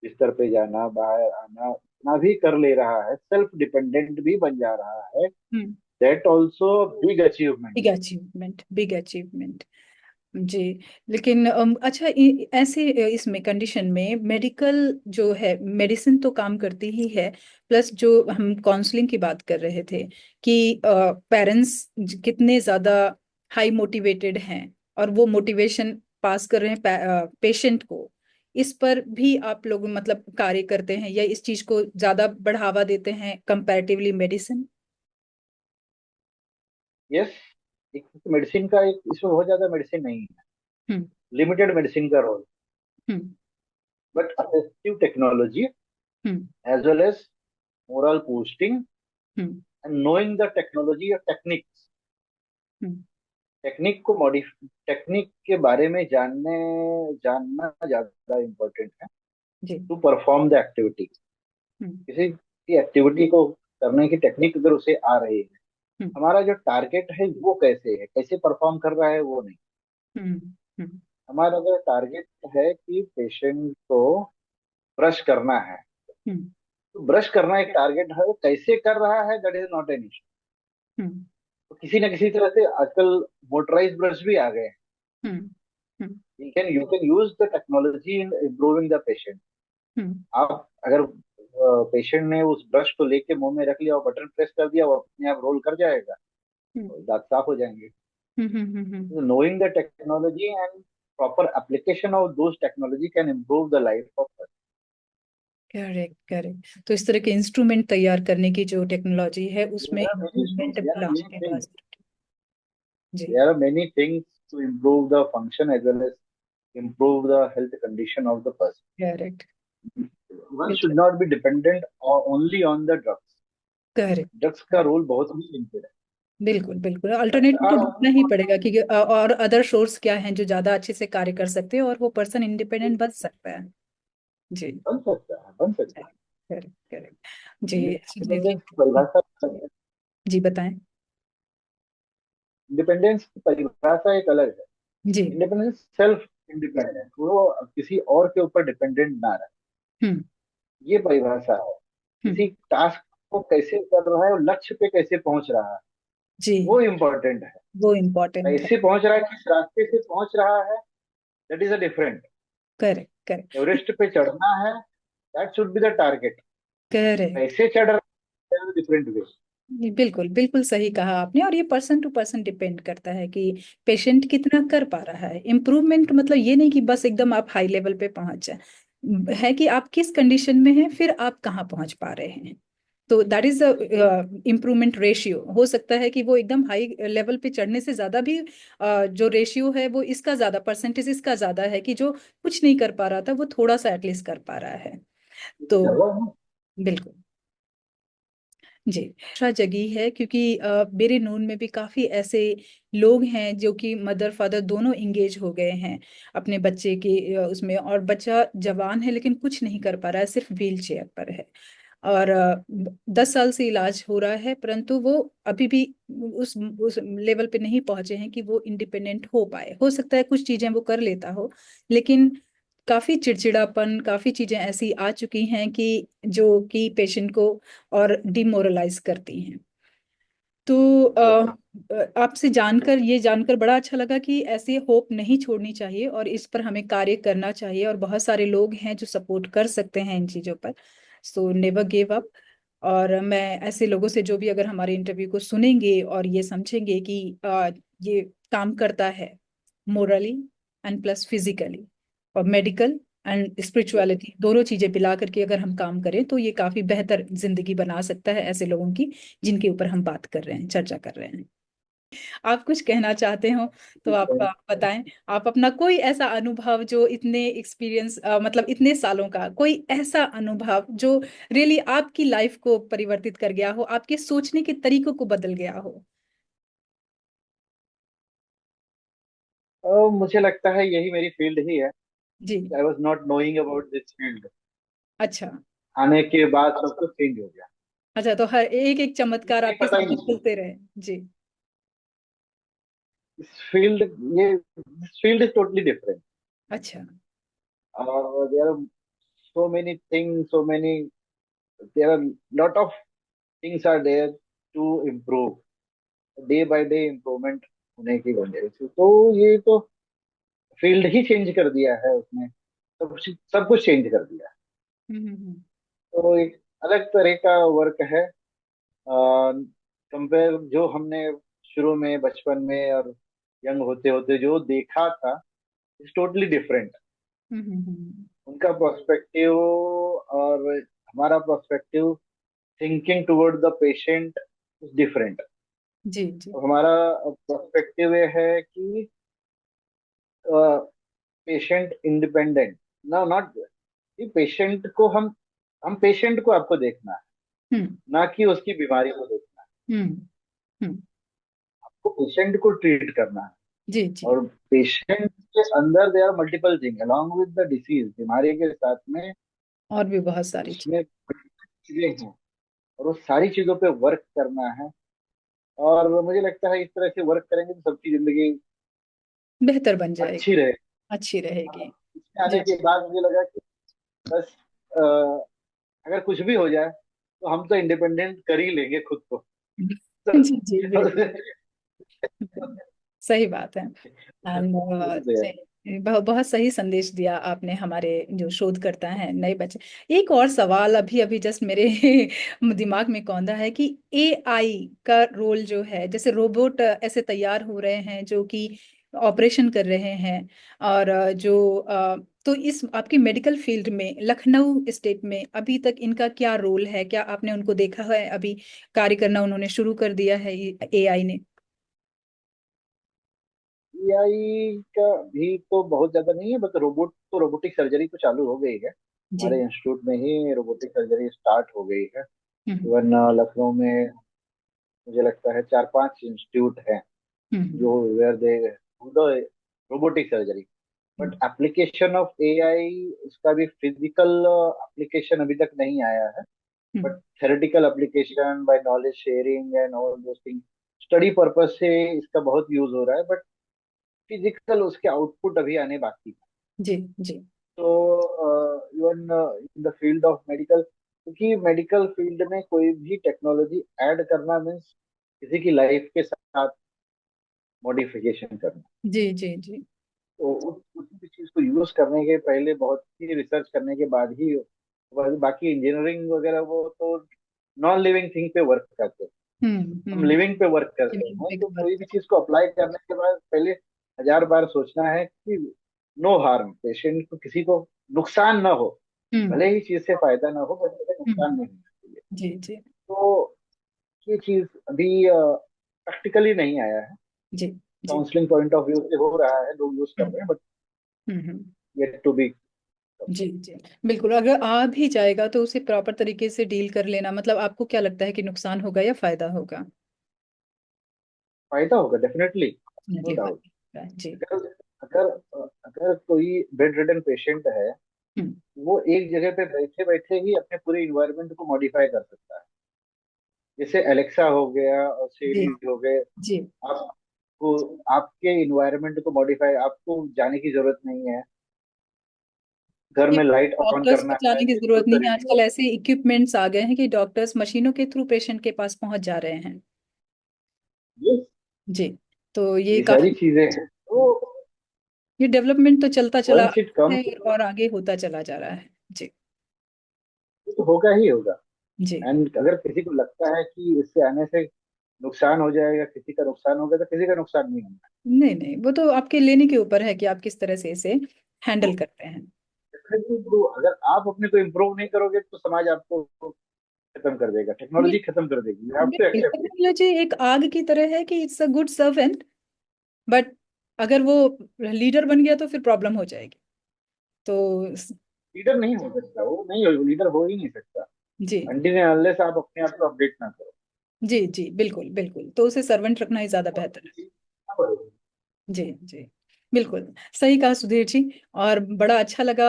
बिस्तर पे जाना, बाहर आना, इतना भी कर ले रहा है, सेल्फ डिपेंडेंट भी बन जा रहा है, hmm. That also big achievement. Big achievement, big achievement. जी। लेकिन अच्छा, ऐसे इसमें कंडीशन में मेडिकल जो है, मेडिसिन तो काम करती ही है, प्लस जो हम काउंसलिंग की बात कर रहे थे कि पेरेंट्स कितने ज्यादा हाई मोटिवेटेड हैं और वो मोटिवेशन पास कर रहे हैं पेशेंट को, इस पर भी आप लोग मतलब कार्य करते हैं या इस चीज को ज्यादा बढ़ावा देते हैं कंपैरेटिवली मेडिसिन? यस, एक मेडिसिन का एक इसमें बहुत ज्यादा मेडिसिन नहीं है, हम्म। लिमिटेड मेडिसिन का role, hmm. But assistive technology hmm. As well as moral boosting hmm. And knowing the technology और टेक्निक्स, हम्म। टेक्निक को मॉडिफ टेक्निक के बारे में जानना ज्यादा इम्पोर्टेंट है जी। To perform the activity. Hmm. किसी की एक्टिविटी को करने की टेक्निक अगर उसे आ रही है, हम्म। हमारा जो टारगेट है वो कैसे है, कैसे परफॉर्म कर रहा है वो नहीं। हम्म। हम्म। हमारा अगर टारगेट है कि पेशेंट को ब्रश करना है, हम्म। तो ब्रश करना एक टारगेट है, वो कैसे कर रहा है that is not an issue. Hmm. तो किसी न किसी तरह से आजकल मोटराइज ब्रश भी आ गए हैं। Hmm. Hmm. You can use the technology in improving the patient. Hmm. आप अगर पेशेंट ने उस ब्रश को लेके मुंह में रख लिया और बटन प्रेस कर दिया, वो अपने आप रोल कर जाएगा, हम्म। तो दांत साफ हो जाएंगे। हम्म। हम्म। Knowing the technology and proper application of those technology can improve the life of us. Correct, correct. तो इस तरह के इंस्ट्रूमेंट तैयार करने की जो टेक्नोलॉजी है उसमें There are many improvement there are many लाने के things. बाद। जी। There are many things to improve the function as well as improve the health condition of the person. Correct. One should not be dependent only on the drugs. Correct. Drugs का role बहुत ही limited बिल्कुल, बिल्कुल, है। Alternative तो ढूंढना ही पड़ेगा क्योंकि और अदर सोर्स क्या हैं जो ज्यादा अच्छे से कार्य कर सकते हैं और वो पर्सन इंडिपेंडेंट बन सकता है। जी। बन सकता है, बन सकता है। Correct, correct. जी। चलिए, इंडिपेंडेंस की परिभाषा, जी बताएं। इंडिपेंडेंस की परिभाषा एक अलग है। जी। इंडिपेंडेंस सेल्फ इंडिपेंडेंट, वो किसी और के ऊपर डिपेंडेंट ना रहे, हम्म। ये परिभाषा है। हम्म। किसी टास्क को कैसे कर रहा है और लक्ष्य पे कैसे पहुंच रहा है, जी। वो इम्पोर्टेंट है। वो इम्पोर्टेंट है। कैसे पहुंच रहा है, किस रास्ते से पहुंच रहा है, that is a different. Correct, correct. Everest पे चढ़ना है, that should be the target. Correct. कैसे चढ़ रहा है, डिफरेंट वे। बिल्कुल, बिल्कुल सही कहा आपने, और ये पर्सन टू पर्सन डिपेंड करता है कि पेशेंट कितना कर पा रहा है। इम्प्रूवमेंट मतलब ये नहीं कि बस एकदम आप हाई लेवल पे पहुंच जाए, है कि आप किस कंडीशन में हैं, फिर आप कहाँ पहुंच पा रहे हैं। तो दैट इज इम्प्रूवमेंट रेशियो। हो सकता है कि वो एकदम हाई लेवल पे चढ़ने से ज्यादा भी जो रेशियो है वो इसका ज्यादा, परसेंटेज इसका ज्यादा है कि जो कुछ नहीं कर पा रहा था वो थोड़ा सा एटलीस्ट कर पा रहा है। तो बिल्कुल। जी। आशा जगी है क्योंकि मेरे नोन में भी काफी ऐसे लोग हैं जो कि मदर फादर दोनों इंगेज हो गए हैं अपने बच्चे के उसमें, और बच्चा जवान है लेकिन कुछ नहीं कर पा रहा है, सिर्फ व्हील चेयर पर है। और 10 साल से इलाज हो रहा है परंतु वो अभी भी उस लेवल पे नहीं पहुंचे हैं कि वो इंडिपेंडेंट हो पाए। हो सकता है कुछ चीजें वो कर लेता हो, लेकिन काफी चिड़चिड़ापन, काफी चीजें ऐसी आ चुकी हैं कि जो कि पेशेंट को और डिमोरलाइज करती हैं। तो आपसे जानकर, ये जानकर बड़ा अच्छा लगा कि ऐसे होप नहीं छोड़नी चाहिए और इस पर हमें कार्य करना चाहिए, और बहुत सारे लोग हैं जो सपोर्ट कर सकते हैं इन चीजों पर। So never give up. और मैं ऐसे लोगों से जो भी अगर हमारे इंटरव्यू को सुनेंगे और ये समझेंगे कि ये काम करता है मोरली एंड प्लस फिजिकली और मेडिकल एंड स्पिरिचुअलिटी, दोनों चीजें मिला करके अगर हम काम करें तो ये काफी बेहतर जिंदगी बना सकता है ऐसे लोगों की जिनके ऊपर हम बात कर रहे हैं, चर्चा कर रहे हैं। आप कुछ कहना चाहते हो तो आप बताएं। आप अपना कोई ऐसा अनुभव जो इतने एक्सपीरियंस मतलब इतने सालों का कोई ऐसा अनुभव जो रियली आपकी लाइफ को परिवर्तित कर गया हो, आपके सोचने के तरीकों को बदल गया हो। मुझे लगता है यही मेरी फील्ड ही है। जी। I was not knowing about this field, अच्छा। आने के बाद सब कुछ चेंज हो गया। अच्छा, तो हर एक एक चमत्कार मुझे आपके पता ही सामने नहीं चला। खुलते रहे। जी। इस फील्ड ये this field is totally different. अच्छा। और there are so many things, so many, there are lot of things are there to improve, day by day improvement होने की वजह से। तो ये तो फील्ड ही चेंज कर दिया है उसने, सब कुछ चेंज कर दिया है। हम्म। तो एक अलग तरह का वर्क है कंपेयर जो हमने शुरू में बचपन में और यंग होते होते जो देखा था, इज टोटली डिफरेंट। हम्म। उनका पर्सपेक्टिव और हमारा perspective, thinking toward the patient is different. जी जी। हमारा पर्सपेक्टिव ये है कि पेशेंट इंडिपेंडेंट, ना नॉट कि पेशेंट को हम पेशेंट को आपको देखना है, हम्म ना कि उसकी बीमारी को देखना है। हम्म हम्म। आपको पेशेंट को ट्रीट करना है। जी जी। और पेशेंट के अंदर they are multiple thing along with the disease, बीमारी के साथ में और भी बहुत सारी चीज। उसमें चीजें हैं, और वो सारी चीजों पे वर्क करना है। और मुझे लगता है इस तरह से वर्क करेंगे तो सबकी जिंदगी बेहतर बन अच्छी जाएगी। रहे। अच्छी रहेगी। इसमें आने जी के बाद मुझे लगा कि बस अगर कुछ भी हो जाए तो हम तो इंडिपेंडेंट कर ही लेंगे खुद को। जी जी बिल्कुल। सही बात है। एंड बहुत बहुत सही संदेश दिया आपने हमारे जो शोधकर्ता हैं नए बच्चे। एक और सवाल अभी अभी जस्ट मेरे दिमाग में कौंधा है कि एआई का रोल जो है, जैसे रोबोट ऐसे तैयार हो रहे हैं जो कि ऑपरेशन कर रहे हैं, और तो इस आपकी मेडिकल फील्ड में लखनऊ स्टेट में अभी तक इनका क्या रोल है? क्या आपने उनको देखा है? अभी कार्य करना उन्होंने शुरू कर दिया है एआई ने? एआई का भी तो बहुत ज्यादा नहीं है, बट रोबोटिक सर्जरी तो चालू हो गई है। जी। हमारे इंस्टीट्यूट में ही रोबोटिक सर्जरी स्टार्ट हो गई है। हम्म इवन लखनऊ में मुझे लगता है 4-5 इंस्टीट्यूट हैं हम्म जो where they robotic surgery. But hmm application of AI, उसका भी फिजिकल एप्लीकेशन अभी तक नहीं आया है। But hmm. Theoretical application by knowledge sharing and all those thing, study purpose से इसका बहुत यूज हो रहा है। बट फिजिकल उसके आउटपुट अभी आने बाकी है। जी जी। तो even in the field of medical, क्योंकि मेडिकल फील्ड में कोई भी टेक्नोलॉजी ऐड करना मीन्स किसी की लाइफ के साथ मॉडिफिकेशन करना। जी जी जी। तो उसी भी चीज को यूज करने के पहले बहुत ही रिसर्च करने के बाद ही, बाकी इंजीनियरिंग वगैरह वो तो नॉन लिविंग थिंग पे वर्क करते हैं। हम हम्म। लिविंग पे वर्क करते हैं, तो कोई भी चीज को अप्लाई करने के बाद पहले 1000 बार सोचना है कि नो हार्म, पेशेंट को किसी को नुकसान ना हो। हम्म भले ही चीज से फायदा ना हो, बट मुझे नुकसान हम्म। नहीं होना चाहिए। जी जी तो ये चीज अभी प्रैक्टिकली नहीं आया है। जी जी। काउंसलिंग पॉइंट ऑफ व्यू से हो रहा है, लोग यूज कर हम्म रहे हैं, but hmm. Yet to be. जी जी बिल्कुल। अगर आ भी जाएगा तो उसे प्रॉपर तरीके से डील कर लेना, मतलब आपको क्या लगता है कि नुकसान होगा या फायदा होगा? फायदा होगा डेफिनेटली, नो डेफिनेटली डाउट। फायदा होगा। जी। अगर अगर अगर कोई बेड रिडन पेशेंट है, हम्म। वो एक जगह पे बैठे बैठे ही अपने पूरे इन्वायरमेंट को मॉडिफाई कर सकता है। जैसे एलेक्सा हो गया और जी सीरी हो गए। जी। आपको आपके इन्वायरमेंट को मॉडिफाई, आपको जाने की जरूरत नहीं है। घर में लाइट ऑन डॉक्टर्स को करना है, जाने की सिर्फ जरूरत नहीं है, रिमोट। आजकल ऐसे इक्विपमेंट्स आ गए हैं कि डॉक्टर्स मशीनों के थ्रू पेशेंट के पास पहुंच जा रहे हैं। ये जी। तो ये ये सारी काफी, चीजें हैं। तो ये डेवलपमेंट तो चलता चला वंस इट कम्स है टू, और आगे होता चला जा रहा है। जी तो होगा ही होगा। जी। एंड अगर किसी को लगता है कि इससे आने से नुकसान हो जाएगा, किसी का नुकसान होगा, तो किसी का नुकसान नहीं होगा। नहीं नहीं, वो तो आपके लेने के ऊपर है कि आप किस तरह से इसे हैंडल तो करते हैं। definitely तो अगर आप अपने को इम्प्रूव नहीं करोगे तो समाज आपको खत्म कर देगा, टेक्नोलॉजी खत्म कर देगी। यू हैव टू बिल्कुल, एक्सेप्ट इट। टेक्नोलॉजी एक आग की तरह है कि it's a good servant, but अगर वो लीडर बन गया तो फिर प्रॉब्लम हो जाएगी। तो लीडर नहीं हो सकता, वो नहीं हो, लीडर हो ही नहीं सकता जी अनटिल अनलेस आप अपने आप को अपडेट ना करो। जी जी बिल्कुल बिल्कुल, तो उसे सर्वेंट रखना ही ज्यादा बेहतर है। तो जी जी। बिल्कुल सही कहा सुधीर जी। और बड़ा अच्छा लगा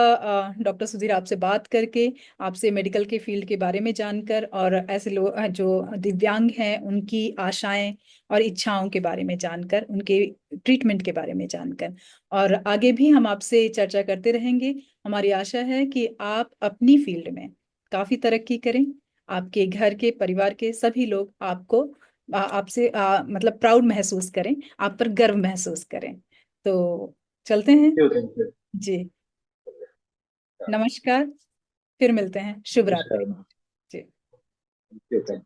डॉक्टर सुधीर आपसे बात करके, आपसे मेडिकल के फील्ड के बारे में जानकर, और ऐसे लोग जो दिव्यांग हैं उनकी आशाएं और इच्छाओं के बारे में जानकर, उनके ट्रीटमेंट के बारे में जानकर। और आगे भी हम आपसे चर्चा करते रहेंगे। हमारी आशा है कि आप अपनी फील्ड में काफी तरक्की करें, आपके घर के परिवार के सभी लोग आपको आपसे मतलब प्राउड महसूस करें, आप पर गर्व महसूस करें। तो चलते हैं। Thank you. जी, नमस्कार। फिर मिलते हैं। शुभ नमस्कार। रात्रि। जी। Thank you.